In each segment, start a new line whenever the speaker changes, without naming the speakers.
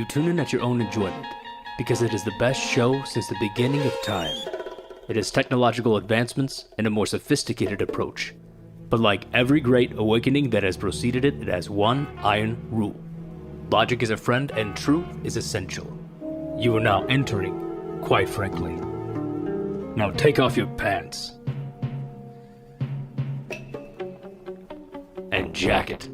tune in at your own enjoyment, because it is the best show since the beginning of time. It has technological advancements and a more sophisticated approach. But like every great awakening that has preceded it, it has one iron rule. Logic is a friend and truth is essential. You are now entering Quite Frankly. Now take off your pants. And jacket.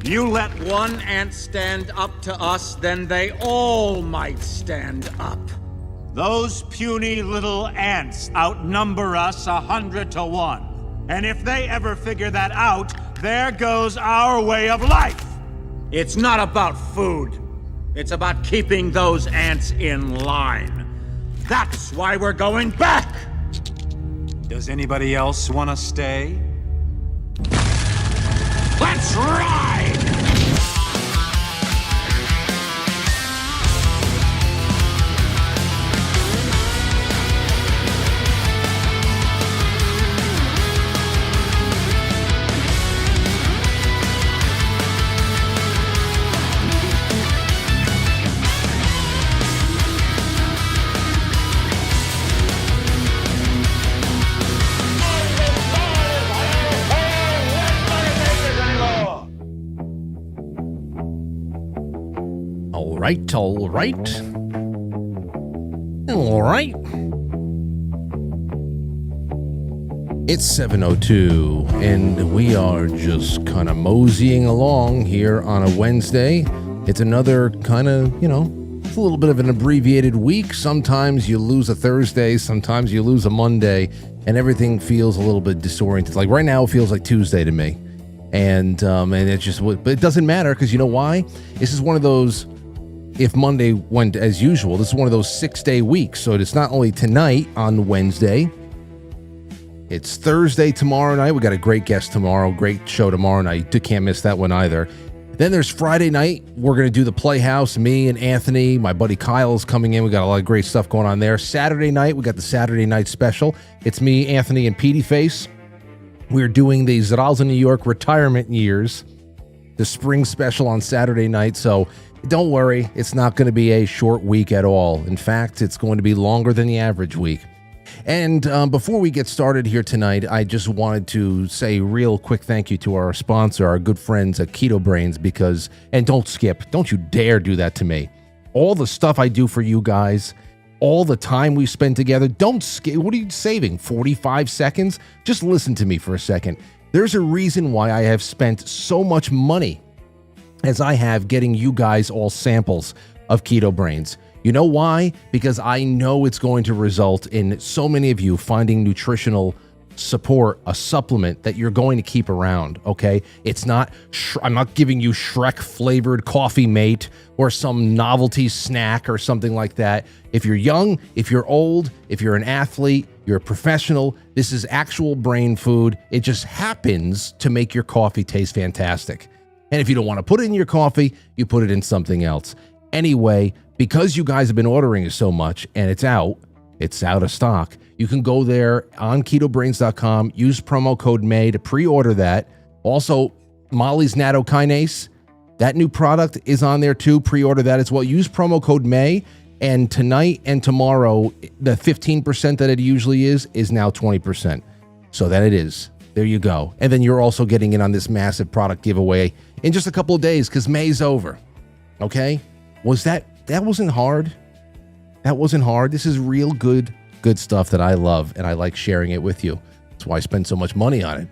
You let one ant stand up to us, then they all might stand up. Those puny little ants outnumber us 100 to 1. And if they ever figure that out, there goes our way of life. It's not about food. It's about keeping those ants in line. That's why we're going back. Does anybody else want to stay? Let's ride!
All right. It's 7:02, and we are just kind of moseying along here on a Wednesday. It's another kind of, it's a little bit of an abbreviated week. Sometimes you lose a Thursday, sometimes you lose a Monday, and everything feels a little bit disoriented. Like right now, it feels like Tuesday to me. And it's just, but it doesn't matter, because you know why? This is one of those, if Monday went as usual, this is one of those 6-day weeks. So it's not only tonight on Wednesday, it's Thursday tomorrow night. We got a great guest tomorrow, great show tomorrow night. Can't miss that one either. Then there's Friday night. We're going to do the Playhouse. Me and Anthony, my buddy Kyle's coming in. We got a lot of great stuff going on there. Saturday night, we got the Saturday night special. It's me, Anthony, and Petey Face. We're doing the Zerals in New York retirement years, the spring special on Saturday night. So don't worry, it's not going to be a short week at all. In fact, it's going to be longer than the average week. And before we get started here tonight, I just wanted to say a real quick thank you to our sponsor, our good friends at Keto Brainz, because, and don't skip, don't you dare do that to me. All the stuff I do for you guys, all the time we spend together, don't skip. What are you saving, 45 seconds? Just listen to me for a second. There's a reason why I have spent so much money as I have getting you guys all samples of Keto Brainz. You know why? Because I know it's going to result in so many of you finding nutritional support, a supplement that you're going to keep around, okay? It's not, I'm not giving you Shrek flavored coffee mate or some novelty snack or something like that. If you're young, if you're old, if you're an athlete, you're a professional, this is actual brain food. It just happens to make your coffee taste fantastic. And if you don't want to put it in your coffee, you put it in something else. Anyway, because you guys have been ordering it so much and it's out of stock, you can go there on ketobrainz.com, use promo code MAY to pre-order that. Also, Molly's Nattokinase, that new product is on there too. Pre-order that as well. Use promo code MAY, and tonight and tomorrow, the 15% that it usually is now 20%. So that it is. There you go. And then you're also getting in on this massive product giveaway in just a couple of days, because May's over. Okay? That wasn't hard. That wasn't hard. This is real good stuff that I love, and I like sharing it with you. That's why I spend so much money on it.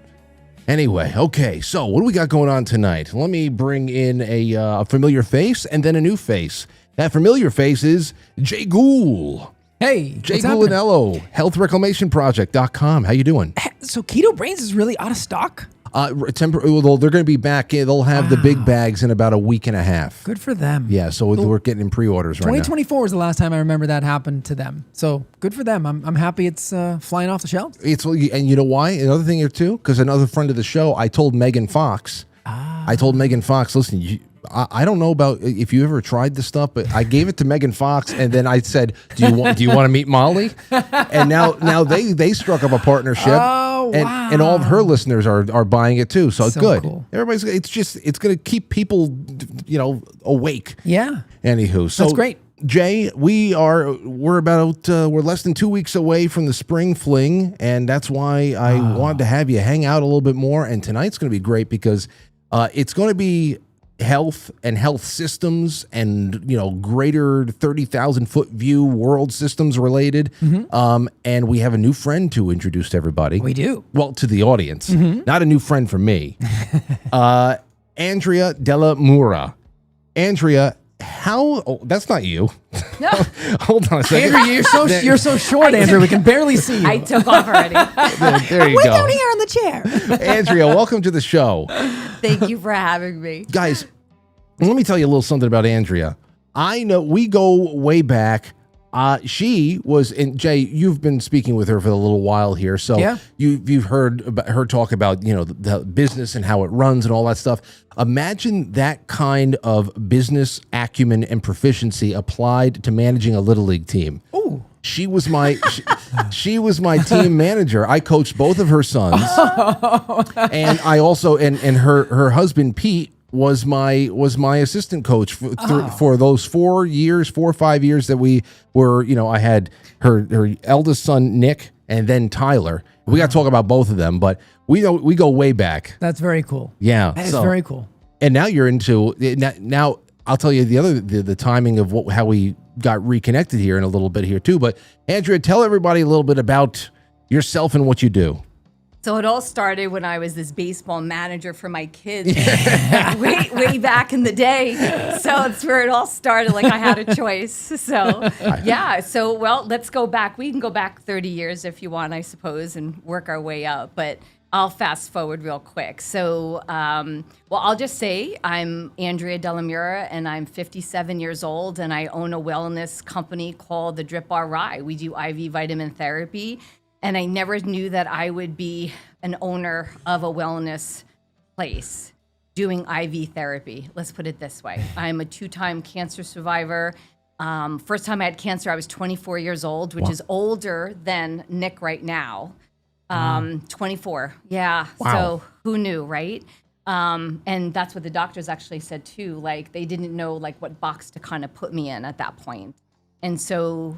Anyway, okay, so what do we got going on tonight? Let me bring in a familiar face and then a new face. That familiar face is Jay Gould.
Hey,
Jay Goulinello, healthreclamationproject.com. How you doing?
So Keto Brainz is really out of stock?
They're going to be back. They'll have the big bags in about a week and a half.
Good for them.
Yeah, so we're getting in pre-orders right now.
2024 was the last time I remember that happened to them. So good for them. I'm happy it's flying off the shelves.
And you know why? Another thing here too, because another friend of the show, I told Megan Fox, listen, I don't know about if you ever tried this stuff, but I gave it to Megan Fox, and then I said, "Do you want to meet Molly?" And now they struck up a partnership.
Oh, wow.
And all of her listeners are buying it too. So good.
Cool.
It's going to keep people, awake.
Yeah.
Anywho, so
That's great.
Jay, we're less than 2 weeks away from the spring fling, and that's why I wanted to have you hang out a little bit more. And tonight's going to be great because it's going to be health and health systems and greater 30,000 foot view world systems related. And we have a new friend to introduce to everybody.
We do.
Well, to the audience, not a new friend for me. Andrea Della Mura. Andrea. That's not you.
No.
Hold on a second.
Andrew, you're so short, Andrew. We can barely see you.
I took off already.
There you
Way
go.
down here on the chair.
Andrea, welcome to the show.
Thank you for having me.
Guys, let me tell you a little something about Andrea. I know we go way back. She was in Jay. You've been speaking with her for a little while here, so
yeah.
You've heard about her talk about the business and how it runs and all that stuff. Imagine that kind of business acumen and proficiency applied to managing a little league team.
Oh,
she was my team manager. I coached both of her sons, and I also and her husband Pete was my assistant coach for those 4 or 5 years that we were, I had her eldest son, Nick, and then Tyler. We got to talk about both of them, but we go way back.
that's very cool.
Yeah.
That is very cool.
And now you're into, now I'll tell you the timing of how we got reconnected here in a little bit here too. But Andrea, tell everybody a little bit about yourself and what you do.
So it all started when I was this baseball manager for my kids way back in the day. So that's where it all started. Like I had a choice. So yeah. So well, let's go back. We can go back 30 years if you want, I suppose, and work our way up. But I'll fast forward real quick. So I'll just say I'm Andrea Della Mura, and I'm 57 years old, and I own a wellness company called the Drip RI. We do IV vitamin therapy. And I never knew that I would be an owner of a wellness place doing IV therapy. Let's put it this way. I'm a 2-time cancer survivor. First time I had cancer, I was 24 years old, which is older than Nick right now. 24. Yeah.
Wow.
So who knew, right? And that's what the doctors actually said too. Like they didn't know like what box to kind of put me in at that point. And so,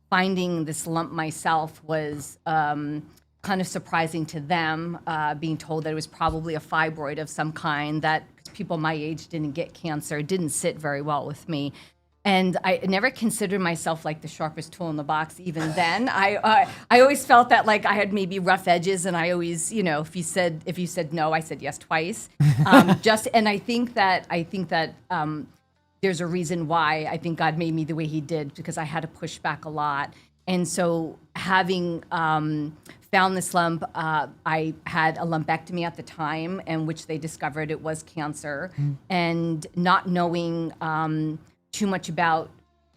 finding this lump myself was kind of surprising to them, being told that it was probably a fibroid of some kind, that people my age didn't get cancer. It didn't sit very well with me. And I never considered myself like the sharpest tool in the box even then. I always felt that like I had maybe rough edges, and I always, if you said no, I said yes twice. And I think that there's a reason why I think God made me the way he did, because I had to push back a lot. And so having found this lump, I had a lumpectomy at the time, in which they discovered it was cancer. And not knowing too much about,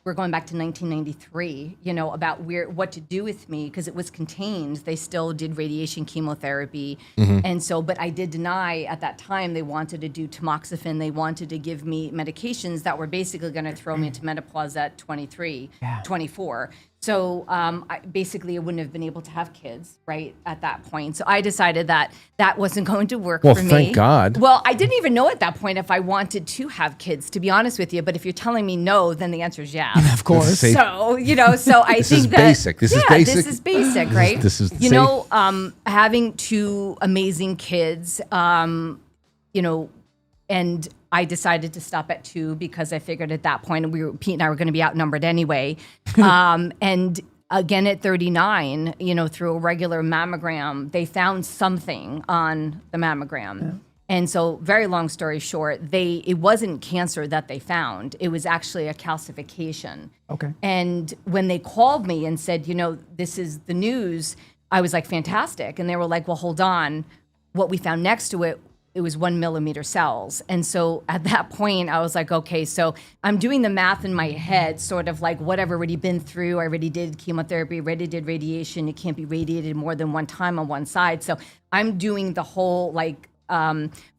we're going back to 1993, about what to do with me, because it was contained. They still did radiation chemotherapy. And so, but I did deny at that time. They wanted to do tamoxifen. They wanted to give me medications that were basically going to throw me into menopause at 23, 24. So I wouldn't have been able to have kids, right, at that point. So I decided that wasn't going to work for me.
Well, thank God.
Well, I didn't even know at that point if I wanted to have kids, to be honest with you. But if you're telling me no, then the answer is yeah.
Of course.
Safe.
So, so I
This
think
is
that
basic. This is basic.
This is basic, right?
This is
Having 2 amazing kids, and I decided to stop at 2 because I figured at that point Pete and I were going to be outnumbered anyway. And again at 39, through a regular mammogram, they found something on the mammogram. Yeah. And so, very long story short, it wasn't cancer that they found. It was actually a calcification.
Okay.
And when they called me and said, this is the news, I was like, fantastic. And they were like, well, hold on. What we found next to it was 1 millimeter cells. And so at that point, I was like, okay, so I'm doing the math in my head, sort of like what I've already been through. I already did chemotherapy, already did radiation. You can't be radiated more than one time on one side. So I'm doing the whole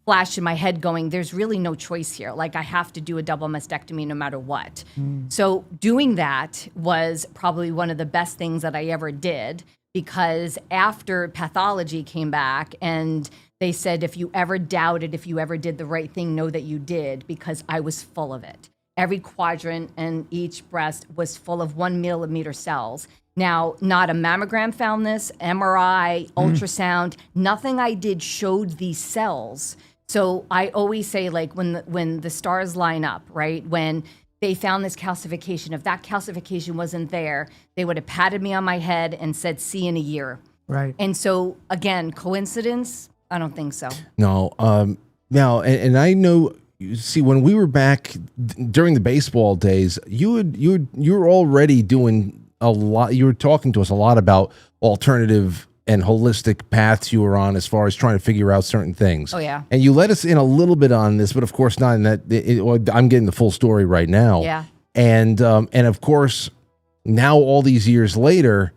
flash in my head going, there's really no choice here. Like I have to do a double mastectomy no matter what. So doing that was probably one of the best things that I ever did, because after pathology came back and they said, if you ever doubted if you ever did the right thing, know that you did, because I was full of it. Every quadrant and each breast was full of 1 millimeter cells. Now, not a mammogram found this, MRI, ultrasound, nothing I did showed these cells. So I always say, like, when the stars line up, right? When they found this calcification, if that calcification wasn't there, they would have patted me on my head and said, see you in a year.
Right.
And so, again, coincidence? I don't think so.
No. Now, and I know. See, when we were back during the baseball days, you were already doing a lot. You were talking to us a lot about alternative and holistic paths you were on as far as trying to figure out certain things.
Oh, yeah.
And you let us in a little bit on this, but of course not in that. I'm getting the full story right now.
Yeah.
And of course, now all these years later,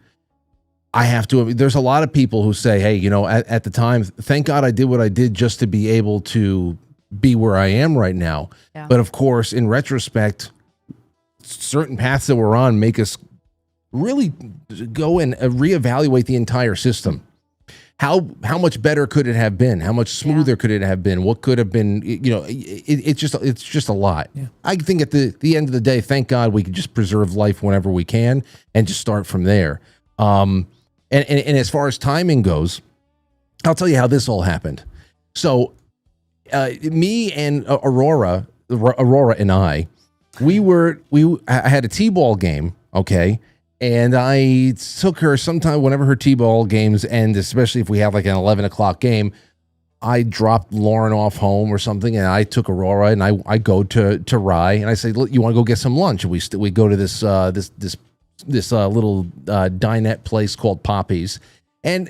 I have to. There's a lot of people who say, "Hey, you know, at the time, thank God I did what I did just to be able to be where I am right now."
Yeah.
But of course, in retrospect, certain paths that we're on make us really go and reevaluate the entire system. How much better could it have been? How much smoother could it have been? What could have been? You know, it's just a lot. Yeah. I think at the end of the day, thank God we can just preserve life whenever we can and just start from there. And as far as timing goes, I'll tell you how this all happened. So. Me and Aurora and I had a t-ball game, okay, and I took her sometime whenever her t-ball games end, especially if we have like an 11 o'clock game. I dropped Lauren off home or something, and I took Aurora and I go to Rye, and I say, "Look, you want to go get some lunch?" And we go to this little dinette place called Poppy's, and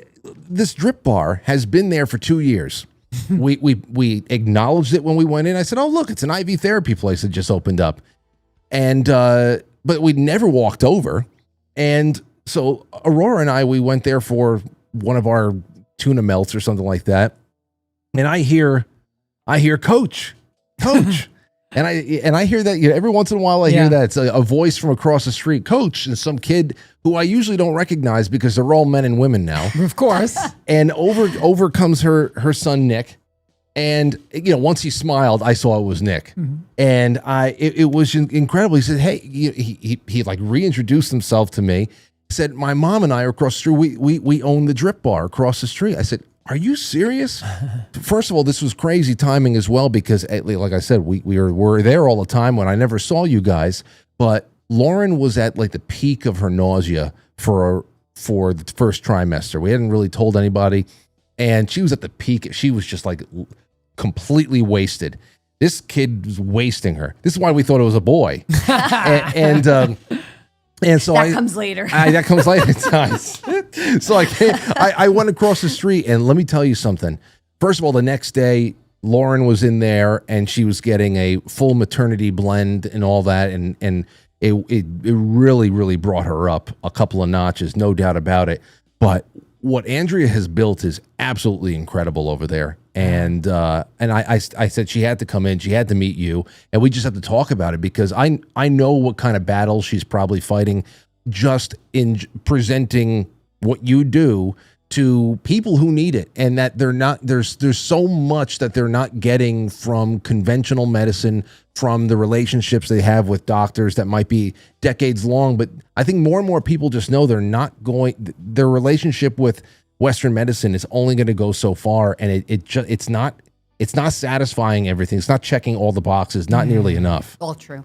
this drip bar has been there for 2 years. we acknowledged it when we went in. I said, "Oh, look, it's an IV therapy place that just opened up," and but we never walked over. And so Aurora and we went there for one of our tuna melts or something like that, and I hear Coach, and I hear that, you know, every once in a while I hear that it's a voice from across the street, Coach, and some kid who I usually don't recognize because they're all men and women now.
Of course.
And over comes her son Nick, and you know, once he smiled, I saw it was Nick, and it was incredible. He said, "Hey," he like reintroduced himself to me. He said, "My mom and I are across the street. We own the drip bar across the street." I said, "Are you serious?" First of all, this was crazy timing as well, because like I said, we were there all the time when I never saw you guys, but Lauren was at like the peak of her nausea for the first trimester. We hadn't really told anybody, and she was at the peak. She was just like completely wasted. This kid was wasting her. This is why we thought it was a boy. And so
that comes later.
That comes later. So I went across the street, and let me tell you something. First of all, the next day, Lauren was in there, and she was getting a full maternity blend and all that, and it really, really brought her up a couple of notches, no doubt about it. But what Andrea has built is absolutely incredible over there. And I said she had to come in, she had to meet you, and we just have to talk about it, because I know what kind of battle she's probably fighting just in presenting what you do to people who need it, and that they're not, there's so much that they're not getting from conventional medicine, from the relationships they have with doctors that might be decades long. But I think more and more people just know their relationship with Western medicine is only going to go so far, and it's not satisfying everything. It's not checking all the boxes, not nearly enough.
All true.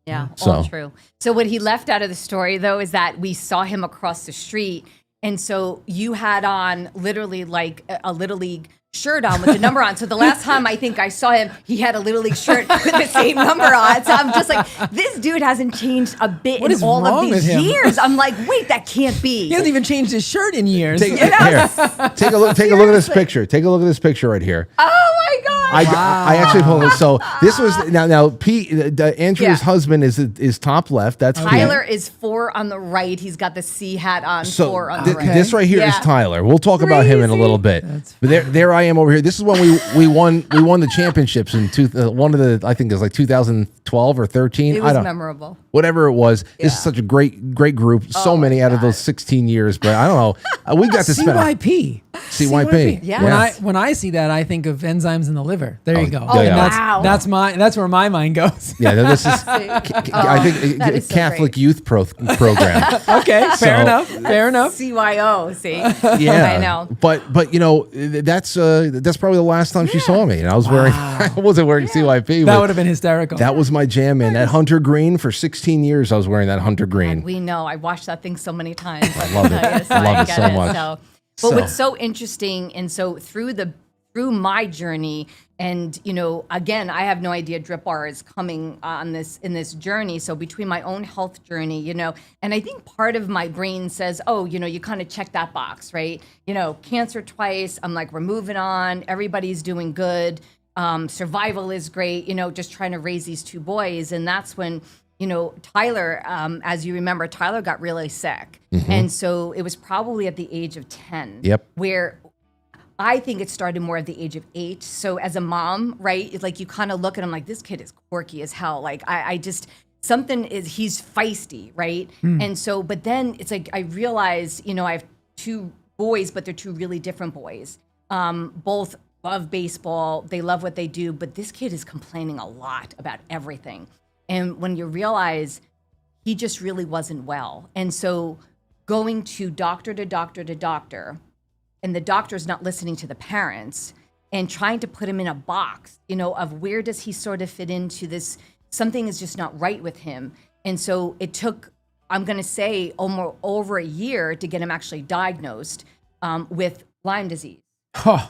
Yeah, all true. So what he left out of the story, though, is that we saw him across the street, and so you had on literally like a Little League shirt on with the number on. So the last time I think I saw him, he had a Little League shirt with the same number on. So I'm just like, this dude hasn't changed a bit in all of these years. I'm like, wait, that can't be.
He hasn't even changed his shirt in years.
Take a look at this picture. Take a look at this picture right here.
Oh my God.
I actually pulled it. So this was now Andrew's husband is top left. That's
Tyler is 4 on the right. He's got the C hat on.
So
4 on the right.
this right here is Tyler. We'll talk about him in a little bit. But there I am over here. This is when we won the championships in one of the, I think it was like 2012 or 13.
It was memorable.
Whatever it was. This is such a great group. So many out of those 16 years. But I don't know. We got to spend CYP.
Yeah.
When I see that, I think of enzymes in the liver. There you go.
Oh,
And
wow.
That's where my mind goes.
Yeah, this is I think a Catholic youth program.
Okay, fair enough.
CYO, see?
Yeah,
I know.
But that's probably the last time she saw me, and I was wearing I wasn't wearing CYP.
That would have been hysterical.
That was my jam, man. That hunter green for 16 years. I was wearing that hunter green.
We know. I watched that thing so many times.
I love it. I love it so much.
But what's so interesting, and so through my journey, and again, I have no idea Drip Bar is coming in this journey. So between my own health journey, and I think part of my brain says, oh, you kind of check that box, right? Cancer twice. I'm like, we're moving on. Everybody's doing good. Survival is great. Just trying to raise these 2 boys, and that's when. Tyler, as you remember, Tyler got really sick. Mm-hmm. And so it was probably at the age of 10. Yep. Where I think it started more at the age of 8. So as a mom, right, it's like you kind of look at him like, this kid is quirky as hell. Like I just, he's feisty, right? And so, but then it's like, I realized, I have 2 boys, but they're 2 really different boys. Both love baseball. They love what they do. But this kid is complaining a lot about everything. And when you realize he just really wasn't well. And so going to doctor, and the doctor's not listening to the parents and trying to put him in a box, of where does he sort of fit into this, something is just not right with him. And so it took, I'm going to say, almost over a year to get him actually diagnosed with Lyme disease.
Huh.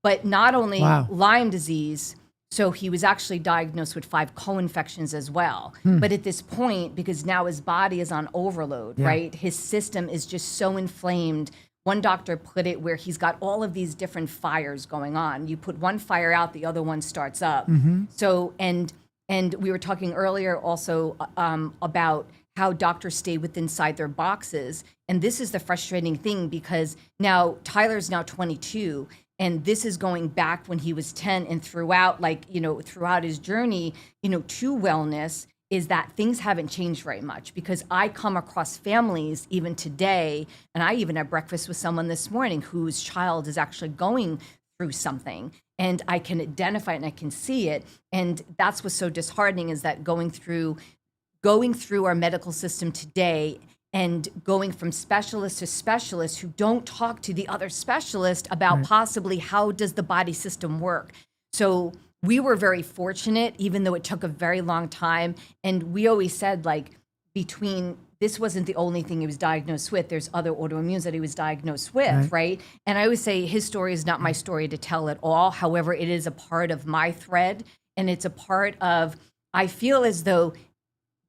But not only Lyme disease, so he was actually diagnosed with 5 co-infections as well. But at this point, because now his body is on overload, right? His system is just so inflamed. One doctor put it where he's got all of these different fires going on. You put one fire out, the other one starts up. So, and we were talking earlier also about how doctors stay inside their boxes. And this is the frustrating thing, because now Tyler's now 22, and this is going back when he was 10, and throughout his journey, to wellness, is that things haven't changed very much, because I come across families even today, and I even had breakfast with someone this morning whose child is actually going through something, and I can identify it and I can see it. And that's what's so disheartening, is that going through our medical system today and going from specialist to specialist who don't talk to the other specialist about possibly how does the body system work. So we were very fortunate, even though it took a very long time. And we always said, this wasn't the only thing he was diagnosed with. There's other autoimmunes that he was diagnosed with, right? And I always say his story is not my story to tell at all. However, it is a part of my thread. And it's a part of, I feel as though,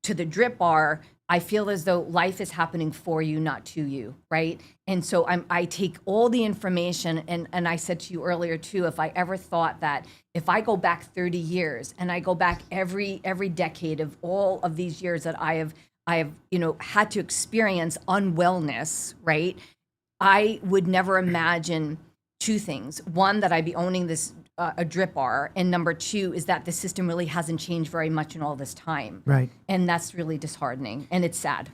to the Drip Bar, I feel as though life is happening for you, not to you, right? And so I take all the information, and I said to you earlier too, if I ever thought that if I go back 30 years and I go back every decade of all of these years that I have had to experience unwellness, right? I would never imagine 2 things. One, that I'd be owning this a Drip Bar, and number 2 is that the system really hasn't changed very much in all this time.
Right.
And that's really disheartening, and it's sad.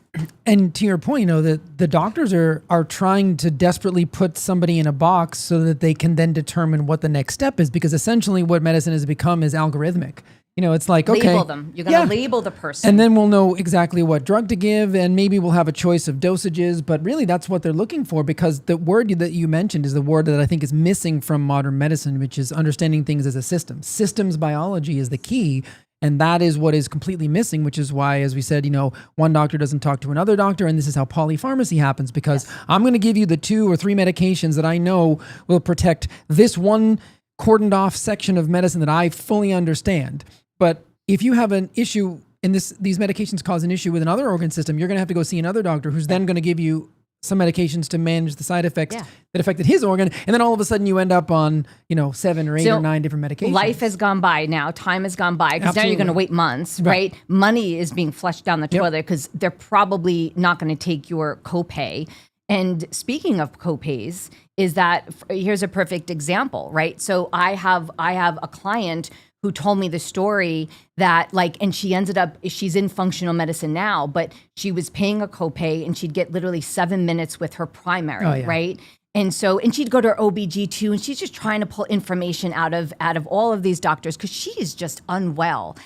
And to your point, that the doctors are trying to desperately put somebody in a box so that they can then determine what the next step is, because essentially what medicine has become is algorithmic. It's like, okay.
Label them. You're going to label the person.
And then we'll know exactly what drug to give, and maybe we'll have a choice of dosages. But really, that's what they're looking for, because the word that you mentioned is the word that I think is missing from modern medicine, which is understanding things as a system. Systems biology is the key, and that is what is completely missing, which is why, as we said, one doctor doesn't talk to another doctor, and this is how polypharmacy happens, because I'm going to give you the 2 or 3 medications that I know will protect this one cordoned off section of medicine that I fully understand. But if you have an issue, and these medications cause an issue with another organ system, you're going to have to go see another doctor who's then going to give you some medications to manage the side effects that affected his organ, and then all of a sudden you end up on 7 or 8 or 9 different medications.
Life has gone by now. Time has gone by because now you're going to wait months, right? Money is being flushed down the toilet because they're probably not going to take your copay. And speaking of copays, is that here's a perfect example, right? So I have a client who told me the story that and she's in functional medicine now, but she was paying a copay and she'd get literally 7 minutes with her primary, right? And she'd go to her OBG too, and she's just trying to pull information out of all of these doctors because she is just unwell.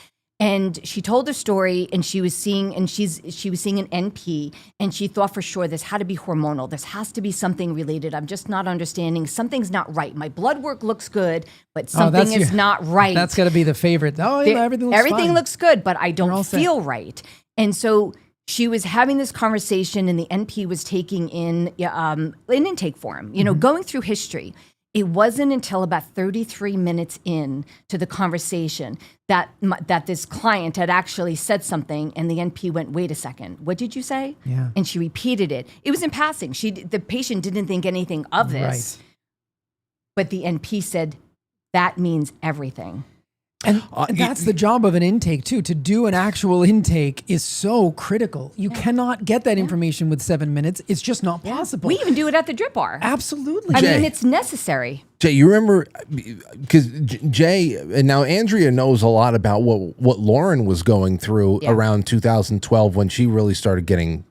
And she told her story, and she was seeing an NP, and she thought for sure this had to be hormonal. This has to be something related. I'm just not understanding. Something's not right. My blood work looks good, but something is not right.
That's got to be the favorite. Everything
looks good, but I don't feel right. And so she was having this conversation, and the NP was taking in an intake form, going through history. It wasn't until about 33 minutes in to the conversation that this client had actually said something, and the NP went, "Wait a second, what did you say?"
Yeah.
And she repeated it. It was in passing. The patient didn't think anything of this, but the NP said, "That means everything."
And that's the job of an intake too. To do an actual intake is so critical. You cannot get that information with 7 minutes. It's just not possible.
We even do it at the drip bar.
Absolutely.
I mean, it's necessary.
Jay, you remember, because Jay, and now Andrea knows a lot about what Lauren was going through around 2012 when she really started getting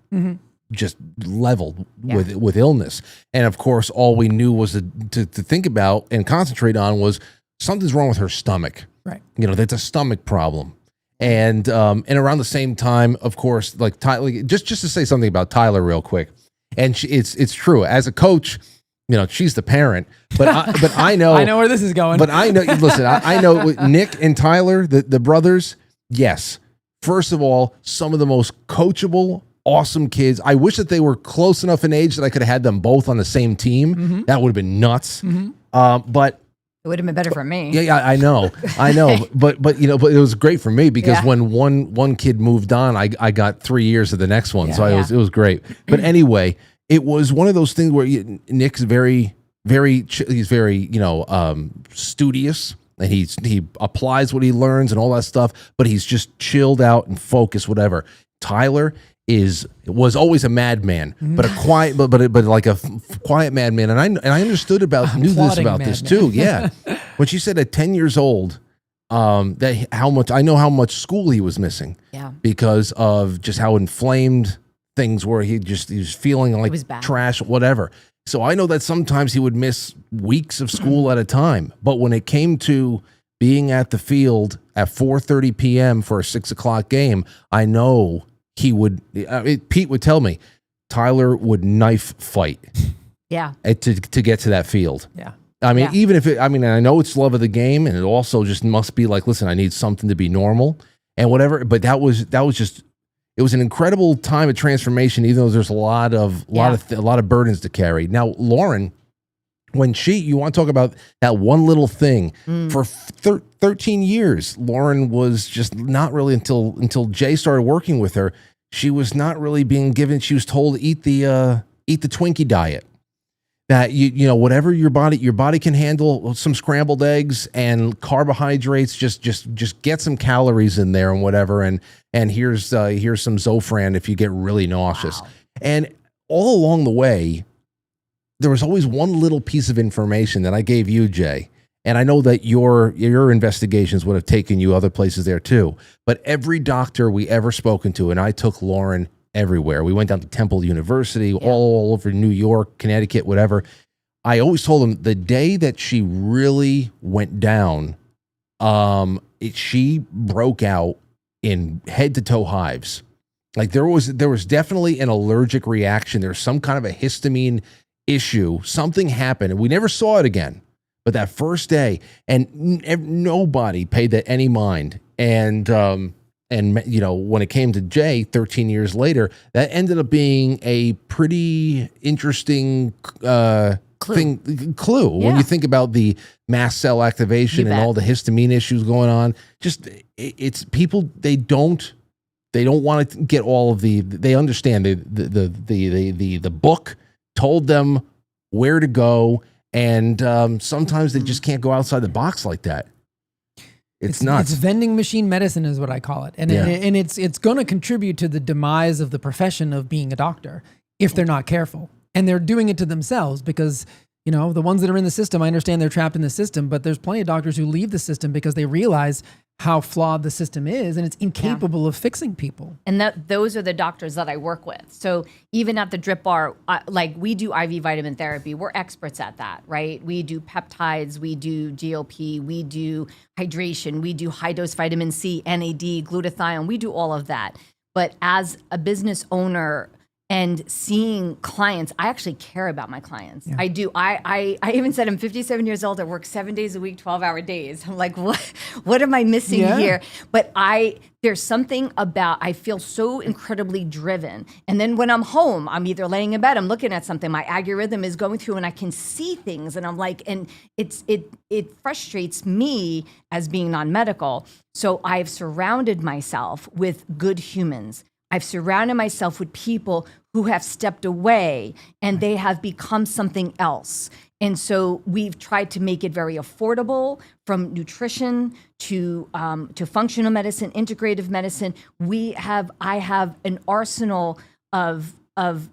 just leveled with illness. And of course, all we knew was to think about and concentrate on was something's wrong with her stomach.
Right.
That's a stomach problem. And around the same time, of course, Tyler, just to say something about Tyler real quick. And it's true. As a coach, she's the parent, but I know
I know where this is going.
But I know, listen, I know with Nick and Tyler, the brothers, yes. First of all, some of the most coachable, awesome kids. I wish that they were close enough in age that I could have had them both on the same team. That would have been nuts. But
it would have been better for me.
Yeah, I know. but it was great for me because when one kid moved on, I got 3 years of the next one. So it was great. But anyway, it was one of those things where Nick's very, very, he's very, studious, and he applies what he learns and all that stuff, but he's just chilled out and focused, whatever. Tyler was always a madman, but a quiet, but like a quiet madman. And I understood knew this about this too. Yeah, when she said at 10 years old, that I know how much school he was missing.
Yeah,
because of just how inflamed things were. He was feeling like trash, whatever. So I know that sometimes he would miss weeks of school at a time. But when it came to being at the field at 4:30 p.m. for a 6 o'clock game, I know. He would. Pete would tell me, Tyler would knife fight.
Yeah.
To get to that field.
Yeah.
I mean, even if I know it's love of the game, and it also just must be like, listen, I need something to be normal and whatever. But that was just. It was an incredible time of transformation, even though there's a lot of burdens to carry. Now, Lauren, when you want to talk about that one little thing for 13 years, Lauren was just not really until Jay started working with her. She was not really being given. She was told to eat the Twinkie diet. That whatever your body can handle, some scrambled eggs and carbohydrates. Just get some calories in there and whatever. And here's some Zofran if you get really nauseous. Wow. And all along the way, there was always one little piece of information that I gave you, Jay. And I know that your investigations would have taken you other places there too. But every doctor we ever spoken to, and I took Lauren everywhere. We went down to Temple University, all over New York, Connecticut, whatever. I always told them the day that she really went down, she broke out in head to toe hives. Like there was definitely an allergic reaction. There's some kind of a histamine issue. Something happened, and we never saw it again. But that first day, and nobody paid that any mind. And when it came to Jay 13 years later, that ended up being a pretty interesting clue. When you think about the mast cell activation and all the histamine issues going on. Just it's people, they don't They don't want to get all of they understand the book told them where to go, and sometimes they just can't go outside the box like that. It's nuts.
It's vending machine medicine is what I call it. And it's going to contribute to the demise of the profession of being a doctor if they're not careful. And they're doing it to themselves because, you know, the ones that are in the system, I understand they're trapped in the system, but there's plenty of doctors who leave the system because they realize how flawed the system is and it's incapable of fixing people.
And those are the doctors that I work with. So even at the Drip Bar, like we do IV vitamin therapy. We're experts at that, right? We do peptides, we do GLP, we do hydration, we do high dose vitamin C, NAD, glutathione. We do all of that. But as a business owner and seeing clients, I actually care about my clients. Yeah. I do. I even said I'm 57 years old. I work 7 days a week, 12-hour days. I'm like, what am I missing here? But there's something about, I feel so incredibly driven. And then when I'm home, I'm either laying in bed, I'm looking at something, my algorithm is going through and I can see things. And I'm like, and it frustrates me as being non-medical. So I've surrounded myself with good humans. I've surrounded myself with people who have stepped away and they have become something else. And so we've tried to make it very affordable, from nutrition to functional medicine, integrative medicine. I have an arsenal of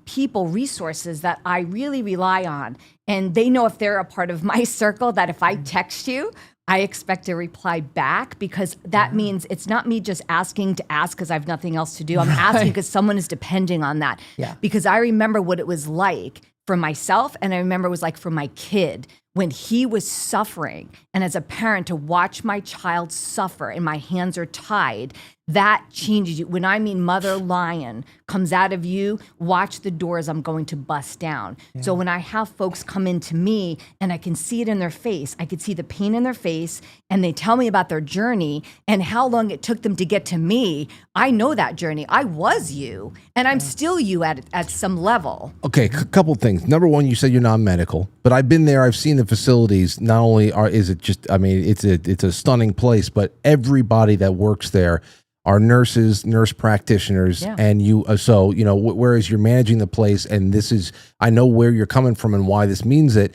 people, resources that I really rely on. And they know if they're a part of my circle that if I text you, I expect a reply back, because that means it's not me just asking to ask because I have nothing else to do. I'm asking because someone is depending on that. Yeah. Because I remember what it was like for myself, and I remember it was like for my kid when he was suffering. And as a parent, to watch my child suffer and my hands are tied, that changes you. When I mean mother lion comes out of you, watch the doors I'm going to bust down. Yeah. So when I have folks come into me and I can see it in their face, I can see the pain in their face, and they tell me about their journey and how long it took them to get to me, I know that journey. I was you, and I'm still you at some level.
Okay, a couple things. Number one, you said you're non-medical, but I've been there. I've seen the facilities. Not only is it just, I mean, it's a stunning place, but everybody that works there are nurses, nurse practitioners, and you. So you know, whereas you're managing the place, and this is, I know where you're coming from and why this means it.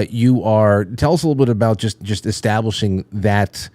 You are. Tell us a little bit about just establishing that.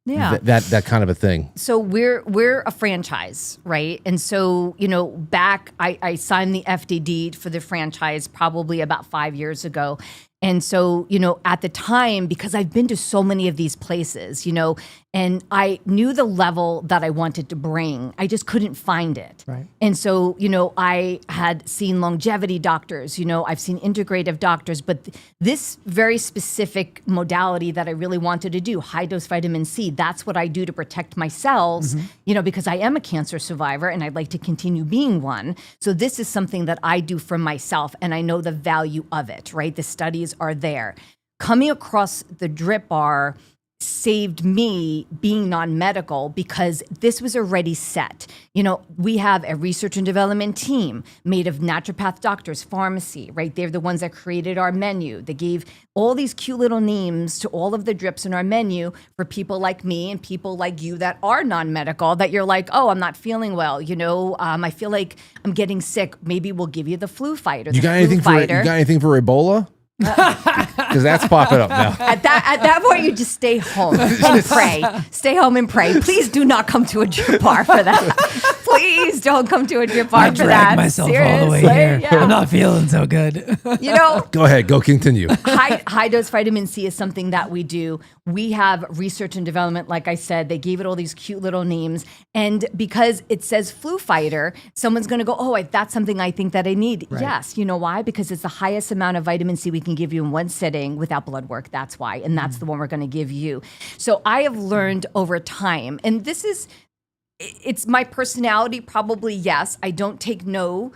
Yeah. That kind of a thing.
So we're a franchise, right? And so, you know, back, I signed the FDD for the franchise probably about 5 years ago. And so, you know, at the time, because I've been to so many of these places, you know, and I knew the level that I wanted to bring, I just couldn't find it. Right. And so, you know, I had seen longevity doctors, you know, I've seen integrative doctors, but this very specific modality that I really wanted to do, high dose vitamin C, that's what I do to protect my cells, you know, because I am a cancer survivor and I'd like to continue being one. So this is something that I do for myself, and I know the value of it, right? The studies are there. Coming across the Drip Bar saved me being non-medical, because this was already set. You know, we have a research and development team made of naturopath doctors, pharmacy, right? They're the ones that created our menu. They gave all these cute little names to all of the drips in our menu for people like me and people like you that are non-medical, that you're like, oh, I'm not feeling well. You know, I feel like I'm getting sick. Maybe we'll give you the flu fighter.
You got anything for Ebola? Because that's popping up now.
At that point, you just stay home and pray. Stay home and pray. Please do not come to a Drip Bar for that. Please don't come to a Drip Bar for that.
I dragged myself all the way here. Yeah. I'm not feeling so good.
You know.
Go ahead. Go continue.
High dose vitamin C is something that we do. We have research and development. Like I said, they gave it all these cute little names. And because it says flu fighter, someone's going to go, oh, that's something I think that I need. Right. Yes. You know why? Because it's the highest amount of vitamin C we can give you in one sitting without blood work. That's why. And that's the one we're going to give you. So I have learned over time, and it's my personality, probably. Yes, I don't take no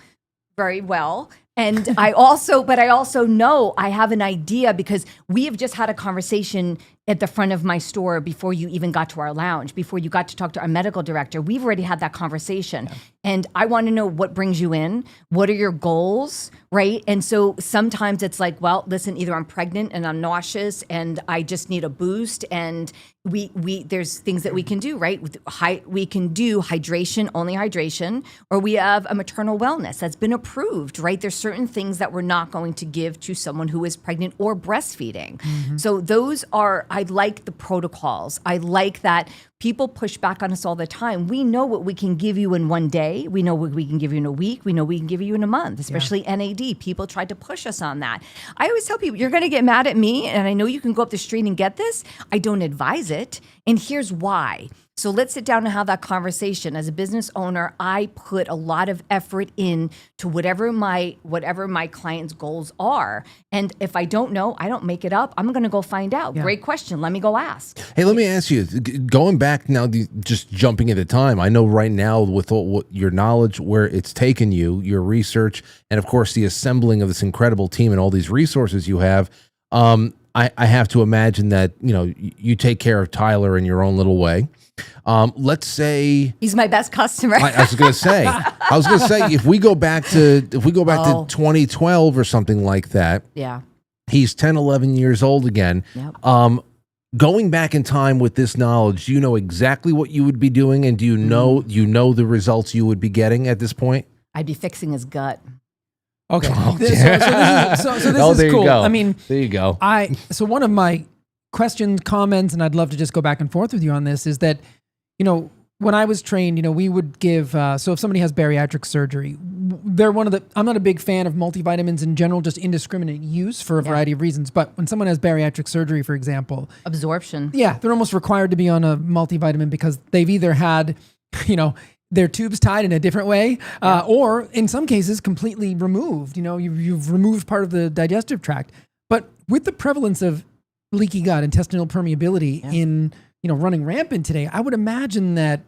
very well. And I also know I have an idea, because we have just had a conversation at the front of my store before you even got to our lounge, before you got to talk to our medical director. We've already had that conversation. Yeah. And I want to know what brings you in. What are your goals, right? And so sometimes it's like, well, listen, either I'm pregnant and I'm nauseous and I just need a boost, and we there's things that we can do, right? We can do hydration, only hydration, or we have a maternal wellness that's been approved, right? There's certain things that we're not going to give to someone who is pregnant or breastfeeding. Mm-hmm. So those are, I like the protocols. I like that people push back on us all the time. We know what we can give you in one day. We know what we can give you in a week. We know we can give you in a month, especially NAD. People tried to push us on that. I always tell people, you're going to get mad at me, and I know you can go up the street and get this. I don't advise it. And here's why. So let's sit down and have that conversation. As a business owner, I put a lot of effort in to whatever my client's goals are. And if I don't know, I don't make it up. I'm going to go find out. Yeah. Great question. Let me go ask.
Hey, let me ask you, going back now, just jumping into time, I know right now with all your knowledge, where it's taken you, your research, and of course the assembling of this incredible team and all these resources you have, I have to imagine that, you take care of Tyler in your own little way. Let's say
he's my best customer.
I was going to say, if we go back to 2012 or something like that.
Yeah.
He's 10, 11 years old again. Yep. Going back in time with this knowledge, do you know exactly what you would be doing, and do you know the results you would be getting at this point?
I'd be fixing his gut.
Okay.
Oh,
this is cool. I mean,
there you go.
So one of my questions, comments, and I'd love to just go back and forth with you on this, is that, when I was trained, we would give, so if somebody has bariatric surgery, I'm not a big fan of multivitamins in general, just indiscriminate use for a variety of reasons. But when someone has bariatric surgery, for example.
Absorption.
Yeah, they're almost required to be on a multivitamin because they've either had, their tubes tied in a different way, or in some cases completely removed. You've removed part of the digestive tract. But with the prevalence of leaky gut, intestinal permeability in running rampant today, I would imagine that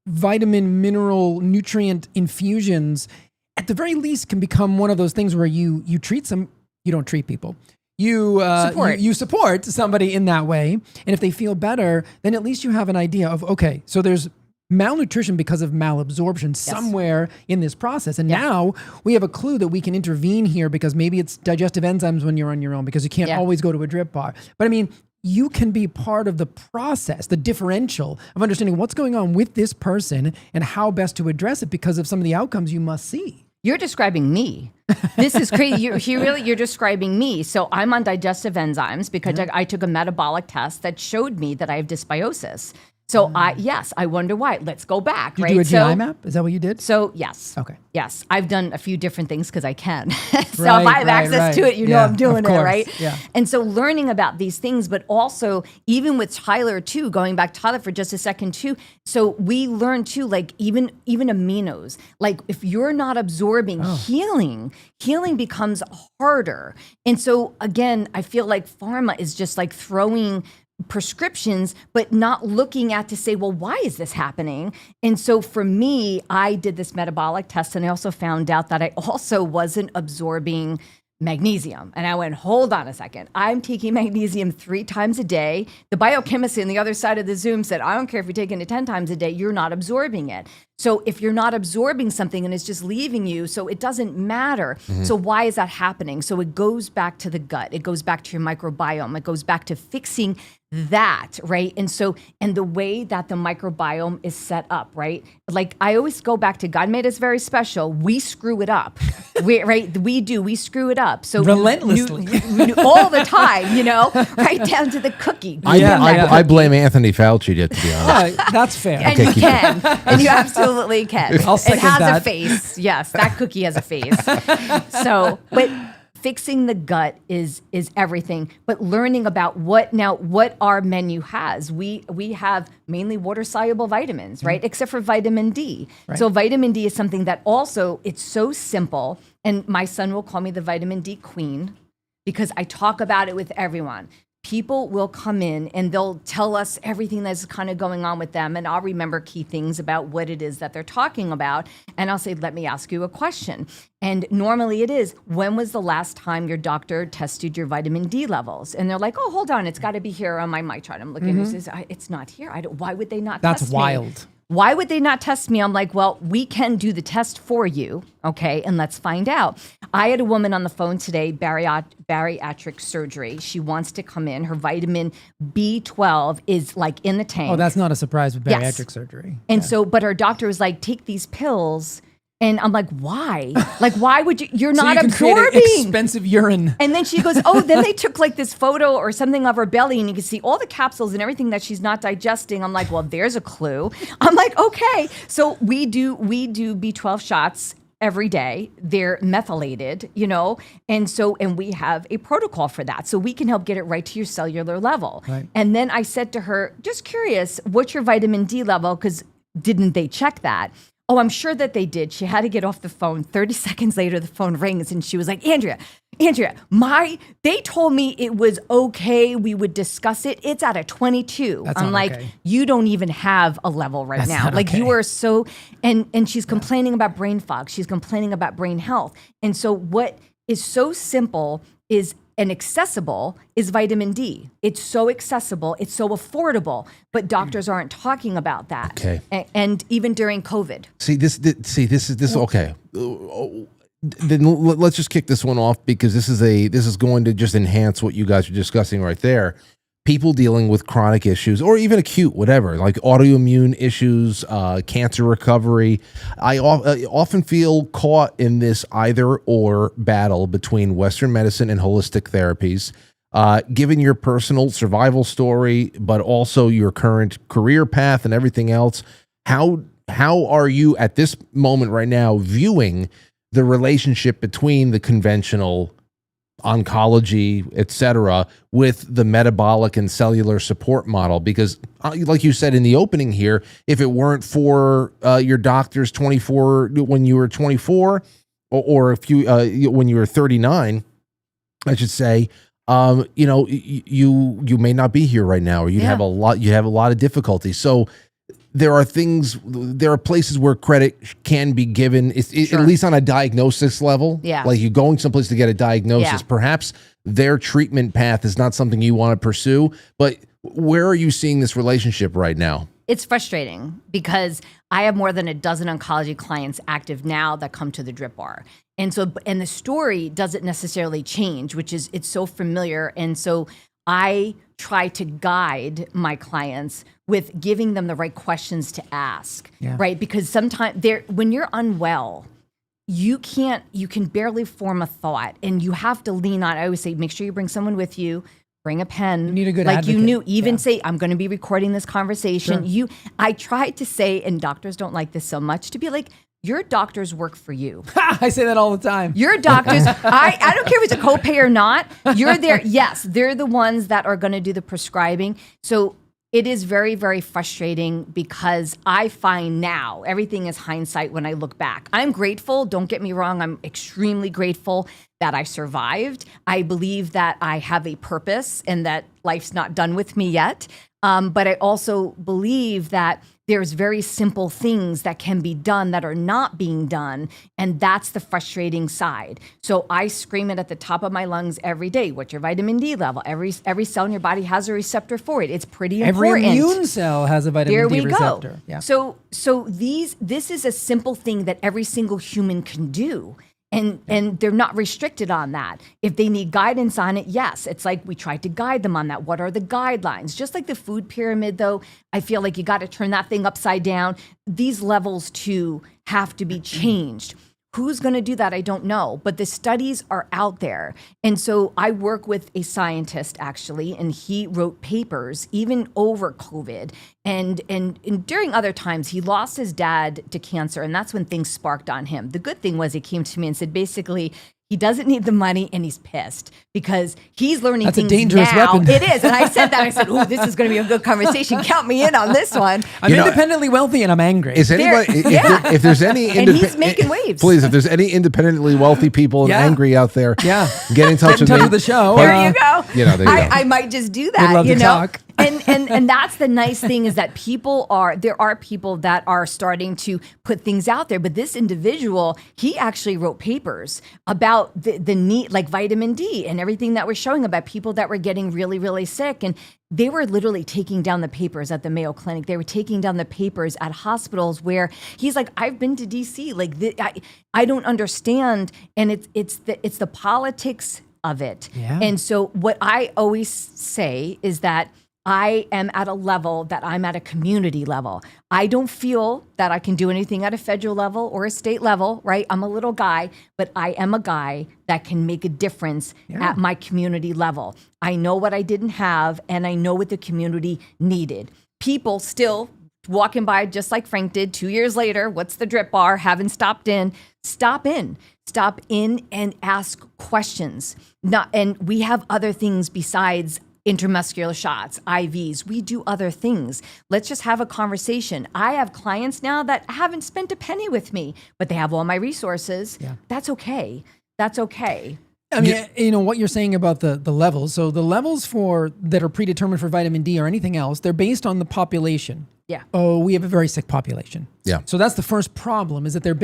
vitamin, mineral, nutrient infusions, at the very least, can become one of those things where you treat some. You don't treat people. You support somebody in that way, and if they feel better, then at least you have an idea of, okay, so there's malnutrition because of malabsorption somewhere in this process. And now we have a clue that we can intervene here, because maybe it's digestive enzymes when you're on your own, because you can't always go to a drip bar. But I mean, you can be part of the process, the differential of understanding what's going on with this person and how best to address it because of some of the outcomes you must see.
You're describing me. This is crazy. You're describing me. So I'm on digestive enzymes because I took a metabolic test that showed me that I have dysbiosis. So I wonder why. Let's go back.
Did you do a GI map? Is that what you did?
So yes.
Okay.
Yes, I've done a few different things because I can. So if I have access to it, I'm doing it, right? Yeah. And so learning about these things, but also even with Tyler too, going back to Tyler for just a second too. So we learned too, like even aminos, like if you're not absorbing healing becomes harder. And so again, I feel like pharma is just like throwing prescriptions, but not looking at to say, well, why is this happening? And so for me, I did this metabolic test, and I also found out that I also wasn't absorbing magnesium. And I went, hold on a second. I'm taking magnesium 3 times a day. The biochemist on the other side of the Zoom said, I don't care if you're taking it 10 times a day, you're not absorbing it. So if you're not absorbing something and it's just leaving you, so it doesn't matter. Mm-hmm. So why is that happening? So it goes back to the gut. It goes back to your microbiome. It goes back to fixing that, right? And so, and the way that the microbiome is set up, right? Like I always go back to God made us very special. We screw it up, we screw it up. So
relentlessly,
all the time, right down to the cookie.
I blame Anthony Fauci, to be honest.
That's fair.
And you can, and you absolutely can.
I'll second that.
It has a face. Yes, that cookie has a face. So, but fixing the gut is everything, but learning about what our menu has. We have mainly water-soluble vitamins, right? Except for vitamin D. Right. So vitamin D is something that also, it's so simple. And my son will call me the vitamin D queen because I talk about it with everyone. people will come in and they'll tell us everything that's kind of going on with them. And I'll remember key things about what it is that they're talking about. And I'll say, let me ask you a question. And normally it is, when was the last time your doctor tested your vitamin D levels? And they're like, oh, hold on, it's got to be here on my MyChart. I'm looking, it's not here. Why would they not test me?
That's wild.
Why would they not test me? I'm like, well, we can do the test for you, okay? And let's find out. I had a woman on the phone today, bariatric surgery. She wants to come in. Her vitamin B12 is like in the tank.
Oh, that's not a surprise with bariatric surgery.
And so, but her doctor was like, take these pills. And I'm like, why? Like, why would you? You're
So
not
you can
absorbing.
create expensive urine.
And then she goes, oh, then they took like this photo or something of her belly and you can see all the capsules and everything that she's not digesting. I'm like, well, there's a clue. I'm like, okay. So we do B12 shots every day. They're methylated, and we have a protocol for that. So we can help get it right to your cellular level.
Right.
And then I said to her, just curious, what's your vitamin D level? Because didn't they check that? Oh, I'm sure that they did. She had to get off the phone. 30 seconds later, the phone rings and she was like, Andrea, they told me it was okay. We would discuss it. It's at a 22.
That's
I'm
not
like,
okay.
you don't even have a level right
That's
now.
not
Like
okay.
you are so, and she's complaining about brain fog. She's complaining about brain health. And so what is so simple is and accessible is vitamin D. It's so accessible, it's so affordable, but doctors aren't talking about that.
Okay.
And even during COVID.
This is okay. Then let's just kick this one off because this is going to just enhance what you guys are discussing right there. People dealing with chronic issues or even acute, whatever, like autoimmune issues, cancer recovery. I often feel caught in this either or battle between Western medicine and holistic therapies. Given your personal survival story, but also your current career path and everything else, how are you at this moment right now viewing the relationship between the conventional oncology, et cetera, with the metabolic and cellular support model? Because like you said in the opening here, if it weren't for your doctors 24 when you were 24 or if you when you were 39, I should say, you may not be here right now, or you'd have a lot of difficulty. So there are places where credit can be given,
Sure.
at least on a diagnosis level.
Yeah.
Like you're going someplace to get a diagnosis.
Yeah.
Perhaps their treatment path is not something you want to pursue, but where are you seeing this relationship right now?
It's frustrating because I have more than a dozen oncology clients active now that come to the drip bar. And the story doesn't necessarily change, it's so familiar. And so I try to guide my clients with giving them the right questions to ask, right? Because sometimes when you're unwell, you can barely form a thought and you have to lean on. I always say, make sure you bring someone with you, bring a pen.
You need a good
like
advocate.
you knew, even say, I'm going to be recording this conversation.
Sure.
I tried to say, and doctors don't like this so much, to be like, your doctors work for you.
I say that all the time.
Your doctors, I don't care if it's a copay or not. You're there. Yes, they're the ones that are going to do the prescribing. So it is very, very frustrating because I find now everything is hindsight when I look back. I'm grateful. Don't get me wrong. I'm extremely grateful that I survived. I believe that I have a purpose and that life's not done with me yet. But I also believe that there's very simple things that can be done that are not being done. And that's the frustrating side. So I scream it at the top of my lungs every day. What's your vitamin D level? Every cell in your body has a receptor for it. It's pretty important.
Every immune cell has a vitamin D receptor.
Go.
Yeah.
So this is a simple thing that every single human can do. And they're not restricted on that. If they need guidance on it, yes. It's like we tried to guide them on that. What are the guidelines? Just like the food pyramid, though, I feel like you got to turn that thing upside down. These levels, too, have to be changed. Who's going to do that? I don't know. But the studies are out there. And so I work with a scientist, actually, and he wrote papers even over COVID. And during other times, he lost his dad to cancer, and that's when things sparked on him. The good thing was he came to me and said, basically, He doesn't need the money, and he's pissed because he's learning
That's a
things
dangerous
now.
weapon.
It is. And I said that. I said, ooh, this is going to be a good conversation. Count me in on this one.
I'm independently wealthy and I'm angry.
Is anybody,
Yeah.
if there's any,
And he's making waves.
Please, if there's any independently wealthy people and
Yeah.
angry out there,
Yeah.
get in touch with
touch
me.
with the show.
There you go.
You know, there you go.
I might just do
We'd
that.
love
you
to
know,
talk.
and that's the nice thing is that there are people that are starting to put things out there. But this individual, he actually wrote papers about the need, like vitamin D and everything that was showing about people that were getting really, really sick. And they were literally taking down the papers at the Mayo Clinic. They were taking down the papers at hospitals where he's like, I've been to DC. Like, I don't understand. And it's the politics of it.
Yeah.
And so what I always say is that I am at a level that I'm at a community level. I don't feel that I can do anything at a federal level or a state level, right? I'm a little guy, but I am a guy that can make a difference at my community level. I know what I didn't have, and I know what the community needed. People still walking by, just like Frank did 2 years later, what's the drip bar? Haven't stopped in. Stop in and ask questions. And we have other things besides intramuscular shots, IVs. We do other things. Let's just have a conversation. I have clients now that haven't spent a penny with me, but they have all my resources.
Yeah.
That's okay. That's okay.
I mean, you know, what you're saying about the levels. So the levels that are predetermined for vitamin D or anything else, they're based on the population.
Yeah.
Oh, we have a very sick population.
Yeah.
So that's the first problem is that they're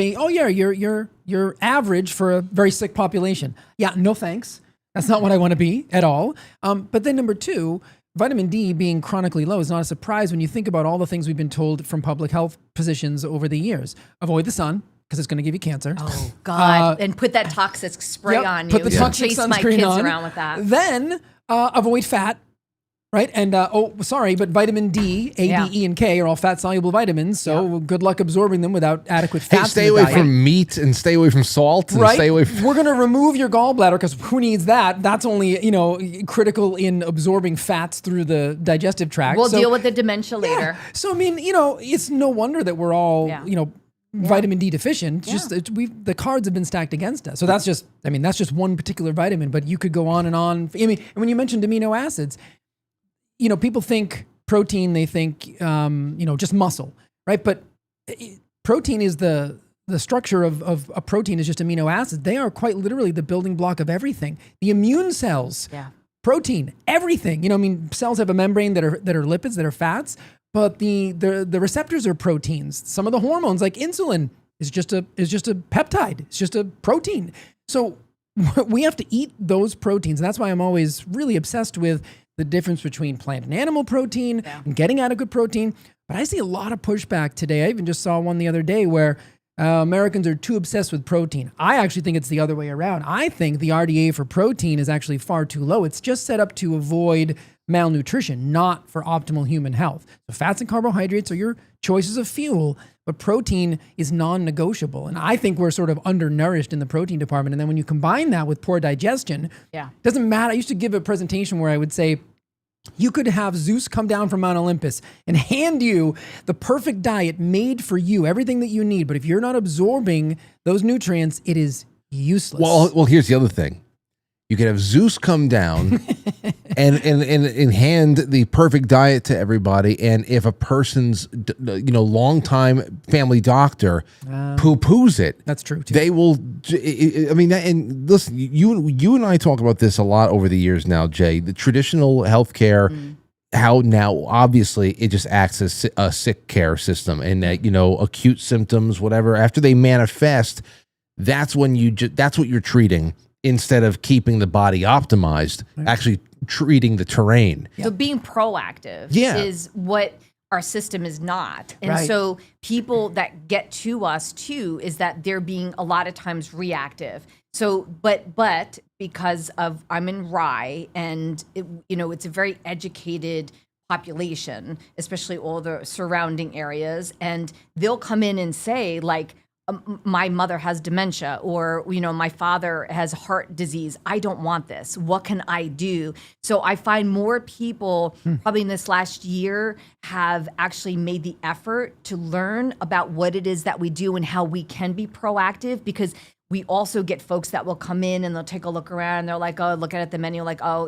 you're average for a very sick population. Yeah, no thanks. That's not what I want to be at all. But then number two, vitamin D being chronically low is not a surprise when you think about all the things we've been told from public health positions over the years. Avoid the sun because it's going to give you cancer.
Oh God! And put that toxic spray
Yep,
on you.
put the toxic
Chase my
sunscreen
kids
on.
around with that.
Then avoid fat, right? And but vitamin D, A,
Yeah.
D, E, and K are all fat-soluble vitamins. So good luck absorbing them without adequate
Hey,
fats.
stay
in the
away
diet.
from meat and stay away from salt and
Right,
stay away from...
we're going to remove your gallbladder because who needs that? That's only critical in absorbing fats through the digestive tract.
We'll
So-
deal with the dementia later.
So I mean, it's no wonder that we're all
Yeah.
vitamin D deficient. Just the cards have been stacked against us. So that's just one particular vitamin. But you could go on and on. I mean, and when you mentioned amino acids, people think protein. They think just muscle, right? But protein is the structure of a protein is just amino acids. They are quite literally the building block of everything. The immune cells.
Yeah.
Protein, everything. Cells have a membrane that are lipids, that are fats, but the receptors are proteins. Some of the hormones, like insulin, is just a peptide. It's just a protein. So we have to eat those proteins, and that's why I'm always really obsessed with the difference between plant and animal protein and getting adequate protein. But I see a lot of pushback today. I even just saw one the other day where Americans are too obsessed with protein. I actually think it's the other way around. I think the RDA for protein is actually far too low. It's just set up to avoid malnutrition, not for optimal human health. So fats and carbohydrates are your choices of fuel, but protein is non-negotiable. And I think we're sort of undernourished in the protein department. And then when you combine that with poor digestion, doesn't matter. I used to give a presentation where I would say, you could have Zeus come down from Mount Olympus and hand you the perfect diet made for you, everything that you need. But if you're not absorbing those nutrients, it is useless.
Well, here's the other thing. You could have Zeus come down and hand the perfect diet to everybody. And if a person's, longtime family doctor poo-poos it,
that's true too.
They will. I mean, and listen, you and I talk about this a lot over the years now, Jay. The traditional healthcare, how now obviously it just acts as a sick care system, and that acute symptoms, whatever, after they manifest, that's when that's what you're treating. Instead of keeping the body optimized, actually treating the terrain.
So being proactive is what our system is not. And so people that get to us too is that they're being a lot of times reactive. So, but because of I'm in Rye and it's a very educated population, especially all the surrounding areas, and they'll come in and say like, my mother has dementia, or my father has heart disease. I don't want this. What can I do? So I find more people probably in this last year have actually made the effort to learn about what it is that we do and how we can be proactive, because we also get folks that will come in and they'll take a look around and they're like, oh, looking at the menu, like, oh,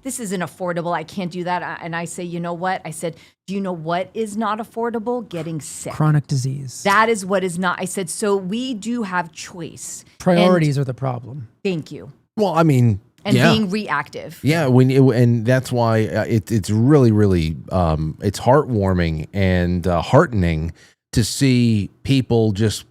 this isn't affordable. I can't do that. And I say, you know what? I said, do you know what is not affordable? Getting sick.
Chronic disease.
That is what is not. I said, so we do have choice.
Priorities are the problem.
Thank you.
Well, I mean,
and being reactive.
Yeah, and that's why it's really, really it's heartwarming and heartening to see people just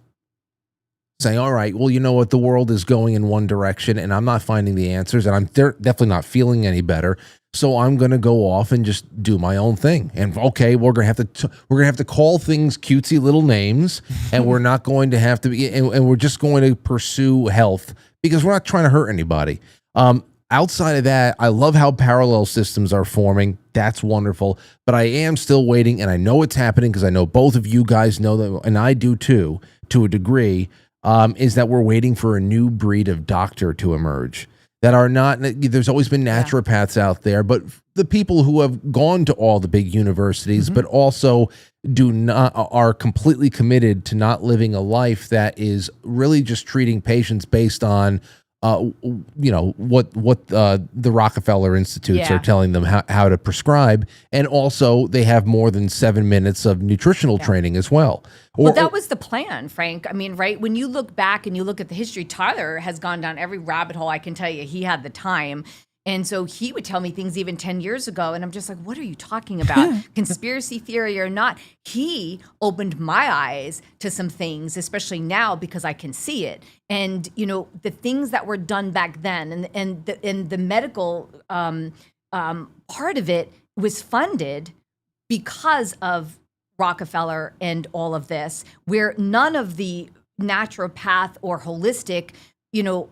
saying, all right, well, you know what, the world is going in one direction and I'm not finding the answers and I'm definitely not feeling any better. So I'm going to go off and just do my own thing. And okay, we're going to have to call things cutesy little names and we're not going to have to be, and we're just going to pursue health because we're not trying to hurt anybody. Outside of that, I love how parallel systems are forming. That's wonderful. But I am still waiting, and I know it's happening because I know both of you guys know that, and I do too, to a degree, is that we're waiting for a new breed of doctor to emerge that are not, there's always been naturopaths out there, but the people who have gone to all the big universities, but also are completely committed to not living a life that is really just treating patients based on what the Rockefeller Institutes are telling them how to prescribe. And also they have more than 7 minutes of nutritional training as well.
Well, that was the plan, Frank. I mean, right? When you look back and you look at the history, Tyler has gone down every rabbit hole. I can tell you he had the time. And so he would tell me things even 10 years ago. And I'm just like, what are you talking about? Conspiracy theory or not? He opened my eyes to some things, especially now because I can see it. And, the things that were done back then and the medical part of it was funded because of Rockefeller and all of this, where none of the naturopath or holistic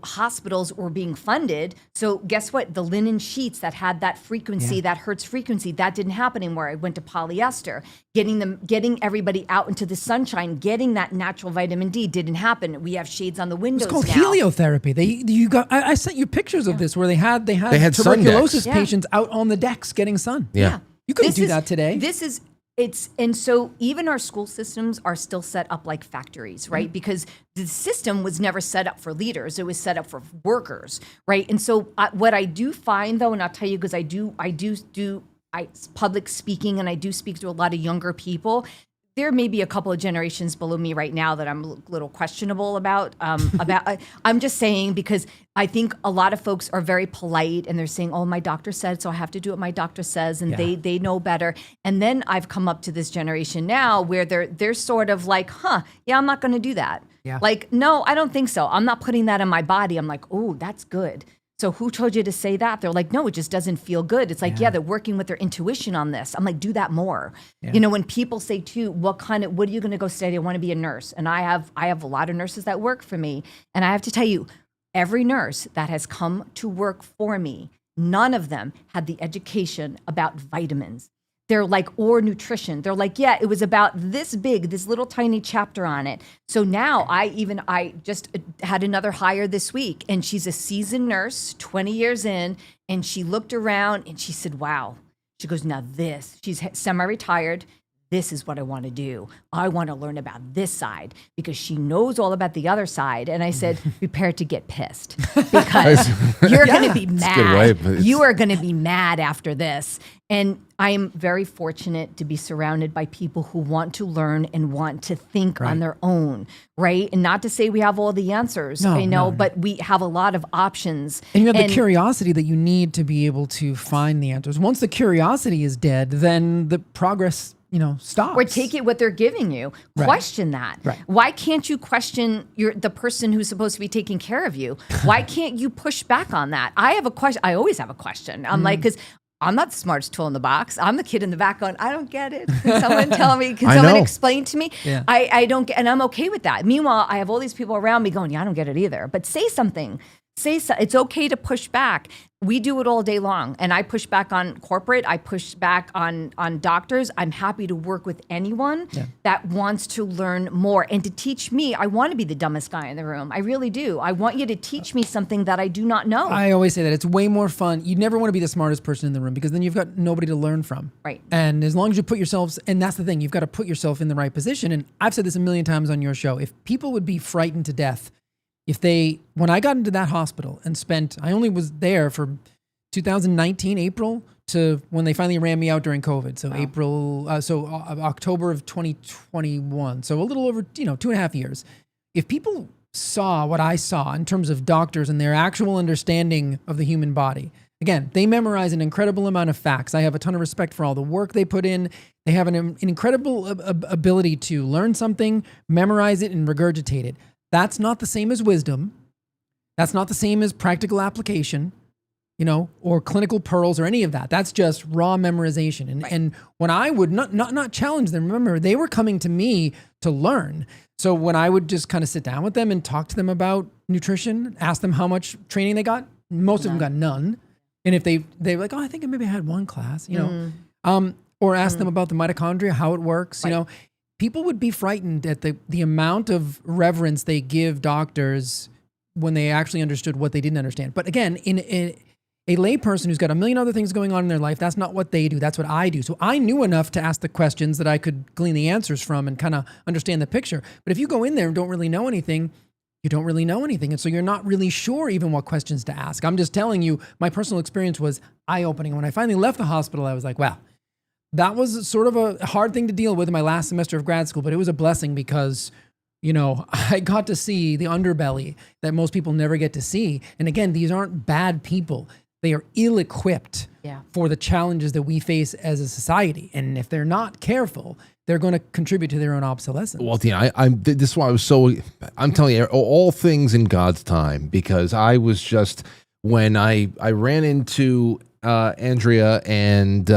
hospitals were being funded. So guess what? The linen sheets that had that frequency, that Hertz frequency, that didn't happen anymore. I went to polyester. Getting everybody out into the sunshine, getting that natural vitamin D didn't happen. We have shades on the windows now.
It's called heliotherapy. I sent you pictures of this where they had tuberculosis patients out on the decks getting sun.
Yeah.
You couldn't do that today.
And so even our school systems are still set up like factories, right? Because the system was never set up for leaders. It was set up for workers, right? And so what I do find though, and I'll tell you, because I do public speaking and I do speak to a lot of younger people. There may be a couple of generations below me right now that I'm a little questionable about. I'm just saying because I think a lot of folks are very polite and they're saying, "Oh, my doctor said, so I have to do what my doctor says," and they know better. And then I've come up to this generation now where they're sort of like, "Yeah, I'm not going to do that."
Yeah.
Like, no, I don't think so. I'm not putting that in my body. I'm like, "Oh, that's good." So who told you to say that? They're like, no, it just doesn't feel good. It's like, they're working with their intuition on this. I'm like, do that more. Yeah. When people say too, what are you going to go study? I want to be a nurse. And I have a lot of nurses that work for me. And I have to tell you, every nurse that has come to work for me, none of them had the education about vitamins. They're like, or nutrition. They're like, yeah, it was about this big, this little tiny chapter on it. So now I just had another hire this week and she's a seasoned nurse, 20 years in. And she looked around and she said, wow. She goes, now she's semi-retired. This is what I want to do. I want to learn about this side because she knows all about the other side. And I said, prepare to get pissed because you're going to be mad. You are going to be mad after this. And I am very fortunate to be surrounded by people who want to learn and want to think on their own, right? And not to say we have all the answers, but we have a lot of options.
And you have the curiosity that you need to be able to find the answers. Once the curiosity is dead, then the progress stops.
Or take it what they're giving you. Right. Question that.
Right.
Why can't you question the person who's supposed to be taking care of you? Why can't you push back on that? I have a question. I always have a question. I'm like, because I'm not the smartest tool in the box. I'm the kid in the back going, I don't get it. Can someone tell me? Can someone explain to me?
Yeah.
I don't get, and I'm okay with that. Meanwhile, I have all these people around me going, yeah, I don't get it either. But say something. It's okay to push back. We do it all day long. And I push back on corporate. I push back on doctors. I'm happy to work with anyone that wants to learn more and to teach me. I want to be the dumbest guy in the room. I really do. I want you to teach me something that I do not know.
I always say that it's way more fun. You never want to be the smartest person in the room because then you've got nobody to learn from.
Right.
And as long as you put yourselves, and that's the thing, you've got to put yourself in the right position. And I've said this a million times on your show. If people would be frightened to death, when I got into that hospital and I only was there for 2019, April to when they finally ran me out during COVID. So October of 2021. So a little over, 2.5 years. If people saw what I saw in terms of doctors and their actual understanding of the human body, again, they memorize an incredible amount of facts. I have a ton of respect for all the work they put in. They have an incredible ability to learn something, memorize it, and regurgitate it. That's not the same as wisdom. That's not the same as practical application, or clinical pearls or any of that. That's just raw memorization. And when I would not challenge them, remember, they were coming to me to learn. So when I would just kind of sit down with them and talk to them about nutrition, ask them how much training they got, most of them got none. And if they were like, I think maybe I had one class, or ask them about the mitochondria, how it works, people would be frightened at the amount of reverence they give doctors when they actually understood what they didn't understand. But again, in a layperson who's got a million other things going on in their life, that's not what they do. That's what I do. So I knew enough to ask the questions that I could glean the answers from and kind of understand the picture. But if you go in there and don't really know anything, you don't really know anything. And so you're not really sure even what questions to ask. I'm just telling you, my personal experience was eye-opening. When I finally left the hospital, I was like, wow, that was sort of a hard thing to deal with in my last semester of grad school, but it was a blessing because I got to see the underbelly that most people never get to see. And again, these aren't bad people. They are ill-equipped for the challenges that we face as a society. And if they're not careful, they're going to contribute to their own obsolescence.
Well, this is why I'm telling you, all things in God's time, because I was just, when I ran into Andrea and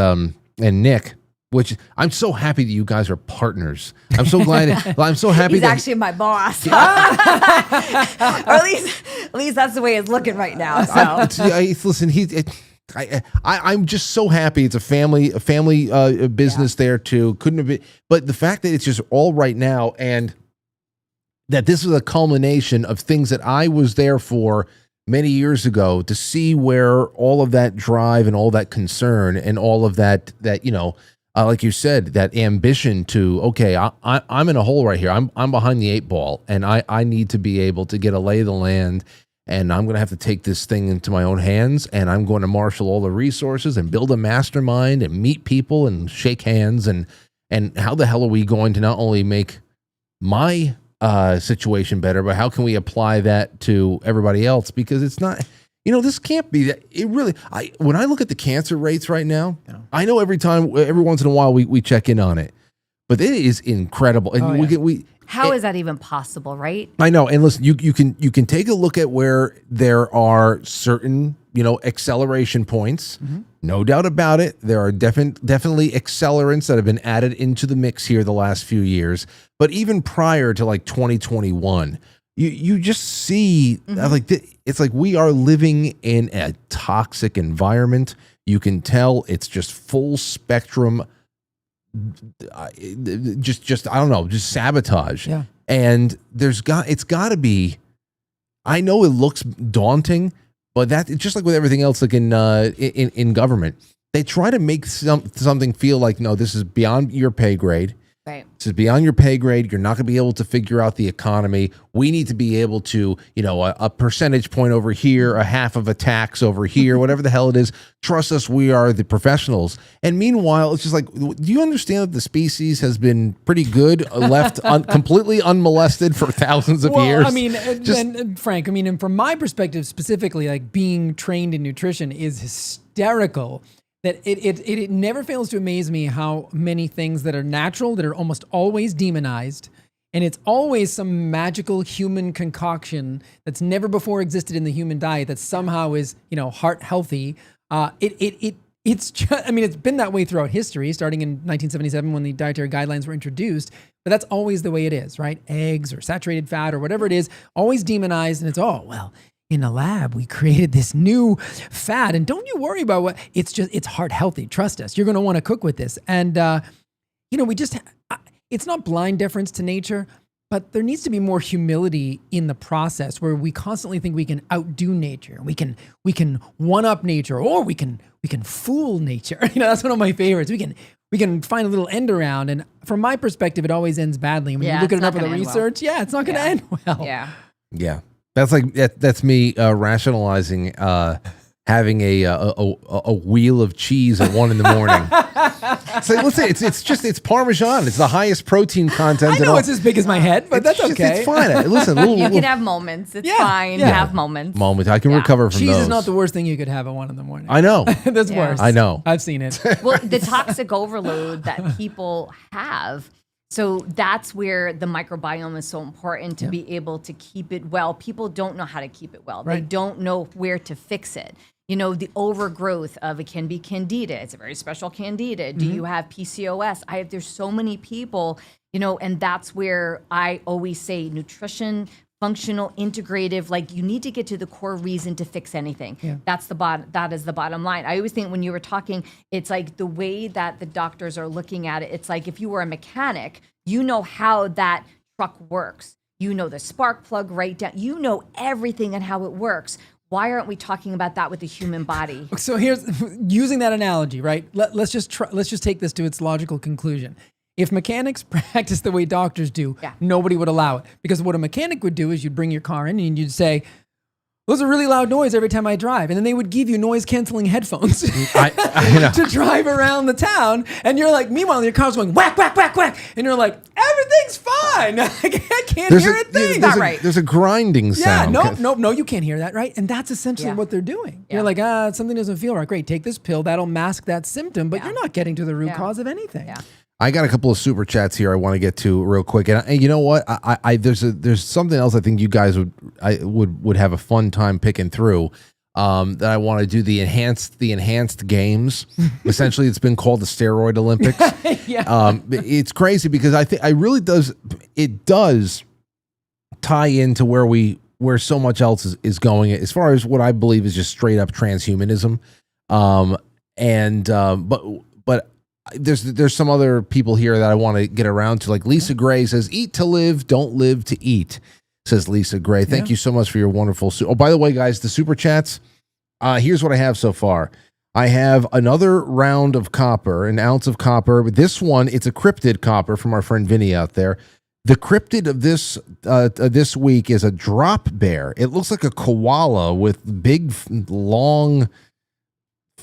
Nick, which I'm so happy that you guys are partners. I'm so glad. I'm so happy.
He's actually my boss, or at least that's the way it's looking right now. So
listen, I'm just so happy. It's a family business there too. Couldn't have been, but the fact that it's just all right now, and that this is a culmination of things that I was there for many years ago, to see where all of that drive and all that concern and all of that like you said, that ambition to, okay, I'm in a hole right here. I'm behind the 8 ball, and I need to be able to get a lay of the land, and I'm going to have to take this thing into my own hands, and I'm going to marshal all the resources and build a mastermind and meet people and shake hands, and how the hell are we going to not only make my situation better, but how can we apply that to everybody else? Because it's not... this can't be that. It really, when I look at the cancer rates right now, I know every once in a while we check in on it, but it is incredible. And
how is that even possible, right?
I know. And listen, you can take a look at where there are certain, acceleration points. Mm-hmm. No doubt about it. There are definitely accelerants that have been added into the mix here the last few years. But even prior to like 2021, you just see it's like we are living in a toxic environment. You can tell it's just full spectrum, just I don't know, just sabotage.
Yeah.
And it's got to be. I know it looks daunting, but that just like with everything else, like in government, they try to make something feel like, no, this is beyond your pay grade.
Right.
This is beyond your pay grade. You're not going to be able to figure out the economy. We need to be able to, a percentage point over here, a half of a tax over here, whatever the hell it is. Trust us, we are the professionals. And meanwhile, it's just like, do you understand that the species has been pretty good, left completely unmolested for thousands of years?
I mean, and Frank, and from my perspective specifically, like being trained in nutrition is hysterical. That it never fails to amaze me how many things that are natural, that are almost always demonized, and it's always some magical human concoction that's never before existed in the human diet that somehow is, heart healthy. It's just, it's been that way throughout history, starting in 1977 when the dietary guidelines were introduced, but that's always the way it is, right? Eggs or saturated fat or whatever it is, always demonized, and it's, in a lab, we created this new fat, and don't you worry about what, it's heart healthy. Trust us. You're going to want to cook with this. And, it's not blind deference to nature, but there needs to be more humility in the process where we constantly think we can outdo nature. We can one up nature, or we can fool nature. That's one of my favorites. We can find a little end around. And from my perspective, it always ends badly. When you look at it up in the research, it's not going to end well.
Yeah.
Yeah. That's like that's me rationalizing having a wheel of cheese at 1 a.m. So let's say it's Parmesan. It's the highest protein content.
I know it's as big as my head, but that's okay.
It's fine. Listen,
You can have moments. It's fine.
yeah.
Have moments.
I can recover from
Cheese
those.
is not the worst thing you could have at 1 a.m.
I know.
That's worse.
I know.
I've seen it.
Well, the toxic overload that people have. So that's where the microbiome is so important to be able to keep it well. People don't know how to keep it well. They don't know where to fix it. You know, the overgrowth of it can be candida. It's a very special candida. Do you have PCOS? There's so many people, you know, and that's where I always say nutrition, functional, integrative, like you need to get to the core reason to fix anything. Yeah. That is the bottom line. I always think when you were talking, it's like the way that the doctors are looking at it, it's like if you were a mechanic, you know how that truck works. You know the spark plug right down. You know everything and how it works. Why aren't we talking about that with the human body?
So here's using that analogy, right? Let's just take this to its logical conclusion. If mechanics practice the way doctors do, nobody would allow it. Because what a mechanic would do is you'd bring your car in and you'd say, "Those are really loud noise every time I drive." And then they would give you noise canceling headphones to drive around the town. And you're like, meanwhile, your car's going whack, whack, whack, whack. And you're like, everything's fine. I can't hear a thing.
There's a grinding sound.
No, you can't hear that, right? And that's essentially what they're doing. You're like, something doesn't feel right. Great, take this pill. That'll mask that symptom, but you're not getting to the root cause of anything. Yeah.
I got a couple of super chats here I want to get to real quick, and you know what? There's something else I think you guys would have a fun time picking through. That I want to do the enhanced games. Essentially, it's been called the Steroid Olympics. It's crazy because I think it does tie into where so much else is going as far as what I believe is just straight up transhumanism. But there's some other people here that I want to get around to. Like Lisa Gray says, "Eat to live, don't live to eat," says Lisa Gray. Thank you so much for your wonderful. Oh, by the way, guys, the super chats. Here's what I have so far. I have another round of copper, an ounce of copper. This one, it's a cryptid copper from our friend Vinny out there. The cryptid of this week is a drop bear. It looks like a koala with big, long,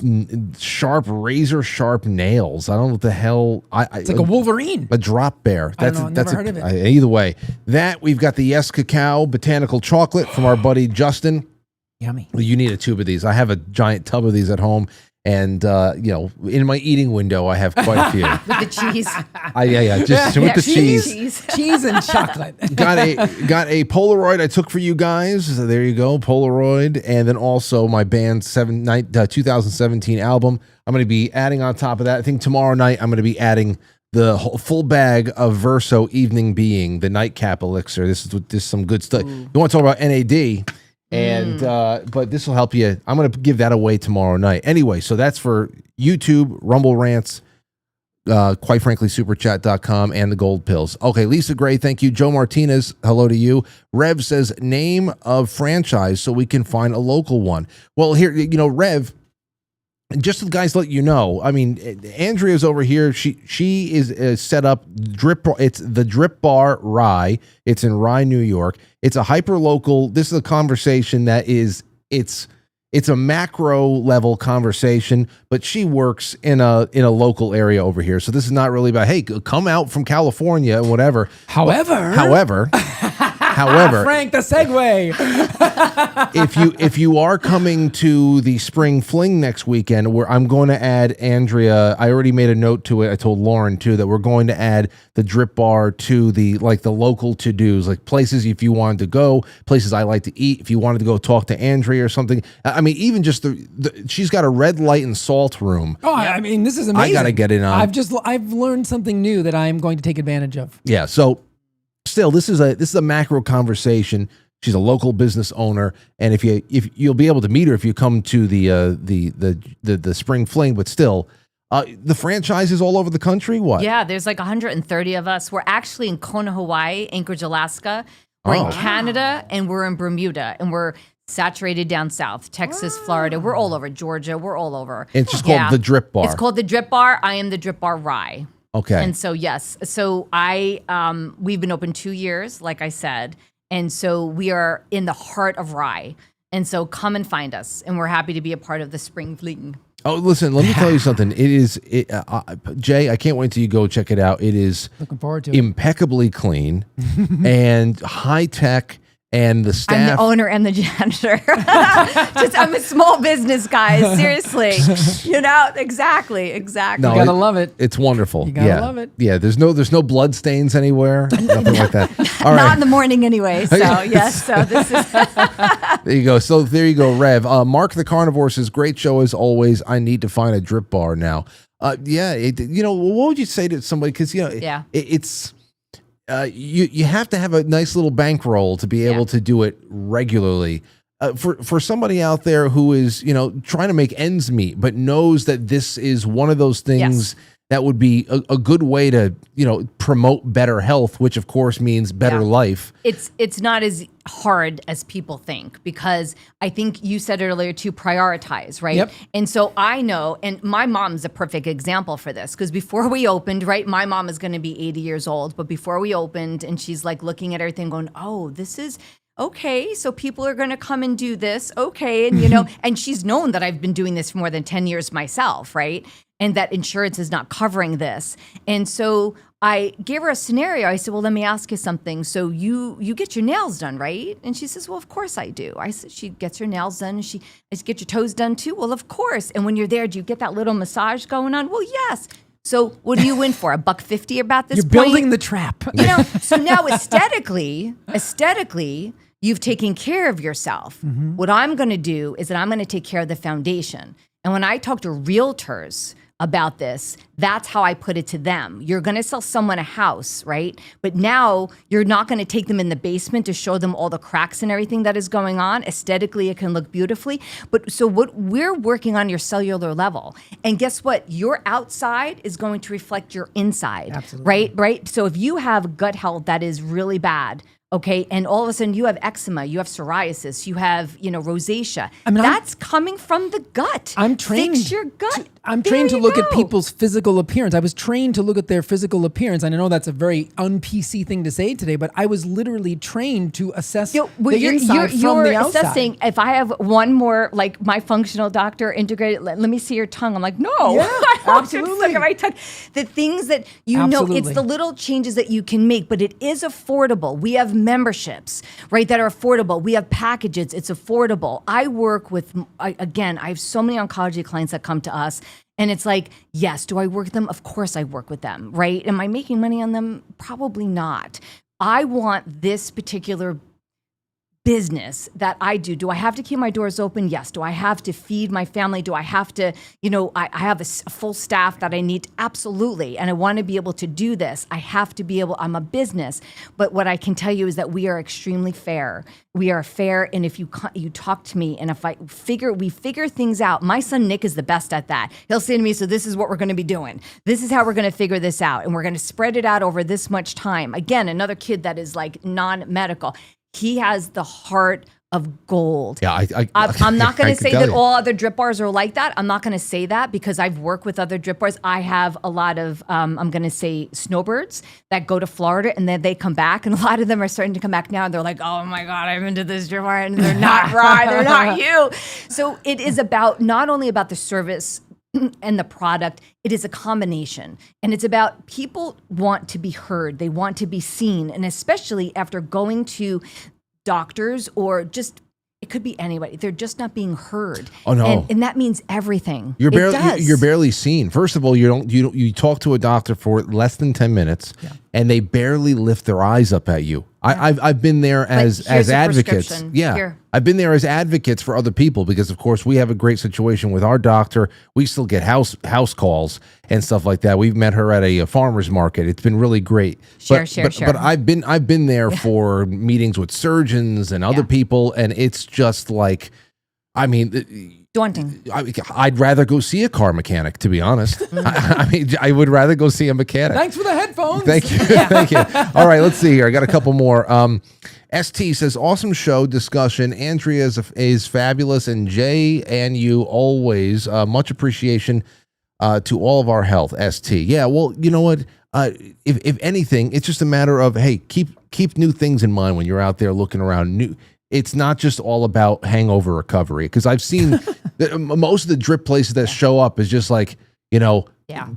razor sharp nails. I don't know what the hell.
It's like a Wolverine.
A drop bear.
I've never heard of it.
Either way, we've got the Yes Cacao botanical chocolate from our buddy Justin.
Yummy.
You need a tube of these. I have a giant tub of these at home, and in my eating window, I have quite a few.
With the cheese.
Just with the cheese.
Cheese and chocolate.
Got a Polaroid I took for you guys. So there you go, Polaroid, and then also my band's 2017 album. I'm going to be adding on top of that. I think tomorrow night I'm going to be adding the whole full bag of Verso Evening Being, the nightcap elixir. This is some good stuff. You want to talk about NAD? And but this will help you. I'm going to give that away tomorrow night. Anyway, so that's for YouTube, Rumble Rants, quite frankly, superchat.com, and the gold pills. Okay, Lisa Gray, thank you. Joe Martinez, hello to you. Rev says, name of franchise so we can find a local one. Well, here, Rev, just the guys let you know. I mean, Andrea's over here. She is set up drip. It's the Drip Bar Rye. It's in Rye, New York. It's a hyper local. This is a conversation that is it's a macro level conversation, but she works in a local area over here. So this is not really about, hey, come out from California and whatever. However,
Frank, the segue.
if you are coming to the Spring Fling next weekend, where I'm going to add Andrea, I already made a note to it. I told Lauren too that we're going to add the Drip Bar to the local to-dos, like places if you wanted to go, places I like to eat. If you wanted to go talk to Andrea or something, I mean, even just she's got a red light and salt room.
Oh, I mean, this is amazing.
I got to get in on.
I've learned something new that I am going to take advantage of.
Yeah. So. Still, this is a macro conversation. She's a local business owner, and if you'll be able to meet her if you come to the Spring Fling, but still, the franchise is all over the country. What?
Yeah, there's like 130 of us. We're actually in Kona, Hawaii, Anchorage, Alaska. We're in Canada, and we're in Bermuda, and we're saturated down south, Texas, Florida. We're all over Georgia. We're all over.
And it's just called the Drip Bar.
It's called the Drip Bar. I am the Drip Bar Rye.
Okay.
And so, yes. So we've been open 2 years, like I said, And so we are in the heart of Rye. And so come and find us. And we're happy to be a part of the spring fling.
Oh, listen, let me tell you something. Jay, I can't wait till you go check it out. It is
Looking forward to it.
impeccably clean and high tech. And the staff.
I'm the owner and the janitor. I'm a small business, guys. Seriously. Exactly.
No,
You gotta love it.
It's wonderful.
You gotta love it.
Yeah, there's no blood stains anywhere. Nothing like that. All
Not
right.
in the morning anyway. So, yes. So this is.
There you go. So there you go, Rev. Mark the Carnivore says, great show as always. I need to find a drip bar now. What would you say to somebody? Because, it's... you have to have a nice little bankroll to be able to do it regularly. For somebody out there who is, trying to make ends meet, but knows that this is one of those things that would be a good way to, promote better health, which of course means better life.
It's not as hard as people think, because I think you said earlier to prioritize, right?
Yep.
And so I know, and my mom's a perfect example for this, because before we opened, right, my mom is going to be 80 years old, but before we opened, and she's like looking at everything going, oh, this is okay, so people are going to come and do this, okay, and and she's known that I've been doing this for more than 10 years myself, right? And that insurance is not covering this. And so I gave her a scenario. I said, well, let me ask you something. So you get your nails done, right? And she says, well, of course I do. I said, she gets her nails done. And I said, get your toes done too? Well, of course. And when you're there, do you get that little massage going on? Well, yes. So what do you win for? $1.50 about this
You're
point?
building the trap.
So now aesthetically, you've taken care of yourself.
Mm-hmm.
What I'm going to do is that I'm going to take care of the foundation. And when I talk to realtors about this, that's how I put it to them. You're going to sell someone a house, right? But now you're not going to take them in the basement to show them all the cracks and everything that is going on. Aesthetically, it can look beautifully. But so what we're working on your cellular level. And guess what? Your outside is going to reflect your inside.
Absolutely.
Right? So if you have gut health that is really bad, okay, and all of a sudden you have eczema, you have psoriasis, you have, rosacea. That's coming from the gut.
I'm trained.
Fix your gut.
I'm trained to look at people's physical appearance. I was trained to look at their physical appearance. And I know that's a very un-PC thing to say today, but I was literally trained to assess the inside from the outside.
Assessing, if I have one more, like my functional doctor integrated, let me see your tongue. I'm like, no.
Yeah,
I want you to
absolutely.
look at my tongue. The things that it's the little changes that you can make, but it is affordable. We have memberships, right, that are affordable. We have packages. It's affordable. I work with, I have so many oncology clients that come to us. And it's like, yes, do I work with them? Of course I work with them, right? Am I making money on them? Probably not. I want this particular business that I do. Do I have to keep my doors open? Yes. Do I have to feed my family? Do I have to, I have a full staff that I need? Absolutely. And I want to be able to do this. I have to be able, I'm a business. But what I can tell you is that we are extremely fair. We are fair. And if you talk to me, and if we figure things out, my son Nick is the best at that. He'll say to me, so this is what we're going to be doing. This is how we're going to figure this out. And we're going to spread it out over this much time. Again, another kid that is like non-medical. He has the heart of gold.
Yeah,
I'm not going to say that
you.
all other drip bars are like that. I'm not going to say that because I've worked with other drip bars. I have a lot of, I'm going to say snowbirds that go to Florida and then they come back. And a lot of them are starting to come back now. And they're like, oh my God, I'm into this drip bar. And they're not right. They're not you. So it is about not only about the service and the product, it is a combination. And it's about people want to be heard. They want to be seen. And especially after going to doctors or just, it could be anybody. They're just not being heard.
Oh no.
And that means everything.
You're barely seen. First of all, you talk to a doctor for less than 10 minutes and they barely lift their eyes up at you. I've been there as advocates. Yeah.
Here.
I've been there as advocates for other people because of course we have a great situation with our doctor. We still get house calls and stuff like that. We've met her at a farmer's market. It's been really great.
Sure.
But I've been there for meetings with surgeons and other people, and it's just like, I mean,
daunting.
I'd rather go see a car mechanic, to be honest. I would rather go see a mechanic.
Thanks for the headphones.
Thank you. Thank you. All right, let's see here. I got a couple more. ST says, awesome show discussion. Andrea is fabulous, and Jay and you always. Much appreciation to all of our health, ST. Yeah, well, you know what? if anything, it's just a matter of, hey, keep new things in mind when you're out there looking around. It's not just all about hangover recovery, because I've seen most of the drip places that show up is just like,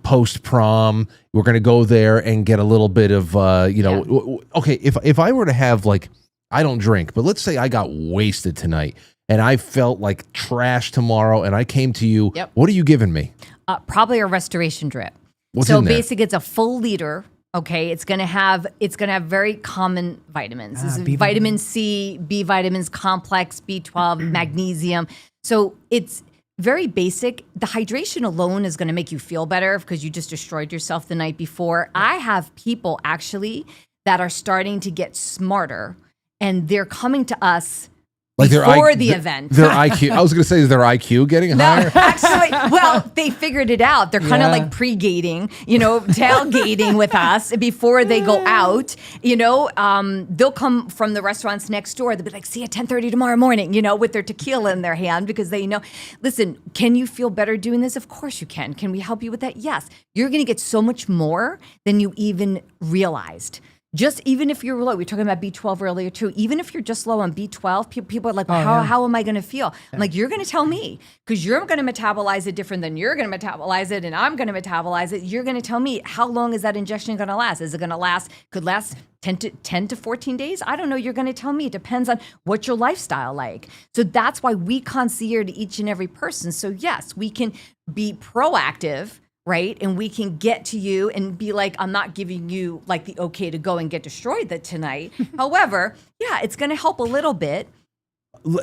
post prom, we're going to go there and get a little bit of, okay, if I were to have, like, I don't drink, but let's say I got wasted tonight and I felt like trash tomorrow and I came to you, what are you giving me?
Probably a restoration drip.
What's
so
in there?
basically it's a full liter. Okay, it's gonna have very common vitamins. This is vitamin C, B vitamins, complex, B12, magnesium. So it's very basic. The hydration alone is gonna make you feel better because you just destroyed yourself the night before. I have people actually that are starting to get smarter, and they're coming to us before the event.
Their IQ. I was going to say, is their IQ getting higher?
Actually, well, they figured it out. They're kind of like pre-gating, tailgating with us before they go out. They'll come from the restaurants next door. They'll be like, see you at 10:30 tomorrow morning, with their tequila in their hand because they know, listen, can you feel better doing this? Of course you can. Can we help you with that? Yes. You're going to get so much more than you even realized. Just even if you're low, we were talking about B12 earlier too. Even if you're just low on B12, people are like, how am I going to feel? I'm like, you're going to tell me because you're going to metabolize it different than you're going to metabolize it, and I'm going to metabolize it. You're going to tell me how long is that injection going to last? Is it going to could last 10 to 14 days? I don't know. You're going to tell me. It depends on what your lifestyle like. So that's why we concierge each and every person. So yes, we can be proactive, right? And we can get to you and be like, I'm not giving you like the okay to go and get destroyed tonight. However, it's going to help a little bit.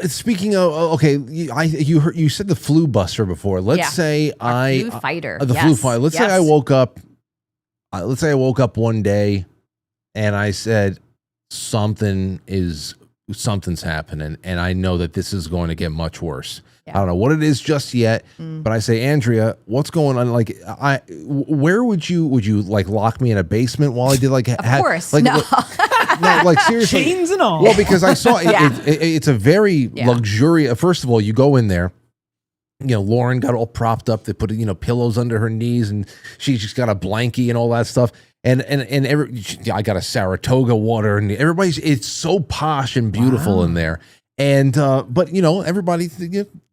Speaking of, okay, you said the flu buster before. Let's say
flu fighter.
The flu fighter. Let's say I woke up. Let's say I woke up one day, and I said something's happening, and I know that this is going to get much worse. I don't know what it is just yet, but I say, Andrea, what's going on? Like, where would you like lock me in a basement while I did like?
Of course,
like,
no.
No, like seriously,
chains and all.
Well, because I saw it's a very luxurious. First of all, you go in there. Lauren got all propped up. They put pillows under her knees, and she's just got a blankie and all that stuff. And I got a Saratoga water, and it's so posh and beautiful in there. And but everybody,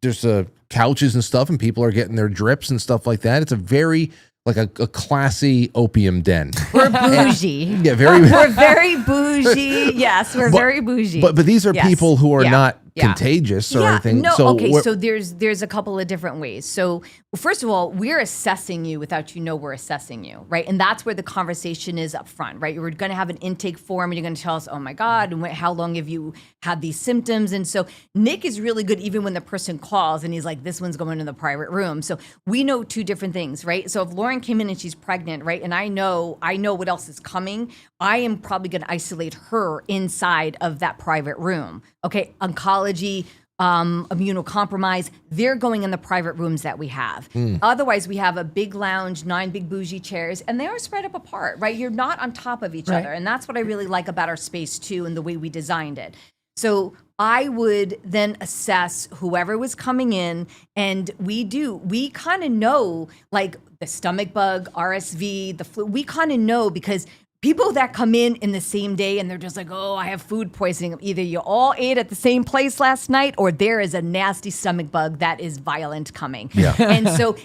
there's couches and stuff, and people are getting their drips and stuff like that. It's a very like a classy opium den.
We're bougie. We're very bougie. Yes, we're very bougie.
But these are people who are not contagious or anything.
No, so there's a couple of different ways. So first of all, we're assessing you without we're assessing you, right? And that's where the conversation is up front, right? We're going to have an intake form, and you're going to tell us, oh my God, how long have you had these symptoms? And so Nick is really good even when the person calls and he's like, this one's going in the private room. So we know two different things, right? So if Lauren came in and she's pregnant, right? And I know what else is coming, I am probably going to isolate her inside of that private room. Okay, oncology, immunocompromised, they're going in the private rooms that we have. Otherwise, we have a big lounge, 9 big bougie chairs, and they are spread up apart, right? You're not on top of each other. And that's what I really like about our space too, and the way we designed it. So I would then assess whoever was coming in, and we kind of know like the stomach bug, RSV, the flu, we kind of know because people that come in the same day and they're just like, oh, I have food poisoning. Either you all ate at the same place last night, or there is a nasty stomach bug that is violent coming. Yeah.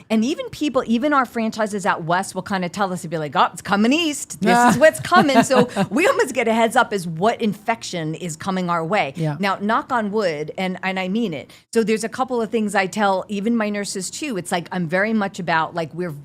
and even our franchises out west will kind of tell us to be like, oh, it's coming east. This is what's coming. So we almost get a heads up as what infection is coming our way. Yeah. Now, knock on wood, and I mean it. So there's a couple of things I tell even my nurses too. It's like, I'm very much about like, we're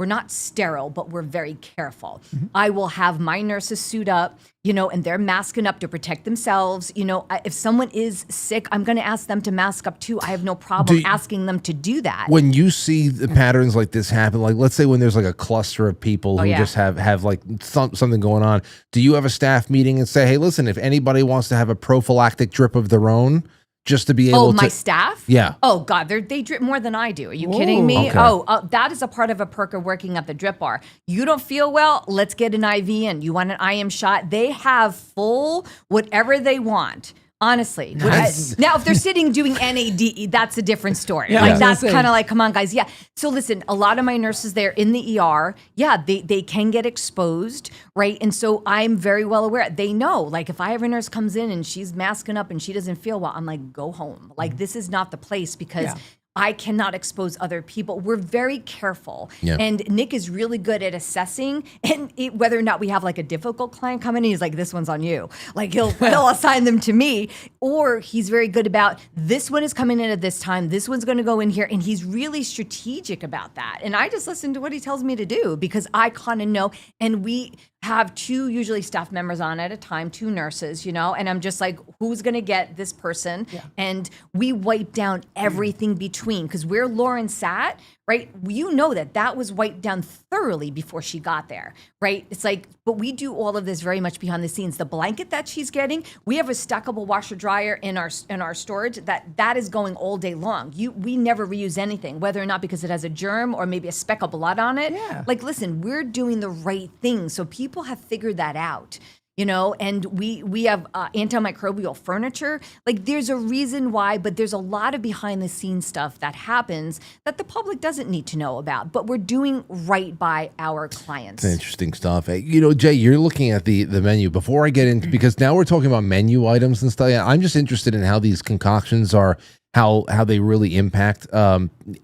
not sterile, but we're very careful. Mm-hmm. I will have my nurses suit up, and they're masking up to protect themselves. If someone is sick, I'm going to ask them to mask up too. I have no problem asking them to do that.
When you see the patterns like this happen, like let's say when there's like a cluster of people who just have like something going on, do you have a staff meeting and say, hey, listen, if anybody wants to have a prophylactic drip of their own, just to be able to... Oh, my
staff?
Yeah.
Oh, God, they drip more than I do. Are you kidding me? Okay. That is a part of a perk of working at the drip bar. You don't feel well? Let's get an IV in. You want an IM shot? They have full whatever they want. Honestly.
Nice.
Now, if they're sitting doing NAD, that's a different story.
Yeah, I
Like
was gonna
that's
say.
kind of like, come on, guys. Yeah. So listen, a lot of my nurses there in the ER, they can get exposed, right? And so I'm very well aware. They know, like, if I have a nurse comes in and she's masking up and she doesn't feel well, I'm like, go home. Like, this is not the place because
Yeah.
I cannot expose other people. We're very careful.
Yeah.
And Nick is really good at assessing and whether or not we have like a difficult client come in, he's like, this one's on you. Like he'll assign them to me. Or he's very good about this one is coming in at this time. This one's going to go in here. And he's really strategic about that. And I just listen to what he tells me to do because I kind of know. And we have 2 usually staff members on at a time, 2 nurses, you know, and I'm just like, who's going to get this person?
Yeah.
And we wipe down everything between because where Lauren sat, right? You know that was wiped down thoroughly before she got there, right? It's like, but we do all of this very much behind the scenes. The blanket that she's getting, we have a stackable washer dryer in our storage that is going all day long. We never reuse anything, whether or not because it has a germ or maybe a speck of blood on it.
Yeah.
Like, listen, we're doing the right thing. So people have figured that out. You know, and we have antimicrobial furniture. Like there's a reason why, but there's a lot of behind the scenes stuff that happens that the public doesn't need to know about. But we're doing right by our clients.
It's interesting stuff. Hey, you know, Jay, you're looking at the menu. Before I get into, because now we're talking about menu items and stuff, I'm just interested in how these concoctions are, how they really impact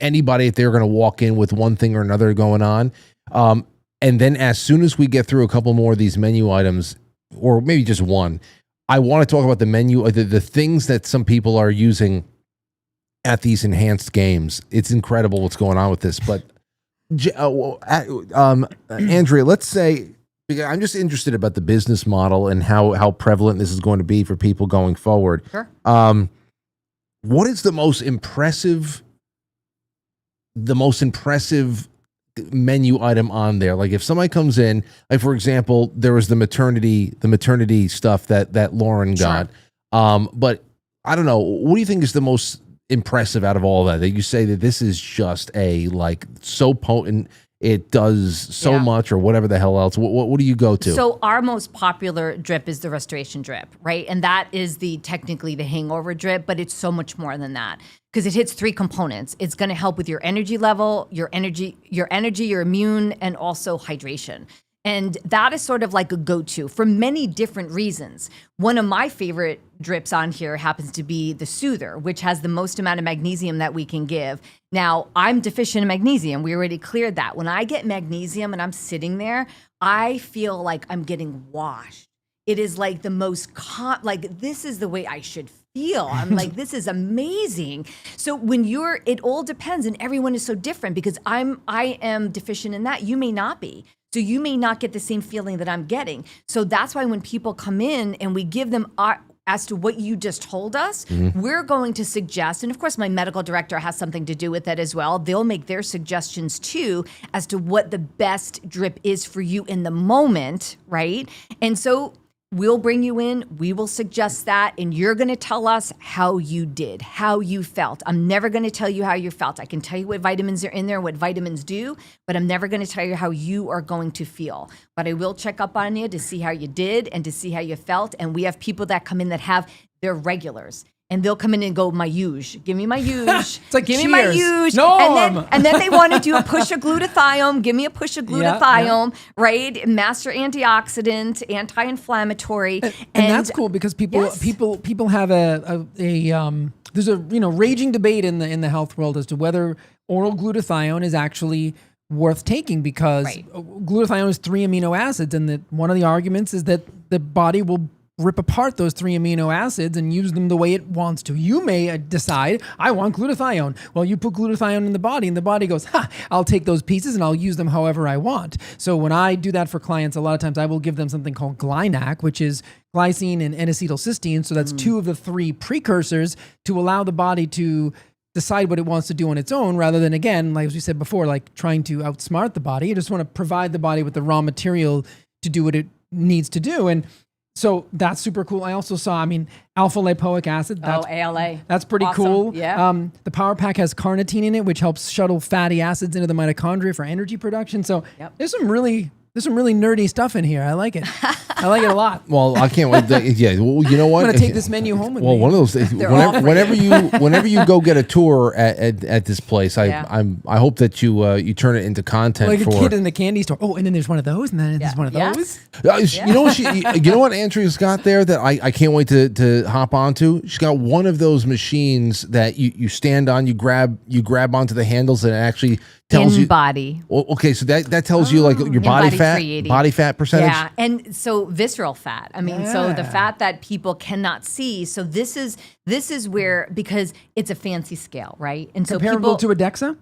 anybody if they're going to walk in with one thing or another going on. And then as soon as we get through a couple more of these menu items, or maybe just one, I want to talk about the menu, the things that some people are using at these enhanced games. It's incredible what's going on with this. But Andrea, let's say, because I'm just interested about the business model and how prevalent this is going to be for people going forward.
Sure.
What is the most impressive menu item on there? Like if somebody comes in, like for example, there was the maternity stuff that Lauren got.
Sure.
But I don't know, what do you think is the most impressive out of all that you say that this is just so potent, it does so much, or whatever the hell else? What do you go to?
So our most popular drip is the restoration drip, right? And that is technically the hangover drip, but it's so much more than that because it hits 3 components. It's going to help with your energy level, your immune, and also hydration. And that is sort of like a go-to for many different reasons. One of my favorite drips on here happens to be the Soother, which has the most amount of magnesium that we can give. Now, I'm deficient in magnesium. We already cleared that. When I get magnesium and I'm sitting there, I feel like I'm getting washed. It is like the most, this is the way I should feel. I'm like, this is amazing. So when it all depends, and everyone is so different because I am deficient in that. You may not be. So you may not get the same feeling that I'm getting. So that's why when people come in and we give them as to what you just told us, we're going to suggest, and of course my medical director has something to do with that as well. They'll make their suggestions too as to what the best drip is for you in the moment, right? And so we'll bring you in, we will suggest that, and you're going to tell us how you did, how you felt. I'm never going to tell you how you felt. I can tell you what vitamins are in there, what vitamins do, but I'm never going to tell you how you are going to feel. But I will check up on you to see how you did and to see how you felt. And we have people that come in that have their regulars. And they'll come in and go, my huge. Give me my huge.
It's like,
give me my
cheers.
huge.
Norm.
And then they want to do a push of glutathione. Give me a push of glutathione, right? Master antioxidant, anti-inflammatory.
And that's cool because people have there's a raging debate in the health world as to whether oral glutathione is actually worth taking because glutathione is 3 amino acids, and one of the arguments is that the body will rip apart those 3 amino acids and use them the way it wants to. You may decide, I want glutathione. Well, you put glutathione in the body and the body goes, I'll take those pieces and I'll use them however I want. So when I do that for clients, a lot of times I will give them something called Glynac, which is glycine and N-acetylcysteine. So that's 2 of the 3 precursors to allow the body to decide what it wants to do on its own, rather than, again, like as we said before, like trying to outsmart the body. You just want to provide the body with the raw material to do what it needs to do. And so that's super cool. I also saw, alpha lipoic acid. That's,
ALA.
That's pretty
Awesome.
cool.
Yeah.
The Power Pack has carnitine in it, which helps shuttle fatty acids into the mitochondria for energy production. So there's some really There's some really nerdy stuff in here. I like it. I like it a lot.
Well, I can't wait. Yeah, well, you know what?
I'm gonna take this menu home with me.
Well, one of those things. Whenever you go get a tour at this place, I hope that you turn it into content
like
for
a kid in the candy store. Oh, and then there's one of those, and then there's one of those.
You know what you know what Andrea's got there that I can't wait to hop onto. She's got one of those machines that you stand on, you grab onto the handles, and it actually tells you
body.
Well, okay, so that tells you like your body fat percentage.
Yeah, and so visceral fat. I mean, so the fat that people cannot see. So this is where, because it's a fancy scale, right? And so
comparable to a DEXA.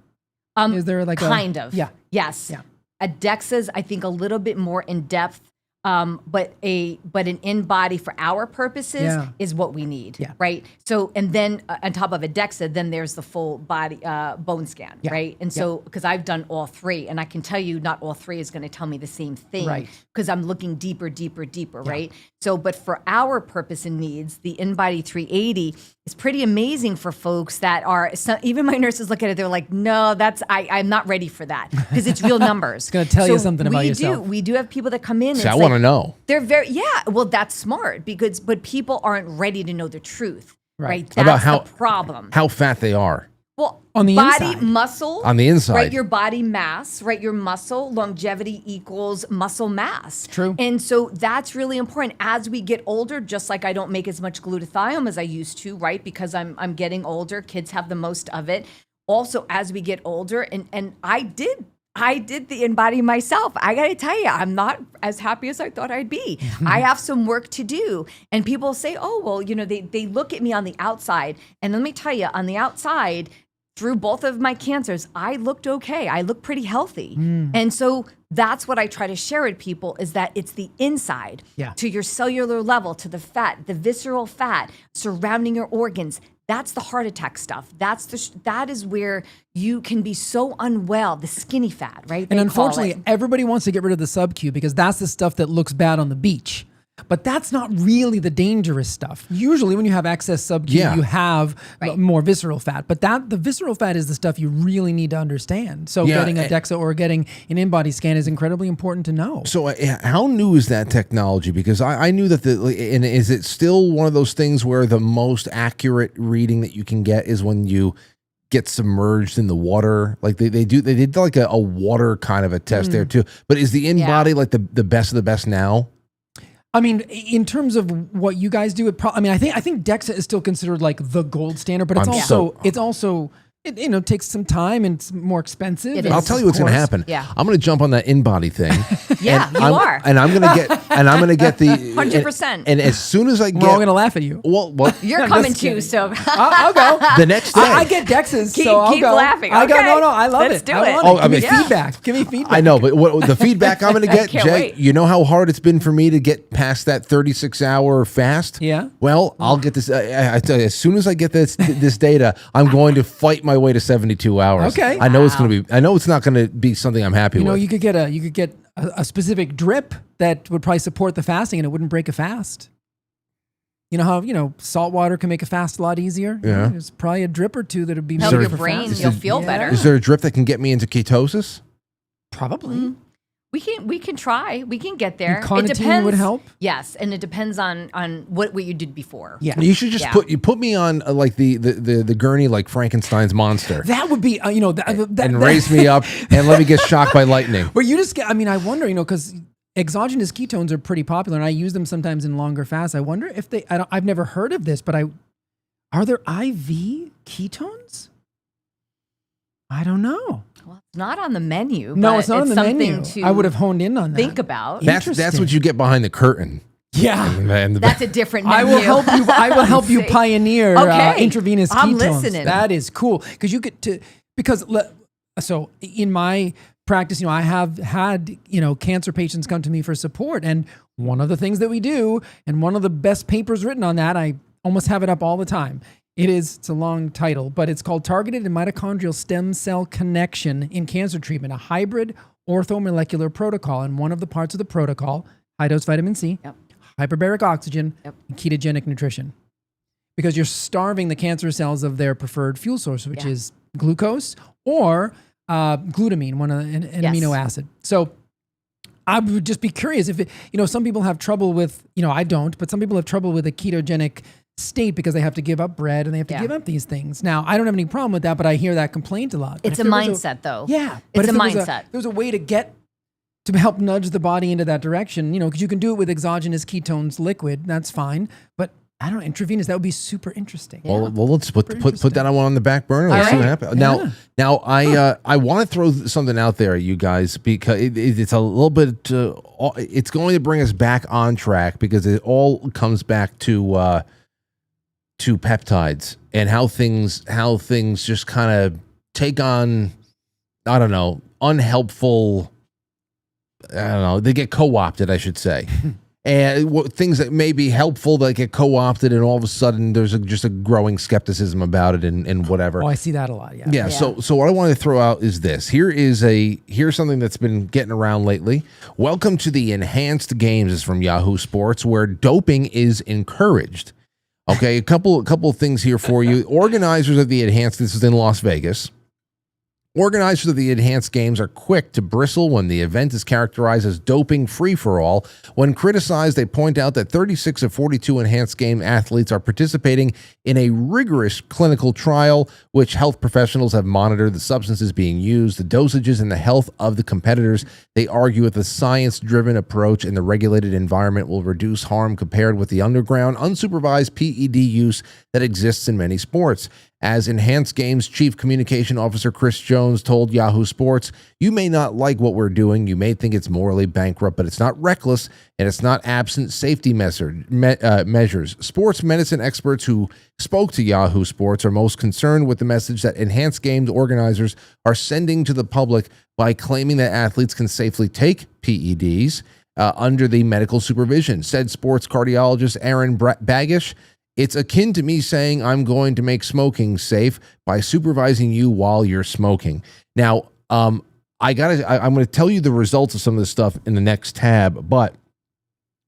Is there like
kind of?
Yeah.
Yes.
Yeah.
A DEXA's, I think, a little bit more in depth. But an in-body for our purposes is what we need, right? So, and then on top of a DEXA, then there's the full body bone scan, right? And so, because I've done all three, and I can tell you not all three is going to tell me the same thing,
right?
Because I'm looking deeper, right? So, but for our purpose and needs, the in-body 380 is pretty amazing for folks that are, even my nurses look at it, they're like, no, I'm not ready for that, because it's real numbers.
It's going to tell you something about yourself.
We do have people that come in.
See, I want to know.
They're well, that's smart, but people aren't ready to know the truth, right? That's
about
the problem.
How fat they are.
Well,
on the
body
inside.
muscle.
On the inside.
Right, your body mass, right? Your muscle longevity equals muscle mass.
True.
And so that's really important. As we get older, just like I don't make as much glutathione as I used to, right? Because I'm getting older. Kids have the most of it. Also, as we get older, and I did the in-body myself. I got to tell you, I'm not as happy as I thought I'd be. I have some work to do. And people say, oh, well, they look at me on the outside. And let me tell you, on the outside, through both of my cancers, I looked okay. I look pretty healthy. And so that's what I try to share with people, is that it's the inside to your cellular level, to the fat, the visceral fat surrounding your organs. That's the heart attack stuff. That is where you can be so unwell, the skinny fat, right?
And unfortunately, everybody wants to get rid of the sub-Q because that's the stuff that looks bad on the beach. But that's not really the dangerous stuff. Usually when you have excess sub-Q, you have more visceral fat. But the visceral fat is the stuff you really need to understand. So getting a DEXA or getting an in-body scan is incredibly important to know.
So how new is that technology? Because I knew that and is it still one of those things where the most accurate reading that you can get is when you get submerged in the water? Like they did like a water kind of a test there too. But is the in-body like the best of the best now?
I mean, in terms of what you guys do, I think DEXA is still considered like the gold standard, but it takes some time and it's more expensive.
I'll tell you what's going to happen.
Yeah.
I'm going to jump on that in-body thing.
You are.
And I'm going to get the
100%.
And as soon as I get,
we're all going to laugh at you.
Well,
you're coming too, so
I'll go
the next day.
I get DEXAs, so I'll
keep
go.
laughing.
I go.
Okay.
No, I love
Let's
it.
do it.
Give me feedback. Give me feedback.
I know, but the feedback I'm going to get,
can't
Jay,
wait.
you know how hard it's been for me to get past that 36-hour fast?
Yeah.
Well, I'll get this. I tell you, as soon as I get this data, I'm going to fight my way to 72 hours.
Okay.
I know it's going to be. I know it's not going to be something I'm happy with.
You could get a specific drip that would probably support the fasting, and it wouldn't break a fast. You know how salt water can make a fast a lot easier.
Yeah.
There's probably a drip or two that would be
help
made
your
for
brain.
fasting.
You'll feel better.
Is there a drip that can get me into ketosis?
Probably.
We can try. We can get there.
Carnitine
It depends.
would help?
Yes, and it depends on what you did before.
Yeah.
You should just put me on like the gurney, like Frankenstein's monster.
That would be
and raise me up and let me get shocked by lightning.
But you just get. I mean, I wonder. Because exogenous ketones are pretty popular, and I use them sometimes in longer fasts. I wonder if I've never heard of this, but are there IV ketones? I don't know.
Well, it's not on the menu.
No,
but
it's not on the menu.
To
I would have honed in on that.
think about.
That's what you get behind the curtain.
Yeah.
That's a different menu.
I will help you. I will help you pioneer intravenous ketones.
I'm listening.
That is cool because you get to So in my practice, I have had cancer patients come to me for support, and one of the things that we do, and one of the best papers written on that, I almost have it up all the time. It's a long title, but it's called Targeted Mitochondrial Stem Cell Connection in Cancer Treatment, a hybrid orthomolecular protocol. And one of the parts of the protocol, high dose vitamin C, hyperbaric oxygen, and ketogenic nutrition. Because you're starving the cancer cells of their preferred fuel source, which is glucose or glutamine, an amino acid. So I would just be curious if some people have trouble with, I don't, but some people have trouble with a ketogenic state because they have to give up bread and they have to give up these things. Now, I don't have any problem with that, but I hear that complaint a lot.
It's a mindset, though.
Yeah.
It's a mindset.
There's a way to help nudge the body into that direction, because you can do it with exogenous ketones liquid. That's fine. But I don't know, intravenous, that would be super interesting.
Well, let's put that on the back burner. Let's see what happens. Now, I want to throw something out there, you guys, because it's a little bit. It's going to bring us back on track because it all comes back to peptides and how things just kind of take on, I don't know, unhelpful. I don't know. They get co-opted, I should say. And things that may be helpful that get co-opted, and all of a sudden there's just a growing skepticism about it and whatever.
Oh, I see that a lot. Yeah.
Yeah. So what I want to throw out is this. Here's something that's been getting around lately. Welcome to the enhanced games is from Yahoo Sports, where doping is encouraged. Okay, a couple of things here for you. Organizers of the enhanced. This is in Las Vegas. Organizers of the enhanced games are quick to bristle when the event is characterized as doping free-for-all. When criticized, they point out that 36 of 42 enhanced game athletes are participating in a rigorous clinical trial, which health professionals have monitored the substances being used, the dosages, and the health of the competitors. They argue that the science-driven approach in the regulated environment will reduce harm compared with the underground, unsupervised PED use that exists in many sports. As Enhanced Games Chief Communication Officer Chris Jones told Yahoo Sports, "You may not like what we're doing. You may think it's morally bankrupt, but it's not reckless, and it's not absent safety measures." Sports medicine experts who spoke to Yahoo Sports are most concerned with the message that Enhanced Games organizers are sending to the public by claiming that athletes can safely take PEDs under the medical supervision, said sports cardiologist Aaron Bagish. "It's akin to me saying I'm going to make smoking safe by supervising you while you're smoking." Now, I'm going to tell you the results of some of this stuff in the next tab, but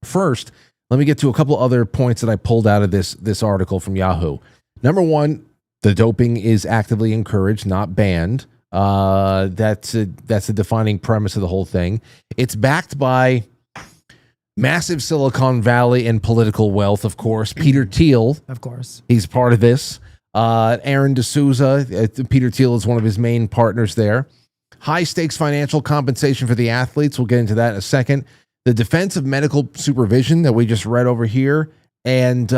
first, let me get to a couple other points that I pulled out of this article from Yahoo. Number one, the doping is actively encouraged, not banned. That's a defining premise of the whole thing. It's backed by massive Silicon Valley and political wealth, of course. Peter Thiel,
of course,
he's part of this. Aaron D'Souza, Peter Thiel is one of his main partners there. High stakes financial compensation for the athletes. We'll get into that in a second. The defense of medical supervision that we just read over here, and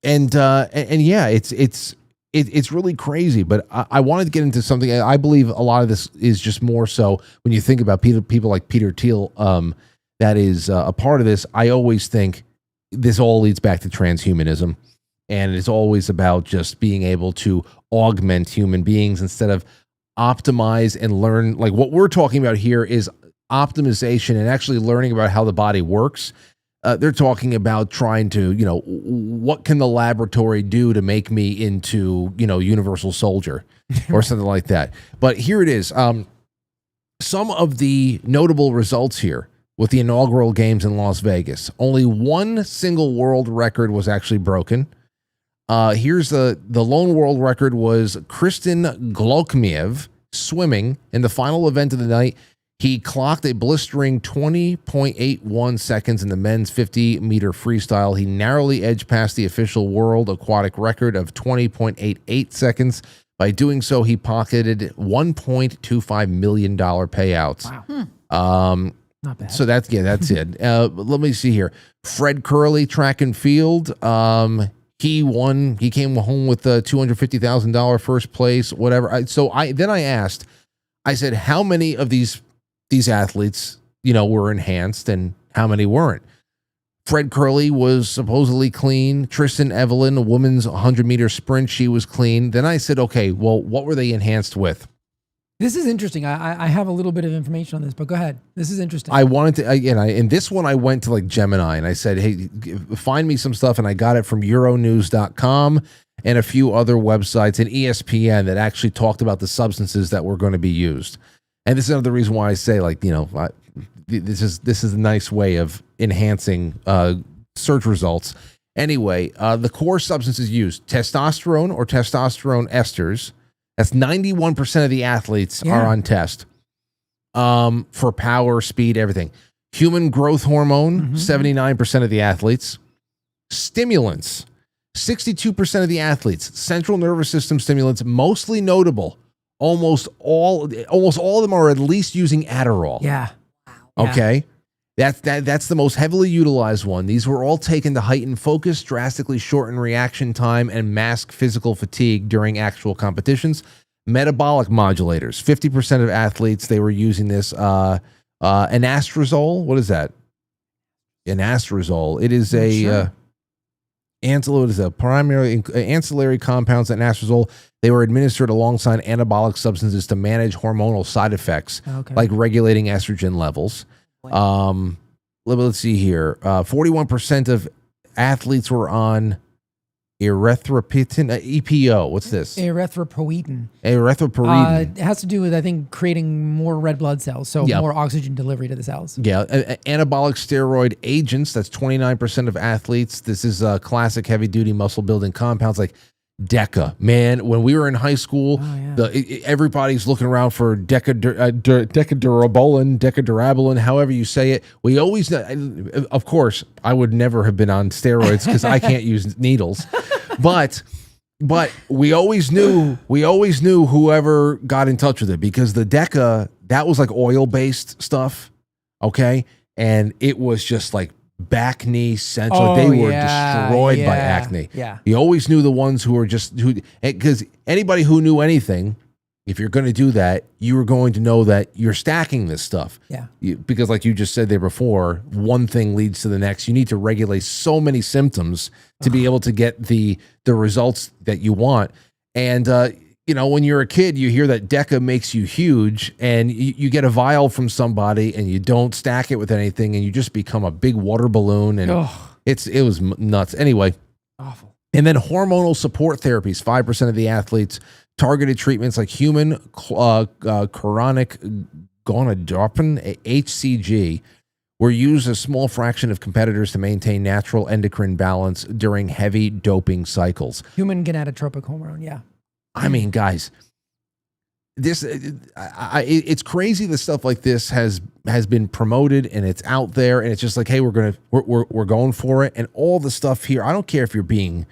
yeah, it's really crazy. But I wanted to get into something. I believe a lot of this is just more so when you think about people like Peter Thiel. That is a part of this. I always think this all leads back to transhumanism, and it's always about just being able to augment human beings instead of optimize and learn. Like what we're talking about here is optimization and actually learning about how the body works. They're talking about trying to, what can the laboratory do to make me into, universal soldier or something like that. But here it is. Some of the notable results here with the inaugural games in Las Vegas. Only one single world record was actually broken. Here's the lone world record was Kristen Glokmiev swimming in the final event of the night. He clocked a blistering 20.81 seconds in the men's 50-meter freestyle. He narrowly edged past the official world aquatic record of 20.88 seconds. By doing so, he pocketed $1.25 million payouts.
Wow. Not bad.
So that's it. Let me see here. Fred Curley, track and field. He won. He came home with $250,000 first place, whatever. I asked, I said, how many of these athletes, were enhanced and how many weren't? Fred Curley was supposedly clean. Tristan Evelyn, a women's 100-meter sprint, she was clean. Then I said, okay, well, what were they enhanced with?
This is interesting. I have a little bit of information on this, but go ahead. This is interesting.
I wanted to, in this one, I went to Gemini and I said, hey, find me some stuff. And I got it from Euronews.com and a few other websites and ESPN that actually talked about the substances that were going to be used. And this is another reason why I say, this is a nice way of enhancing search results. Anyway, the core substances used, testosterone or testosterone esters. That's 91% of the athletes are on test. for power, speed, everything. Human growth hormone, 79% of the athletes. Stimulants, 62% of the athletes. Central nervous system stimulants, mostly notable. Almost all of them are at least using Adderall.
Yeah.
Okay. That's the most heavily utilized one. These were all taken to heighten focus, drastically shorten reaction time, and mask physical fatigue during actual competitions. Metabolic modulators. 50% of athletes, they were using this. Anastrozole. What is that? Anastrozole. It is primary ancillary compounds to anastrozole. They were administered alongside anabolic substances to manage hormonal side effects, like regulating estrogen levels. Let's see here. 41% of athletes were on erythropoietin, EPO. What's this?
Erythropoietin.
Erythropoietin.
It has to do with, I think, creating more red blood cells, so more oxygen delivery to the cells.
Yeah. Anabolic steroid agents. That's 29% of athletes. This is classic heavy-duty muscle-building compounds like Deca. Man, when we were in high school, everybody's looking around for Decadurabolin, however you say it. We always, of course, I would never have been on steroids because I can't use needles, but we always knew whoever got in touch with it, because the Deca, that was like oil-based stuff, okay, and it was just like back knee central. They were destroyed by acne.
Yeah.
You always knew the ones who were because anybody who knew anything, if you're going to do that, you were going to know that you're stacking this stuff.
Yeah.
Because like you just said there before, one thing leads to the next. You need to regulate so many symptoms to be able to get the results that you want. And, when you're a kid, you hear that Deca makes you huge, and you get a vial from somebody and you don't stack it with anything, and you just become a big water balloon, and it was nuts. Anyway,
awful. And
then hormonal support therapies. 5% of the athletes. Targeted treatments like human chronic gonadotropin, HCG, were used a small fraction of competitors to maintain natural endocrine balance during heavy doping cycles.
Human gonadotropic hormone, yeah.
I mean, guys, it's crazy that stuff like this has been promoted and it's out there, and it's just like, hey, we're going for it, and all the stuff here. I don't care if you're being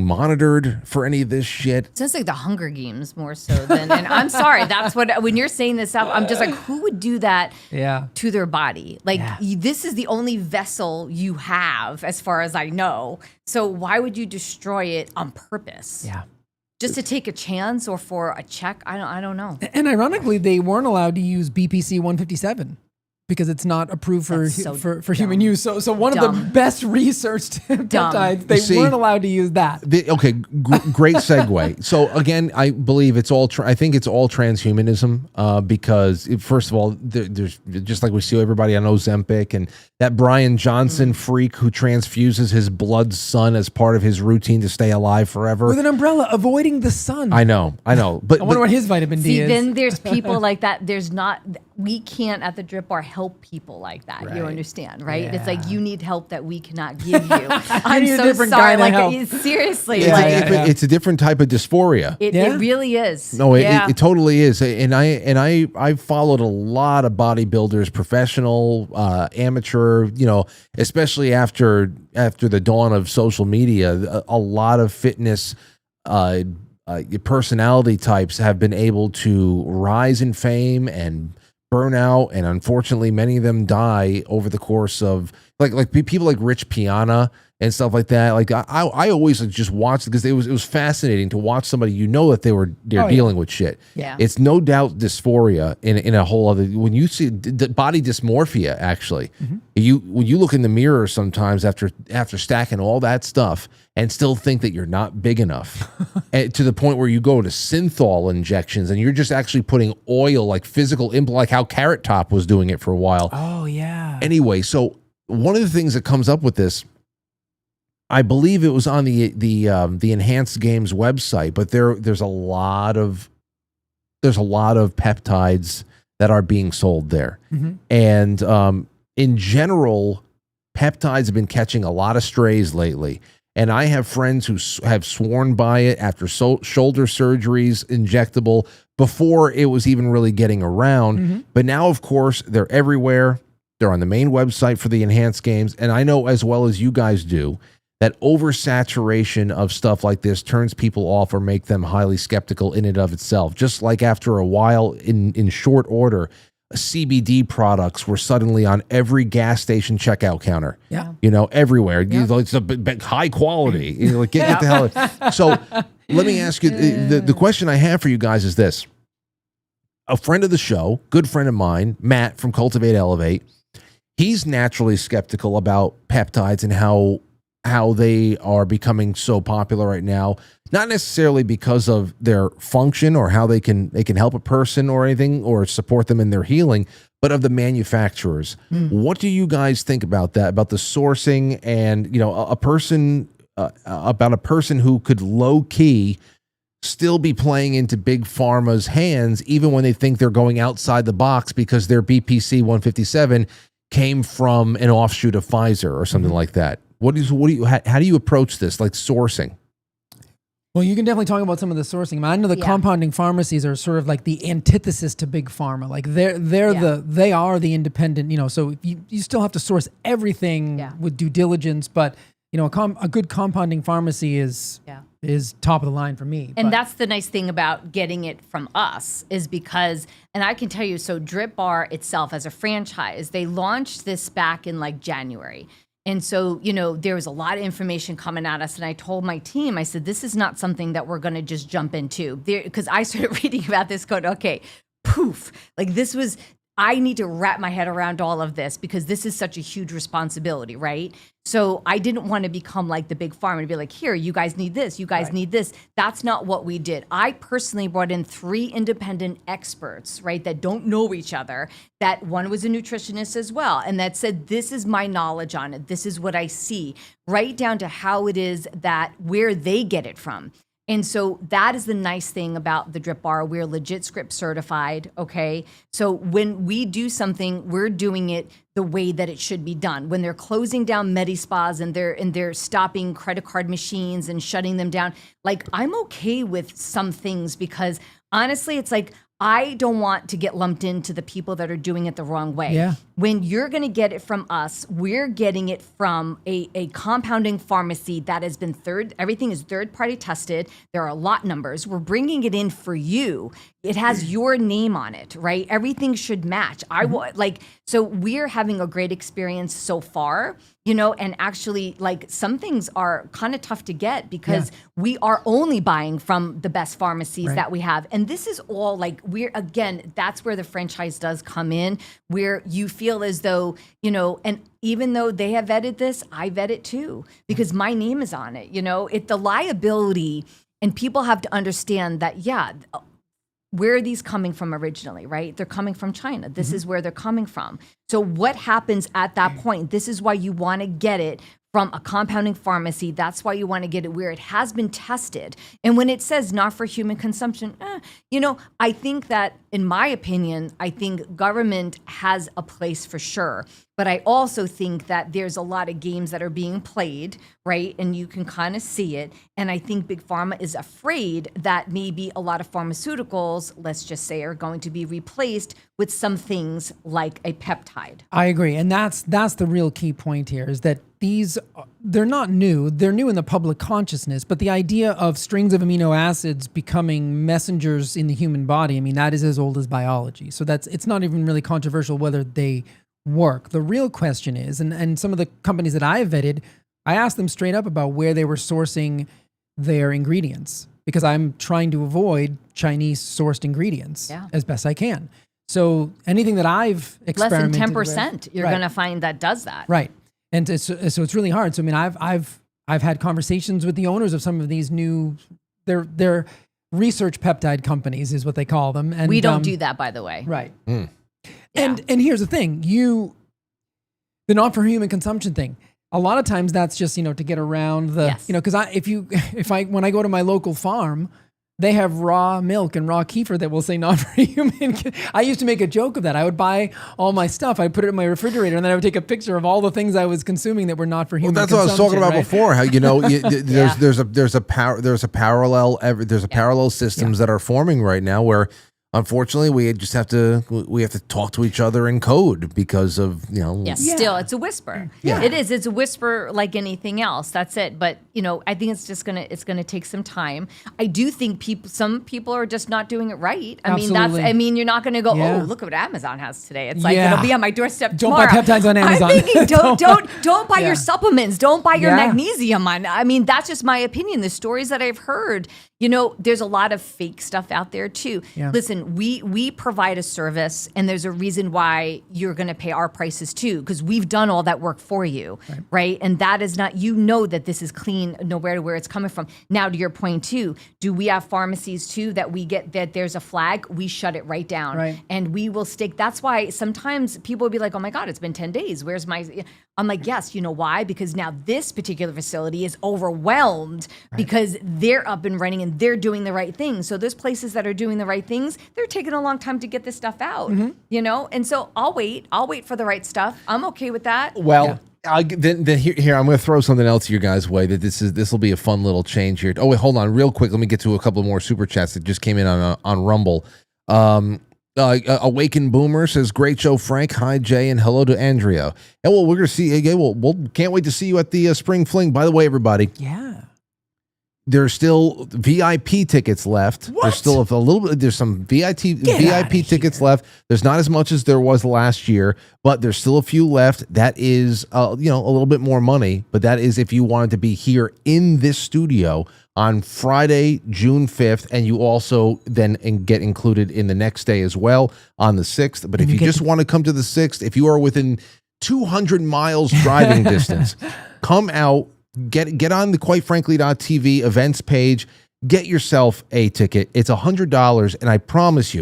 monitored for any of this shit.
It sounds like the Hunger Games more so than, and I'm sorry, that's what, when you're saying this up, I'm just like, who would do that to their body? Like, this is the only vessel you have, as far as I know. So why would you destroy it on purpose?
Yeah.
Just to take a chance or for a check? I don't know.
And ironically, they weren't allowed to use BPC 157 because it's not approved for human use. So one of the best researched peptides, they weren't allowed to use that.
Great segue. So again, I believe it's all. I think it's all transhumanism because first of all, there's just like we see everybody on Ozempic and that Brian Johnson freak who transfuses his blood son as part of his routine to stay alive forever
with an umbrella, avoiding the sun.
I know. But
I wonder what his vitamin D is.
Then there's people like that. We can't at the Drip Bar help people like that. Right. You understand, right? Yeah. It's like you need help that we cannot give you. I'm so sorry. Like seriously,
it's a different type of dysphoria.
It really is.
No, it totally is. And I followed a lot of bodybuilders, professional, amateur. Especially after the dawn of social media, a lot of fitness personality types have been able to rise in fame and burn out, and unfortunately many of them die over the course of like people like Rich Piana and stuff like that. Like I always just watched because it was fascinating to watch somebody that they're dealing with shit.
Yeah,
it's no doubt dysphoria in a whole other. When you see body dysmorphia, actually, when you look in the mirror sometimes after stacking all that stuff and still think that you're not big enough, and to the point where you go to synthol injections and you're just actually putting oil, like physical like how Carrot Top was doing it for a while.
Oh yeah.
Anyway, so one of the things that comes up with this, I believe it was on the Enhanced Games website, but there's a lot of peptides that are being sold there, and in general, peptides have been catching a lot of strays lately. And I have friends who have sworn by it after shoulder surgeries, injectable, before it was even really getting around. But now, of course, they're everywhere. They're on the main website for the enhanced games. And I know as well as you guys do that oversaturation of stuff like this turns people off or make them highly skeptical in and of itself. Just like after a while, in short order, CBD products were suddenly on every gas station checkout counter.
Yeah.
You know, everywhere. It's a high quality. You know, like, get the hell out. So let me ask you, the question I have for you guys is this. A friend of the show, good friend of mine, Matt from Cultivate Elevate, he's naturally skeptical about peptides and how they are becoming so popular right now. Not necessarily because of their function or how they can help a person or anything or support them in their healing, but of the manufacturers. What do you guys think about that? About the sourcing and, you know, about a person who could low key still be playing into big pharma's hands, even when they think they're going outside the box because their BPC 157 came from an offshoot of Pfizer or something like that. How do you approach this, like sourcing?
Well, you can definitely talk about some of the sourcing. I know the compounding pharmacies are sort of like the antithesis to big pharma. Like they are the independent, you know, so you still have to source everything with due diligence, but you know, a good compounding pharmacy is top of the line for me.
And that's the nice thing about getting it from us is because, and I can tell you, so Drip Bar itself as a franchise, they launched this back in like January. And so, you know, there was a lot of information coming at us. And I told my team, I said, this is not something that we're going to just jump into. Because I started reading about this going, okay, poof. Like this was, I need to wrap my head around all of this because this is such a huge responsibility, right? So I didn't want to become like the big pharma and be like, here, you guys need this, you guys need this. That's not what we did. I personally brought in 3 independent experts, right, that don't know each other, that one was a nutritionist as well, and that said, this is my knowledge on it. This is what I see, right down to how it is that where they get it from. And so that is the nice thing about the Drip Bar. We're legit script certified, okay? So when we do something, we're doing it the way that it should be done. When they're closing down Medi-Spas and they're stopping credit card machines and shutting them down, like I'm okay with some things because honestly, it's like, I don't want to get lumped into the people that are doing it the wrong way.
Yeah.
When you're going to get it from us, we're getting it from a compounding pharmacy that has been everything is third-party tested. There are lot numbers. We're bringing it in for you. It has your name on it, right? Everything should match. So we're having a great experience so far, you know, and actually like some things are kind of tough to get because we are only buying from the best pharmacies that we have. And this is all like, that's where the franchise does come in, where you feel as though, you know, and even though they have vetted this, I vet it too, because my name is on it, you know, the liability, and people have to understand that, where are these coming from originally, right? They're coming from China. This is where they're coming from. So what happens at that point? This is why you want to get it from a compounding pharmacy. That's why you want to get it where it has been tested. And when it says not for human consumption, you know, I think that, in my opinion, I think government has a place for sure. But I also think that there's a lot of games that are being played, right? And you can kind of see it. And I think Big Pharma is afraid that maybe a lot of pharmaceuticals, let's just say, are going to be replaced with some things like a peptide.
I agree. And that's the real key point here is that they're not new. They're new in the public consciousness, but the idea of strings of amino acids becoming messengers in the human body, I mean, that is as old as biology. So it's not even really controversial whether they work. The real question is, and some of the companies that I have vetted, I asked them straight up about where they were sourcing their ingredients because I'm trying to avoid Chinese sourced ingredients as best I can. So anything that I've experimented
less than 10%, you're going to find that does that.
Right. And so it's really hard. So, I mean, I've had conversations with the owners of some of these new, they're research peptide companies is what they call them. And
we don't do that, by the way.
Right.
Yeah.
And here's the thing, the not for human consumption thing, a lot of times that's just, you know, to get around the, you know, cause when I go to my local farm, They have raw milk and raw kefir that will say not for human. I used to make a joke of that. I would buy all my stuff, I'd put it in my refrigerator, and then I would take a picture of all the things I was consuming that were not for human.
Well, that's what I was talking about before. How there's a parallel systems that are forming right now where, unfortunately, we have to talk to each other in code because of
Still, it's a whisper.
Yeah.
It is. It's a whisper like anything else. That's it. But I think it's gonna take some time. I do think some people are just not doing it right.
Absolutely.
You're not gonna go, oh, look what Amazon has today. It's like it'll be on my doorstep tomorrow.
Don't buy peptides on Amazon.
I'm thinking, don't buy your supplements. Don't buy your magnesium. That's just my opinion. The stories that I've heard. There's a lot of fake stuff out there too.
Yeah.
Listen, we provide a service, and there's a reason why you're going to pay our prices too, because we've done all that work for you, right? And that is not, that this is clean, nowhere to where it's coming from. Now, to your point too, do we have pharmacies too that we get that there's a flag, we shut it right down, and we will stick. That's why sometimes people will be like, oh my God, it's been 10 days. Where's my? I'm like, yes, you know why? Because now this particular facility is overwhelmed because they're up and running and they're doing the right things. So those places that are doing the right things, they're taking a long time to get this stuff out, And so I'll wait for the right stuff. I'm okay with that.
Well, then here I'm going to throw something else your guys' way. That this will be a fun little change here. Oh wait, hold on, real quick. Let me get to a couple more super chats that just came in on Rumble. Awakened Boomer says, great show, Frank. Hi, Jay, and hello to Andrea. And well, we're going to see again. We'll can't wait to see you at the Spring Fling. By the way, everybody.
Yeah.
There's still VIP tickets left.
What?
There's still a little bit. There's some VIP tickets left. There's not as much as there was last year, but there's still a few left. That is, a little bit more money. But that is if you wanted to be here in this studio on Friday, June 5th, and you also then get included in the next day as well on the 6th. But if you just want to come to the 6th, if you are within 200 miles driving distance, come out. Get on the quitefrankly.tv events page. Get yourself a ticket. It's $100, and I promise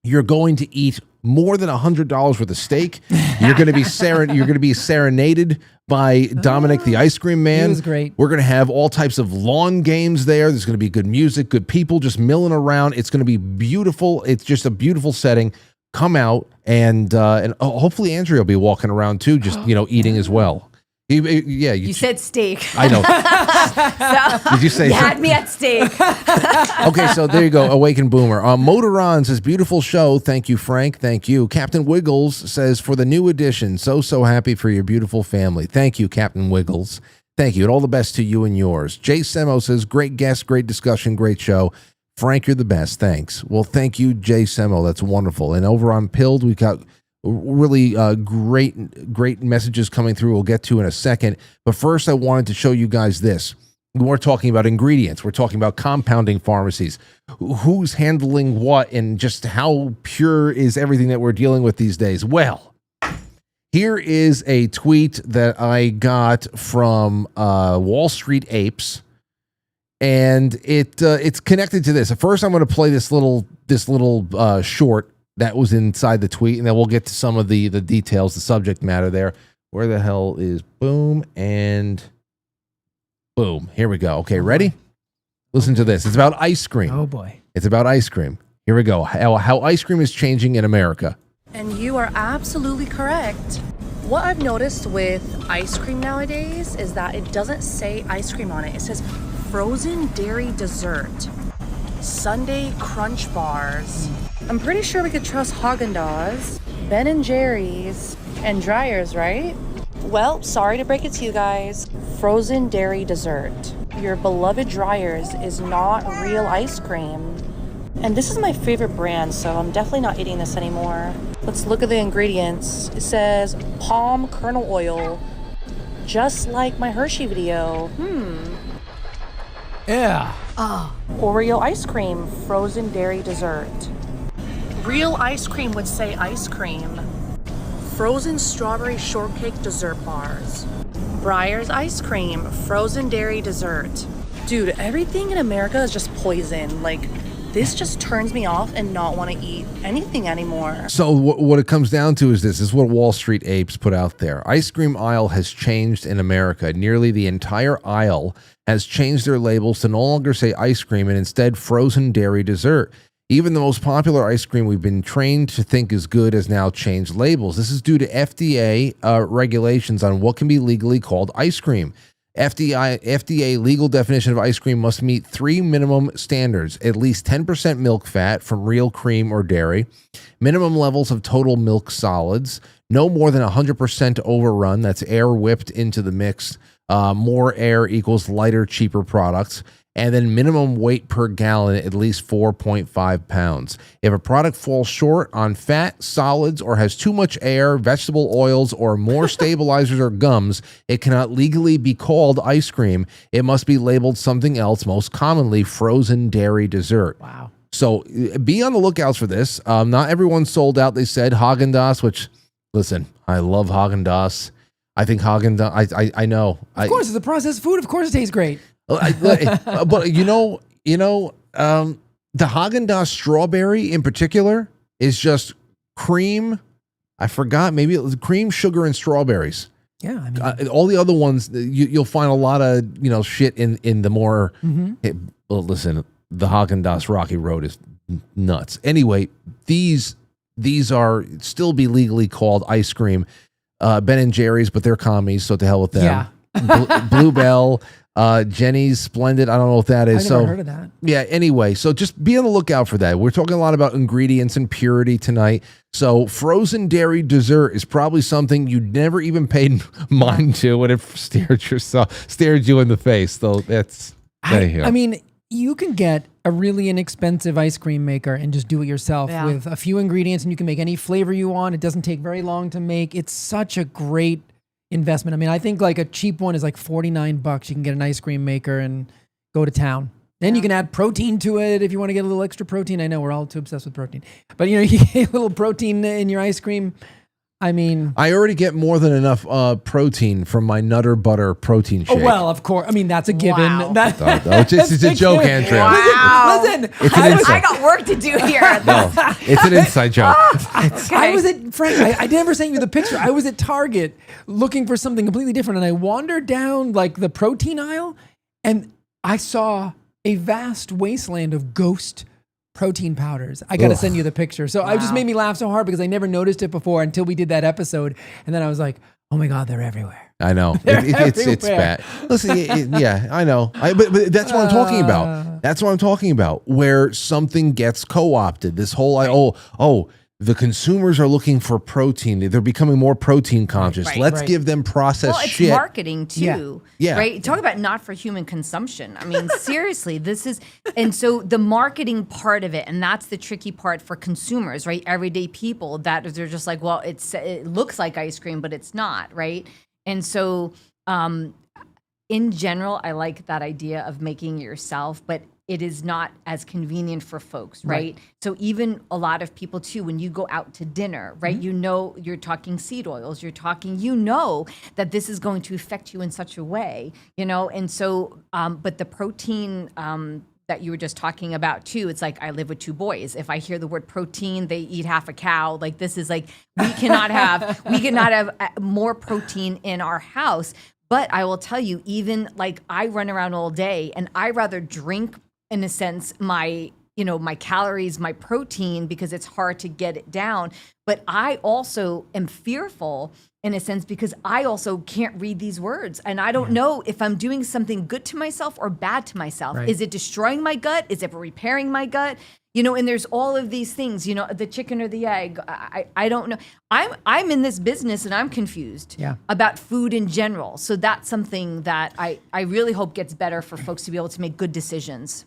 you're going to eat more than $100 worth of steak. You're going to be serenaded by Dominic, the ice cream man.
He was great.
We're going to have all types of lawn games there. There's going to be good music, good people just milling around. It's going to be beautiful. It's just a beautiful setting. Come out, and hopefully Andrea will be walking around too, just eating as well. You
said steak.
I know.
So,
did you say?
You had me at steak.
Okay, so there you go. Awaken Boomer. Motoron says, beautiful show. Thank you, Frank. Thank you. Captain Wiggles says, for the new edition, so happy for your beautiful family. Thank you, Captain Wiggles. Thank you, and all the best to you and yours. Jay Semo says, great guest, great discussion, great show. Frank, you're the best. Thanks. Well, thank you, Jay Semo. That's wonderful. And over on Pilled, we got really great messages coming through we'll get to in a second. But first, I wanted to show you guys this. We're talking about ingredients. We're talking about compounding pharmacies. Who's handling what, and just how pure is everything that we're dealing with these days? Well, here is a tweet that I got from Wall Street Apes, and it's connected to this. At first, I'm going to play this little short that was inside the tweet, and then we'll get to some of the details, the subject matter there. Where the hell is boom and boom? Here we go. Okay, ready? Listen to this. It's about ice cream.
Oh, boy.
It's about ice cream. Here we go. How ice cream is changing in America.
And you are absolutely correct. What I've noticed with ice cream nowadays is that it doesn't say ice cream on it. It says frozen dairy dessert, Sunday Crunch Bars. I'm pretty sure we could trust Haagen-Dazs, Ben & Jerry's, and Dreyer's, right? Well, sorry to break it to you guys. Frozen dairy dessert. Your beloved Dreyer's is not real ice cream. And this is my favorite brand, so I'm definitely not eating this anymore. Let's look at the ingredients. It says palm kernel oil, just like my Hershey video.
Yeah.
Oreo ice cream, frozen dairy dessert. Real ice cream would say ice cream. Frozen strawberry shortcake dessert bars. Breyer's ice cream, frozen dairy dessert. Dude, everything in America is just poison. Like, this just turns me off and not want to eat anything anymore.
So what it comes down to is this is what Wall Street apes put out there. Ice cream aisle has changed in America. Nearly the entire aisle has changed their labels to no longer say ice cream and instead frozen dairy dessert. Even the most popular ice cream we've been trained to think is good has now changed labels. This is due to FDA regulations on what can be legally called ice cream. FDA legal definition of ice cream must meet 3 minimum standards: at least 10% milk fat from real cream or dairy, minimum levels of total milk solids, no more than 100% overrun, that's air whipped into the mix, more air equals lighter, cheaper products, and then minimum weight per gallon, at least 4.5 pounds. If a product falls short on fat, solids, or has too much air, vegetable oils, or more stabilizers or gums, it cannot legally be called ice cream. It must be labeled something else, most commonly frozen dairy dessert.
Wow.
So be on the lookout for this. Not everyone's sold out, they said. Haagen-Dazs, which, listen, I love Haagen-Dazs. I think Haagen-Dazs, I know.
Of course, it's a processed food. Of course it tastes great.
But the Haagen-Dazs strawberry in particular is just cream. I forgot, maybe it was cream, sugar, and strawberries.
Yeah, I mean,
all the other ones you'll find a lot of shit in the more. Well, listen, the Haagen-Dazs Rocky Road is nuts. Anyway, these are still be legally called ice cream. Ben and Jerry's, but they're commies, so to hell with them.
Yeah.
Bluebell. Jenny's Splendid. I don't know what that is.
I've never heard of that.
Yeah. Anyway, so just be on the lookout for that. We're talking a lot about ingredients and purity tonight. So frozen dairy dessert is probably something you never even paid mind to when it stared you in the face. Though that's.
I mean, you can get a really inexpensive ice cream maker and just do it yourself with a few ingredients, and you can make any flavor you want. It doesn't take very long to make. It's such a great investment. I mean, I think like a cheap one is like $49. You can get an ice cream maker and go to town. Then you can add protein to it if you want to get a little extra protein. I know we're all too obsessed with protein, but you get a little protein in your ice cream. I mean,
I already get more than enough protein from my Nutter Butter protein shake.
Oh, well, of course. I mean, that's a given.
Wow.
It's a joke, Andrea.
Wow.
Listen,
I got work to do here.
No, it's an inside joke.
I was at Frank. I never sent you the picture. I was at Target looking for something completely different, and I wandered down like the protein aisle, and I saw a vast wasteland of Ghost protein powders. I got to send you the picture. So it just made me laugh so hard because I never noticed it before until we did that episode, and then I was like, oh my God, they're everywhere.
I know. It's bad. Listen, yeah, I know. But that's what I'm talking about. That's what I'm talking about, where something gets co-opted. This whole, the consumers are looking for protein. They're becoming more protein conscious. Let's give them processed shit.
Well, it's marketing too.
Yeah.
Right? Talk about not for human consumption. I mean, seriously, and so the marketing part of it, and that's the tricky part for consumers, right? Everyday people that they're just like, well, it looks like ice cream, but it's not, right? And so in general, I like that idea of making it yourself, but it is not as convenient for folks, right? So even a lot of people too, when you go out to dinner, right? You're talking seed oils, that this is going to affect you in such a way, and so, but the protein, that you were just talking about too, it's like, I live with 2 boys. If I hear the word protein, they eat half a cow. Like, this is like, we cannot have more protein in our house. But I will tell you, even like, I run around all day and I rather drink, in a sense, my calories, my protein, because it's hard to get it down. But I also am fearful in a sense because I also can't read these words. And I don't know if I'm doing something good to myself or bad to myself. Right. Is it destroying my gut? Is it repairing my gut? And there's all of these things, the chicken or the egg. I don't know. I'm in this business and I'm confused about food in general. So that's something that I really hope gets better for folks to be able to make good decisions.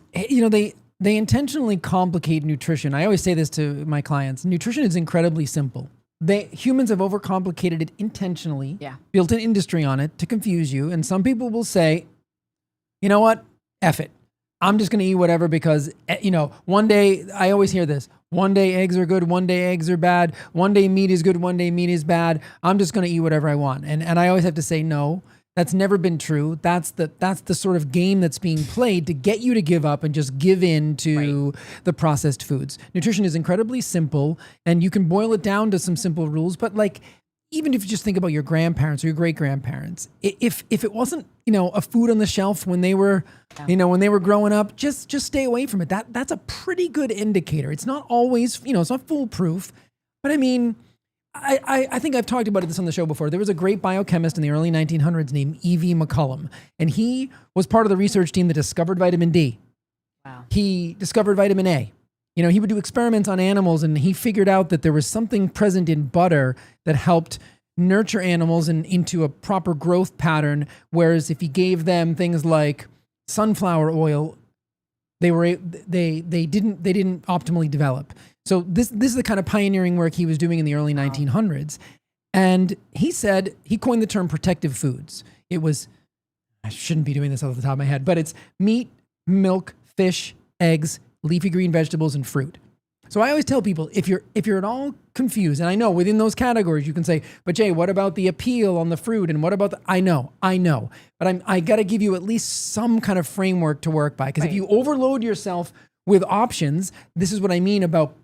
They intentionally complicate nutrition. I always say this to my clients. Nutrition is incredibly simple. Humans have overcomplicated it intentionally, built an industry on it to confuse you. And some people will say, you know what? F it. I'm just going to eat whatever because, one day, I always hear this, one day eggs are good, one day eggs are bad, one day meat is good, one day meat is bad. I'm just going to eat whatever I want. And I always have to say no. That's never been true. That's the sort of game that's being played to get you to give up and just give in to the processed foods. Nutrition is incredibly simple, and you can boil it down to some simple rules. But like, even if you just think about your grandparents or your great grandparents, if it wasn't a food on the shelf when they were when they were growing up, just stay away from it. That's a pretty good indicator. It's not always it's not foolproof, but I mean. I think I've talked about this on the show before. There was a great biochemist in the early 1900s named E.V. McCollum, and he was part of the research team that discovered vitamin D.
Wow.
He discovered vitamin A. He would do experiments on animals, and he figured out that there was something present in butter that helped nurture animals into a proper growth pattern, whereas if he gave them things like sunflower oil, they didn't optimally develop. So this is the kind of pioneering work he was doing in the early 1900s. And he said, he coined the term protective foods. It was, I shouldn't be doing this off the top of my head, but it's meat, milk, fish, eggs, leafy green vegetables, and fruit. So I always tell people, if you're at all confused, and I know within those categories you can say, but Jay, what about the appeal on the fruit? And what about I know, but I got to give you at least some kind of framework to work by. Because if you overload yourself with options, this is what I mean about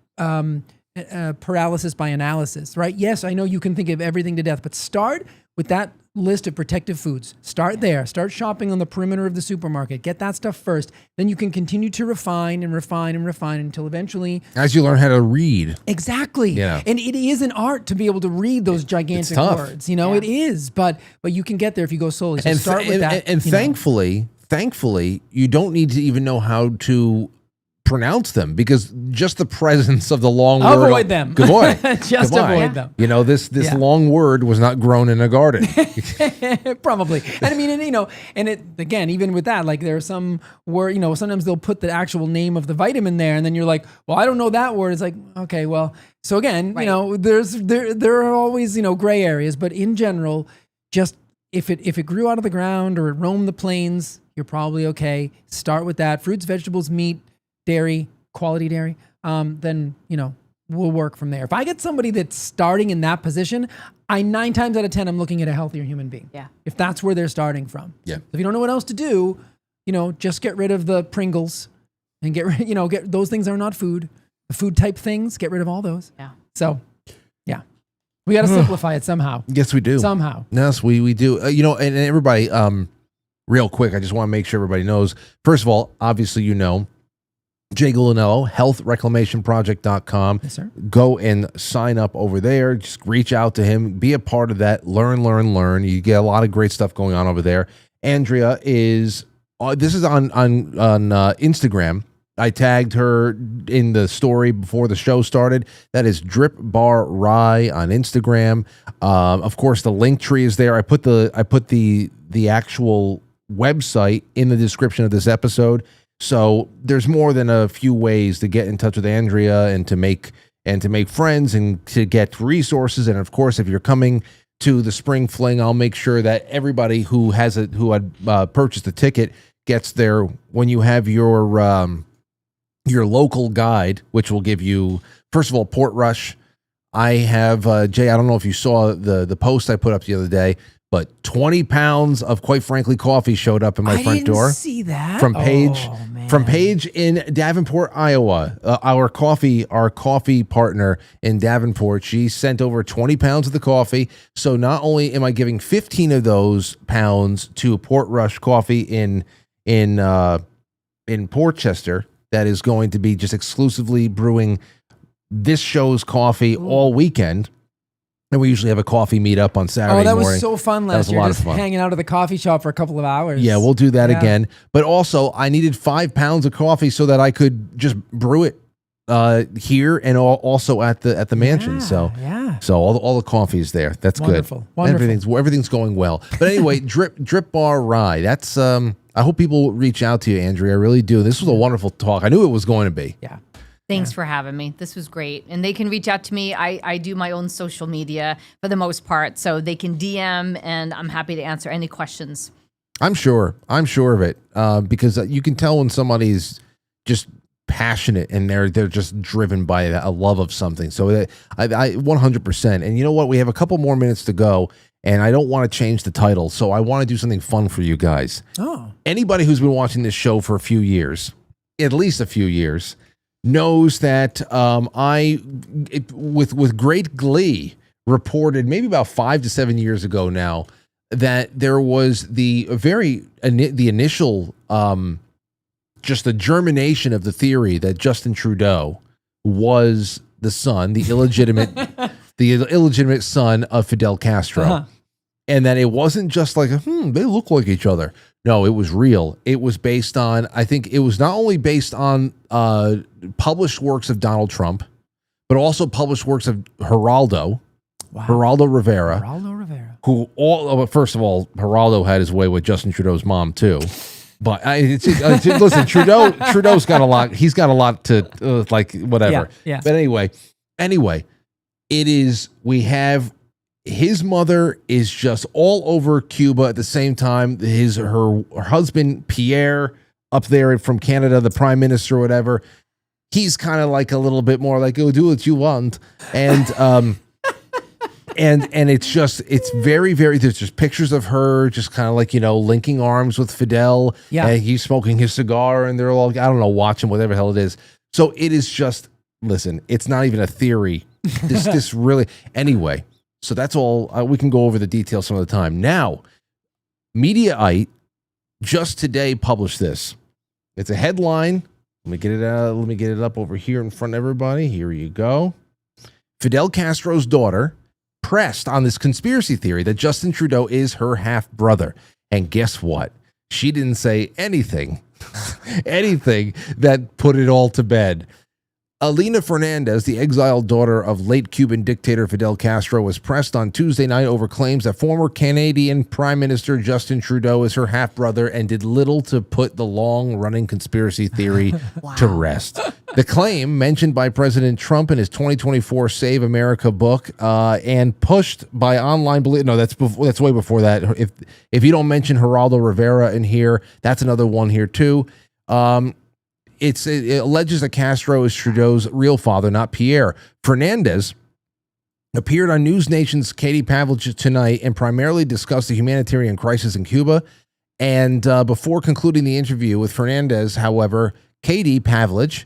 paralysis by analysis, right? Yes, I know you can think of everything to death, but start with that list of protective foods. Start there. Start shopping on the perimeter of the supermarket. Get that stuff first. Then you can continue to refine until eventually...
As you learn how to read.
Exactly.
Yeah.
And it is an art to be able to read those gigantic words. It is, but you can get there if you go slowly. So start with that.
And thankfully, you don't need to even know how to pronounce them, because just the presence of the long word.
Avoid them.
Good boy.
Just avoid them.
This long word was not grown in a garden.
Probably. And I mean, and it, again, even with that, like there are some word, sometimes they'll put the actual name of the vitamin there, and then you're like, well, I don't know that word. It's like, okay, well, so again, there are always, gray areas, but in general, just if it grew out of the ground or it roamed the plains, you're probably okay. Start with that. Fruits, vegetables, meat, dairy, quality dairy, then, we'll work from there. If I get somebody that's starting in that position, 9 times out of 10, I'm looking at a healthier human being.
Yeah.
If that's where they're starting from.
Yeah.
If you don't know what else to do, just get rid of the Pringles and get those things are not food. The food type things, get rid of all those.
Yeah.
So, yeah. We got to simplify it somehow.
Yes, we do.
Somehow.
Yes, we do. And everybody, real quick, I just want to make sure everybody knows. First of all, obviously, Jay Gulinello, healthreclamationproject.com.
Yes, sir.
Go and sign up over there. Just reach out to him. Be a part of that. Learn. You get a lot of great stuff going on over there. Andrea is, this is on Instagram. I tagged her in the story before the show started. That is Drip Bar Rye on Instagram. Of course, the link tree is there. I put the actual website in the description of this episode. So there's more than a few ways to get in touch with Andrea and to make friends and to get resources. And of course, if you're coming to the Spring Fling, I'll make sure that everybody who had purchased a ticket gets there when you have your local guide, which will give you, first of all, Port Rush. I have Jay. I don't know if you saw the post I put up the other day, but 20 pounds of Quite Frankly coffee showed up in my front door.
I didn't see that.
From Paige in Davenport, Iowa. Our coffee partner in Davenport. She sent over 20 pounds of the coffee. So not only am I giving 15 of those pounds to Port Rush Coffee in Portchester, that is going to be just exclusively brewing this show's coffee all weekend. And we usually have a coffee meetup on Saturday morning.
Oh, that was so fun last year, just hanging out at the coffee shop for a couple of hours.
Yeah, we'll do that again. But also, I needed 5 pounds of coffee so that I could just brew it here and also at the mansion. So all the coffee is there. That's
wonderful.
Good.
Wonderful.
Everything's going well. But anyway, Drip Bar Rye. That's I hope people reach out to you, Andrea. I really do. This was a wonderful talk. I knew it was going to be.
Yeah.
Thanks for having me. This was great. And they can reach out to me. I do my own social media for the most part, so they can DM, and I'm happy to answer any questions.
I'm sure of it, because you can tell when somebody's just passionate and they're just driven by a love of something. So I 100%. And you know what? We have a couple more minutes to go. and I don't want to change the title, so I want to do something fun for you guys.
Oh.
Anybody who's been watching this show for a few years, at least a few years, knows that with great glee, reported maybe about 5 to 7 years ago now that there was the initial just the germination of the theory that Justin Trudeau was the son, the illegitimate son of Fidel Castro, and that it wasn't just like they look like each other. No, it was real. It was based on, I think it was not only based on published works of Donald Trump, but also published works of Geraldo Rivera. Who first of all, Geraldo had his way with Justin Trudeau's mom too. But listen, Trudeau's got a lot. He's got a lot to like whatever.
Yeah.
But anyway, it is. We have his mother is just all over Cuba at the same time. Her husband Pierre up there from Canada, the prime minister or whatever. He's kind of like a little bit more like, "Oh, do what you want," and and it's very, very, there's just pictures of her just kind of like, linking arms with Fidel.
Yeah.
And he's smoking his cigar and they're all, I don't know, watching whatever the hell it is. So it is just, listen, it's not even a theory. This really, anyway, so that's all. We can go over the details some of the time. Now, Mediaite just today published this. It's a headline. Let me get it out. Let me get it up over here in front of everybody. Here you go. Fidel Castro's daughter pressed on this conspiracy theory that Justin Trudeau is her half-brother. And guess what? She didn't say anything that put it all to bed. Alina Fernandez, the exiled daughter of late Cuban dictator Fidel Castro, was pressed on Tuesday night over claims that former Canadian Prime Minister Justin Trudeau is her half-brother and did little to put the long-running conspiracy theory to rest. The claim, mentioned by President Trump in his 2024 Save America book and pushed by online... No, that's way before that. If you don't mention Geraldo Rivera in here, that's another one here too. It alleges that Castro is Trudeau's real father, not Pierre. Fernandez appeared on News Nation's Katie Pavlich tonight and primarily discussed the humanitarian crisis in Cuba. And before concluding the interview with Fernandez, however, Katie Pavlich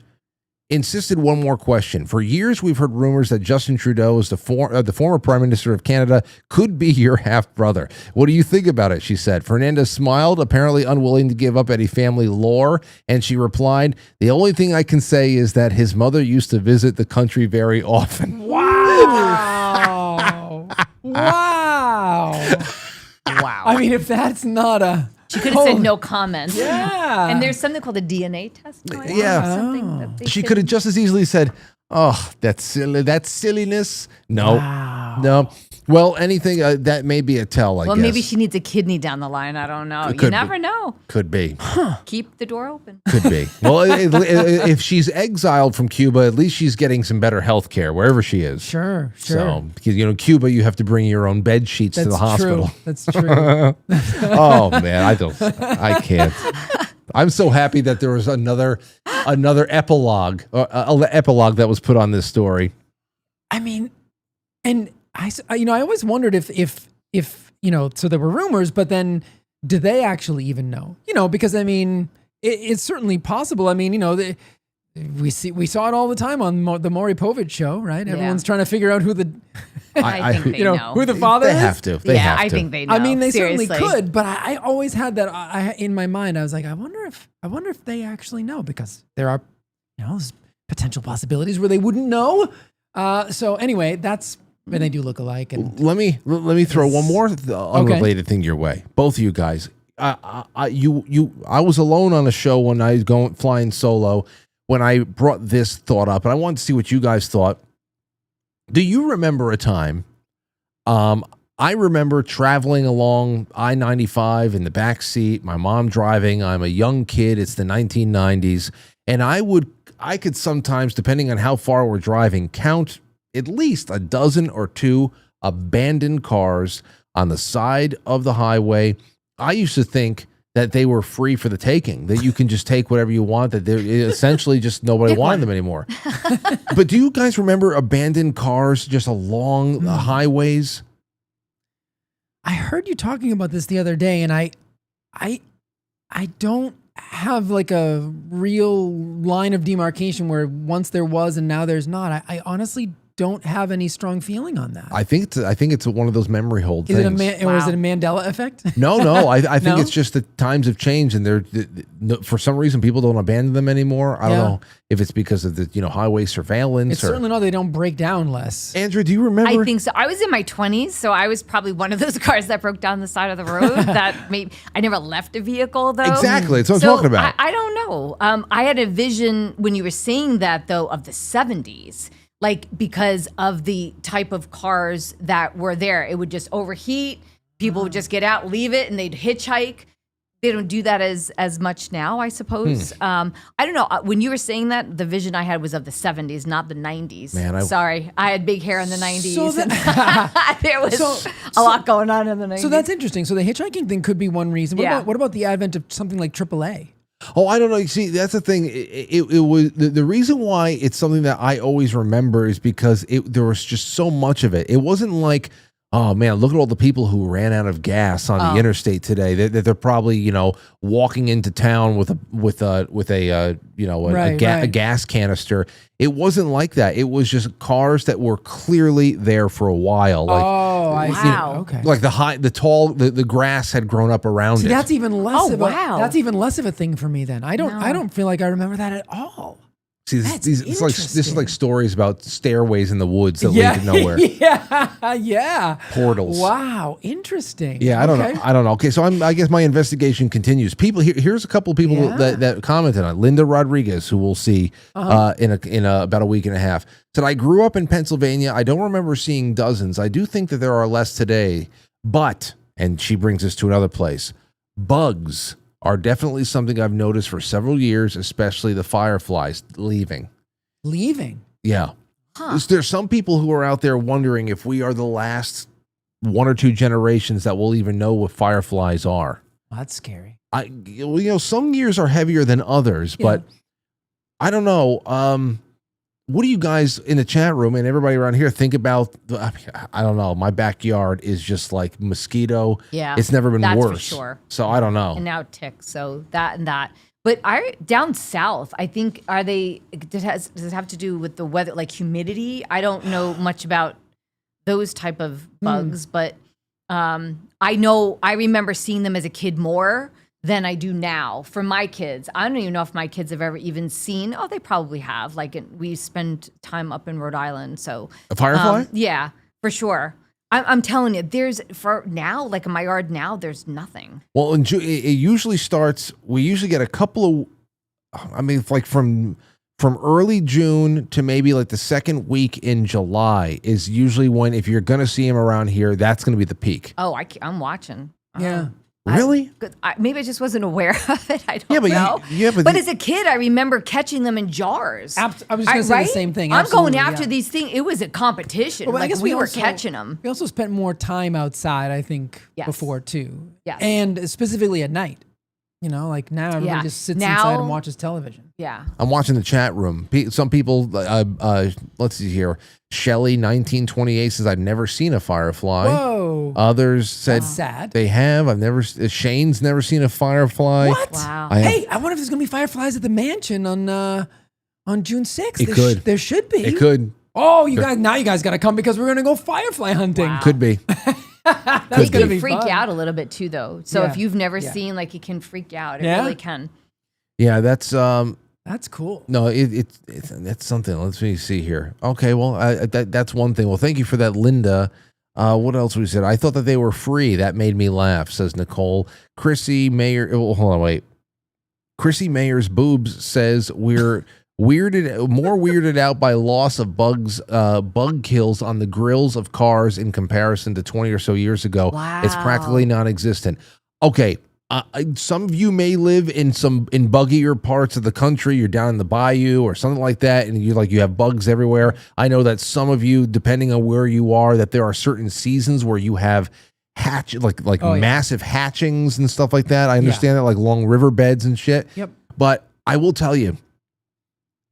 insisted one more question. For years, we've heard rumors that Justin Trudeau, is the former Prime Minister of Canada, could be your half-brother. What do you think about it? She said. Fernandez smiled, apparently unwilling to give up any family lore, and she replied, "The only thing I can say is that his mother used to visit the country very often."
Wow. Wow. I mean, if that's not a...
She could have said no comment.
Yeah.
And there's something called a DNA test.
Yeah.
That they
She could have just as easily said, "Oh, that's silly. That's silliness." No.
Wow.
No. Well, anything that may be a tell, I guess.
Well, maybe she needs a kidney down the line. I don't know. You never know.
Could be.
Keep the door open.
Could be. Well, if she's exiled from Cuba, at least she's getting some better health care wherever she is.
Sure.
So, because, Cuba, you have to bring your own bed sheets to the hospital.
That's true.
Oh, man, I can't. I'm so happy that there was another epilogue that was put on this story.
I mean, and I always wondered if so there were rumors, but then do they actually even know? Because I mean, it's certainly possible. I mean, we saw it all the time on the Maury Povich show, right? Everyone's trying to figure out who the
I think they know.
who the father is.
They have to. They have to.
I think they know.
I mean, they
Seriously.
certainly could, but I always had that in my mind. I was like, I wonder if they actually know, because there are there's potential possibilities where they wouldn't know. So anyway, and they do look alike. And
let me throw one more unrelated thing your way. Both of you guys. I was alone on a show when I was flying solo when I brought this thought up, and I wanted to see what you guys thought. Do you remember a time? I remember traveling along I-95 in the back seat, my mom driving. I'm a young kid. It's the 1990s, and I could sometimes, depending on how far we're driving, count at least a dozen or two abandoned cars on the side of the highway. I used to think that they were free for the taking, that you can just take whatever you want, that they're essentially just nobody wanted them anymore. But do you guys remember abandoned cars just along the highways?
I heard you talking about this the other day, and I don't have like a real line of demarcation where once there was and now there's not. I honestly don't have any strong feeling on that.
I think it's one of those memory hold
Is
things.
or is it a Mandela effect?
No. I think
No?
it's just that times have changed, and for some reason people don't abandon them anymore. I don't know if it's because of the highway surveillance.
It's certainly not. They don't break down less.
Andrew, do you remember?
I think so. I was in my 20s, so I was probably one of those cars that broke down the side of the road. I never left a vehicle though.
Exactly, that's what I'm talking about.
I don't know. I had a vision when you were saying that though of the 70s. Like because of the type of cars that were there, it would just overheat. People would just get out, leave it, and they'd hitchhike. They don't do that as much now, I suppose. I don't know. When you were saying that, the vision I had was of the 70s, not the 90s. Man, sorry, I had big hair in the 90s. So there was a lot going on in the 90s.
So that's interesting. So the hitchhiking thing could be one reason. What about the advent of something like AAA?
Oh, I don't know. You see, that's the thing. It was the reason why it's something that I always remember is because there was just so much of it. It wasn't like, oh man, look at all the people who ran out of gas on the interstate today. They're probably walking into town with a gas canister. It wasn't like that. It was just cars that were clearly there for a while. Like,
wow.
Okay.
Like the grass had grown up around it.
That's even less
that's
even less of a thing for me then. I don't feel like I remember that at all.
See, this is like stories about stairways in the woods that lead to nowhere.
Yeah.
Portals.
Wow, interesting.
Yeah, I don't know. Okay, so I guess my investigation continues. People here's a couple of people that commented on Linda Rodriguez, who we'll see in about a week and a half. Said, I grew up in Pennsylvania. I don't remember seeing dozens. I do think that there are less today, but, and she brings us to another place, bugs are definitely something I've noticed for several years, especially the fireflies leaving. Yeah. There's some people who are out there wondering if we are the last one or two generations that will even know what fireflies are.
Well, that's scary.
Some years are heavier than others, but I don't know. What do you guys in the chat room and everybody around here think about? I don't know. My backyard is just like mosquito.
Yeah,
it's never been
that's
worse.
For sure.
So I don't know.
And now ticks. So that and that. But down south, I think does it have to do with the weather, like humidity? I don't know much about those type of bugs, but I remember seeing them as a kid more than I do now for my kids. I don't even know if my kids have ever even seen. Oh, they probably have. Like we spend time up in Rhode Island, so
a firefly.
Yeah, for sure. I'm telling you, there's for now, like in my yard now, there's nothing.
Well, it usually starts. We usually get a couple of. I mean, like from early June to maybe like the second week in July is usually when, if you're going to see them around here, that's going to be the peak.
Oh, I'm watching.
Yeah.
Really?
Maybe I just wasn't aware of it. I don't know. But as a kid, I remember catching them in jars.
I was going to say the same thing.
I'm going after these things. It was a competition.
Well,
like
I guess
we were catching them.
We also spent more time outside, I think, before too.
Yes.
And specifically at night. Like now everybody just sits inside and watches television.
Yeah.
I'm watching the chat room. Some people, let's see here. Shelly 1928 says, I've never seen a firefly.
Whoa.
Others said
That's sad.
They have. Shane's never seen a firefly.
What?
Wow.
I wonder if there's going to be fireflies at the mansion on June 6th. There should be.
It could.
Oh, you guys got to come because we're going to go firefly hunting.
Wow.
Could be.
They can freak you out a little bit too, though. So if you've never seen, like, it can freak you out. It really can.
Yeah, that's
cool.
No, that's something. Let's see here. Okay, well, that's one thing. Well, thank you for that, Linda. What else we said? I thought that they were free. That made me laugh, says Nicole. Chrissy Mayer. Oh, hold on, wait. Chrissy Mayer's boobs says we're weirded out by loss of bug kills on the grills of cars in comparison to 20 or so years ago.
Wow.
It's practically non-existent. Okay. Some of you may live in buggier parts of the country. You're down in the bayou or something like that, and you have bugs everywhere. I know that some of you, depending on where you are, that there are certain seasons where you have massive hatchings and stuff like that. I understand that, like long riverbeds and shit.
Yep.
But I will tell you,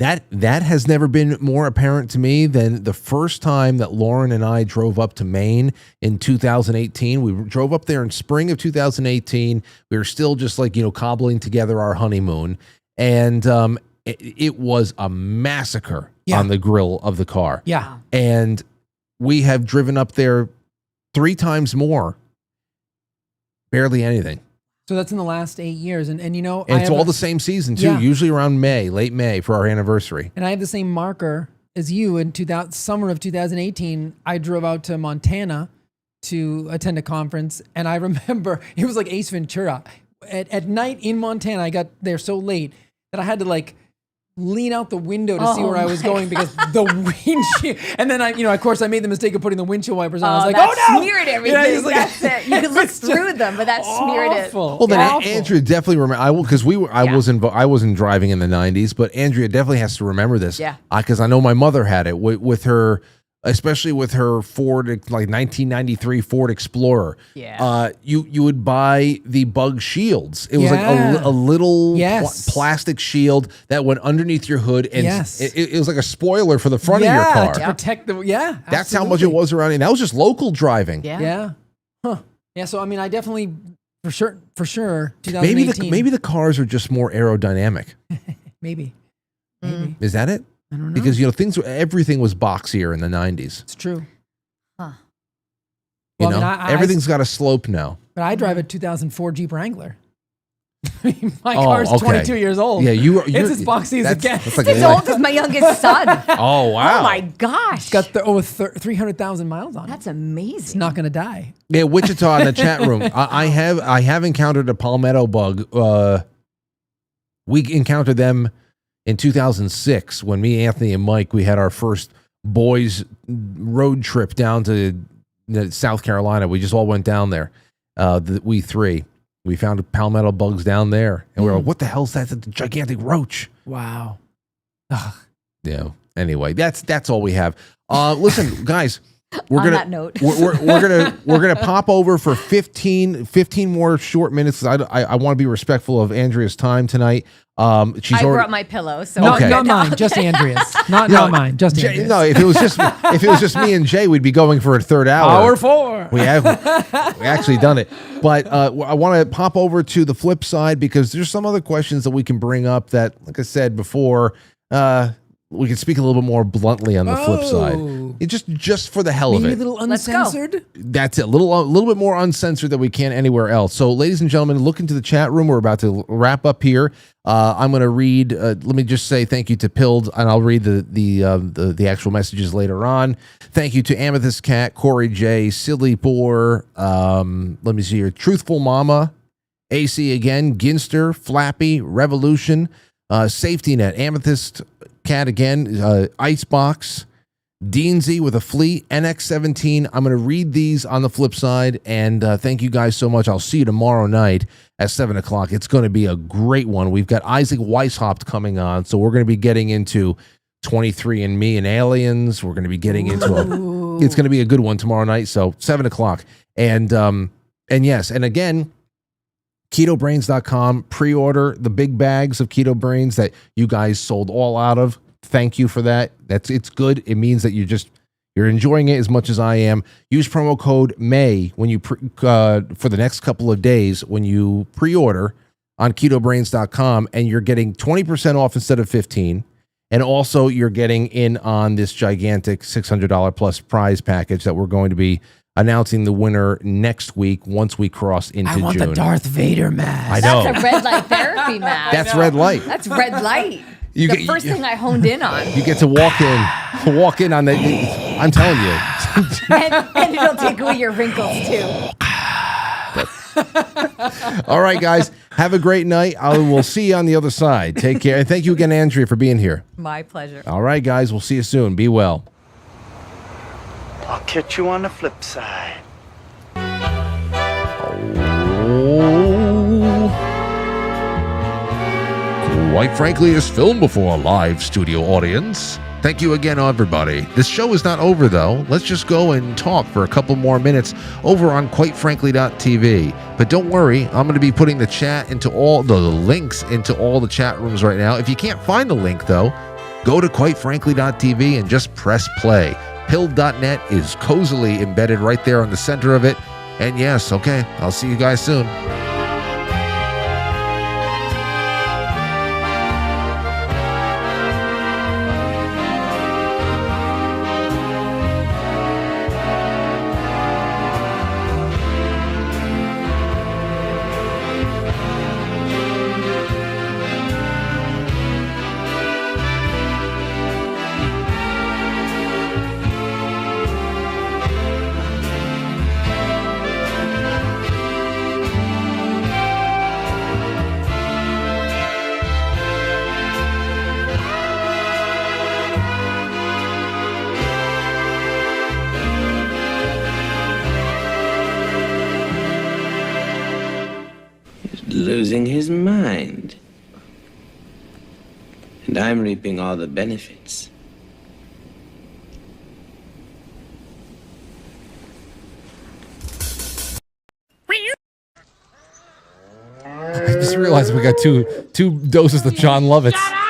That has never been more apparent to me than the first time that Lauren and I drove up to Maine in 2018. We drove up there in spring of 2018. We were still just like, cobbling together our honeymoon. And it was a massacre on the grill of the car.
Yeah.
And we have driven up there 3 times more. Barely anything.
So that's in the last 8 years. And
it's all the same season too, usually around May, late May for our anniversary.
And I have the same marker as you in summer of 2018. I drove out to Montana to attend a conference. And I remember it was like Ace Ventura. At night in Montana, I got there so late that I had to lean out the window to see where I was going because the windshield. And then of course, I made the mistake of putting the windshield wipers on. I was like,
that
oh no!
Smeared everything. That's it. You could look through them, but that smeared it.
Well, then Andrea definitely remember. Because I wasn't driving in the 90s, but Andrea definitely has to remember this.
Yeah.
Because I know my mother had it with her. Especially with her Ford, 1993 Ford Explorer.
Yeah.
You would buy the bug shields. It was like a little plastic shield that went underneath your hood, and it was like a spoiler for the front of your car.
To protect the
That's how much it was around, and that was just local driving.
Yeah. Huh. Yeah. So I definitely for sure. 2018.
Maybe the cars are just more aerodynamic.
Maybe.
Is that it?
I don't know.
Because everything was boxier in the 90s.
It's true.
Huh.
Everything's got a slope now.
But I drive a 2004 Jeep Wrangler. My car's 22 years old.
Yeah,
it's as boxy as it gets.
It's as old as my youngest son.
Oh wow!
Oh my gosh!
It's got 300,000 miles on it.
That's amazing.
It's not going to die.
Yeah, Wichita in the chat room. I have encountered a palmetto bug. We encountered them in 2006 when me, Anthony, and Mike, we had our first boys road trip down to South Carolina. We just all went down there. We 3. We found palmetto bugs down there. And we were like, what the hell is that? It's a gigantic roach.
Wow.
Yeah. Anyway, that's all we have. Listen, guys.
That note,
we're gonna pop over for 15 more short minutes. I want to be respectful of Andrea's time tonight.
I brought my pillow, so
not mine, just Andrea's. Not mine, just Andrea's.
No, if it was just me and Jay, we'd be going for a third hour.
Hour 4.
We actually done it, but I want to pop over to the flip side because there's some other questions that we can bring up that, like I said before, we can speak a little bit more bluntly on the flip side. It's just for the hell of it.
Maybe a little uncensored.
That's it. A little bit more uncensored than we can anywhere else. So, ladies and gentlemen, look into the chat room. We're about to wrap up here. I'm going to read. Let me just say thank you to Pilled, and I'll read the actual messages later on. Thank you to Amethyst Cat, Corey J, Silly Boar. Let me see here. Truthful Mama, AC again, Ginster, Flappy, Revolution, Safety Net, Amethyst Cat again, Icebox, Deansy with a fleet, NX17. I'm going to read these on the flip side, and thank you guys so much. I'll see you tomorrow night at 7 o'clock. It's going to be a great one. We've got Isaac Weishaupt coming on, so we're going to be getting into 23andMe and aliens. We're going to be getting into it's going to be a good one tomorrow night, so 7 o'clock. And yes, and again, KetoBrainz.com, pre-order the big bags of Keto Brainz that you guys sold all out of. Thank you for that. It's good. It means that you're enjoying it as much as I am. Use promo code MAY when you for the next couple of days when you pre-order on KetoBrainz.com, and you're getting 20% off instead of 15%. And also you're getting in on this gigantic $600 plus prize package that we're going to be announcing the winner next week once we cross into June.
I want the Darth Vader mask.
I know.
That's a red light therapy mask.
That's red light.
That's red light. The first thing I honed in on.
You get to walk in on the. I'm telling you.
and it'll take away your wrinkles too.
All right, guys. Have a great night. We'll see you on the other side. Take care. And thank you again, Andrea, for being here.
My pleasure.
All right, guys. We'll see you soon. Be well.
I'll catch you on the flip side.
Quite Frankly is filmed before a live studio audience. Thank you again, everybody. This show is not over, though. Let's just go and talk for a couple more minutes over on quitefrankly.tv. But don't worry, I'm going to be putting the chat into all the links into all the chat rooms right now. If you can't find the link, though, go to quitefrankly.tv and just press play. Pill.net is cozily embedded right there on the center of it. And yes, okay, I'll see you guys soon.
Losing his mind. And I'm reaping all the benefits.
I just realized we got two doses of John Lovitz.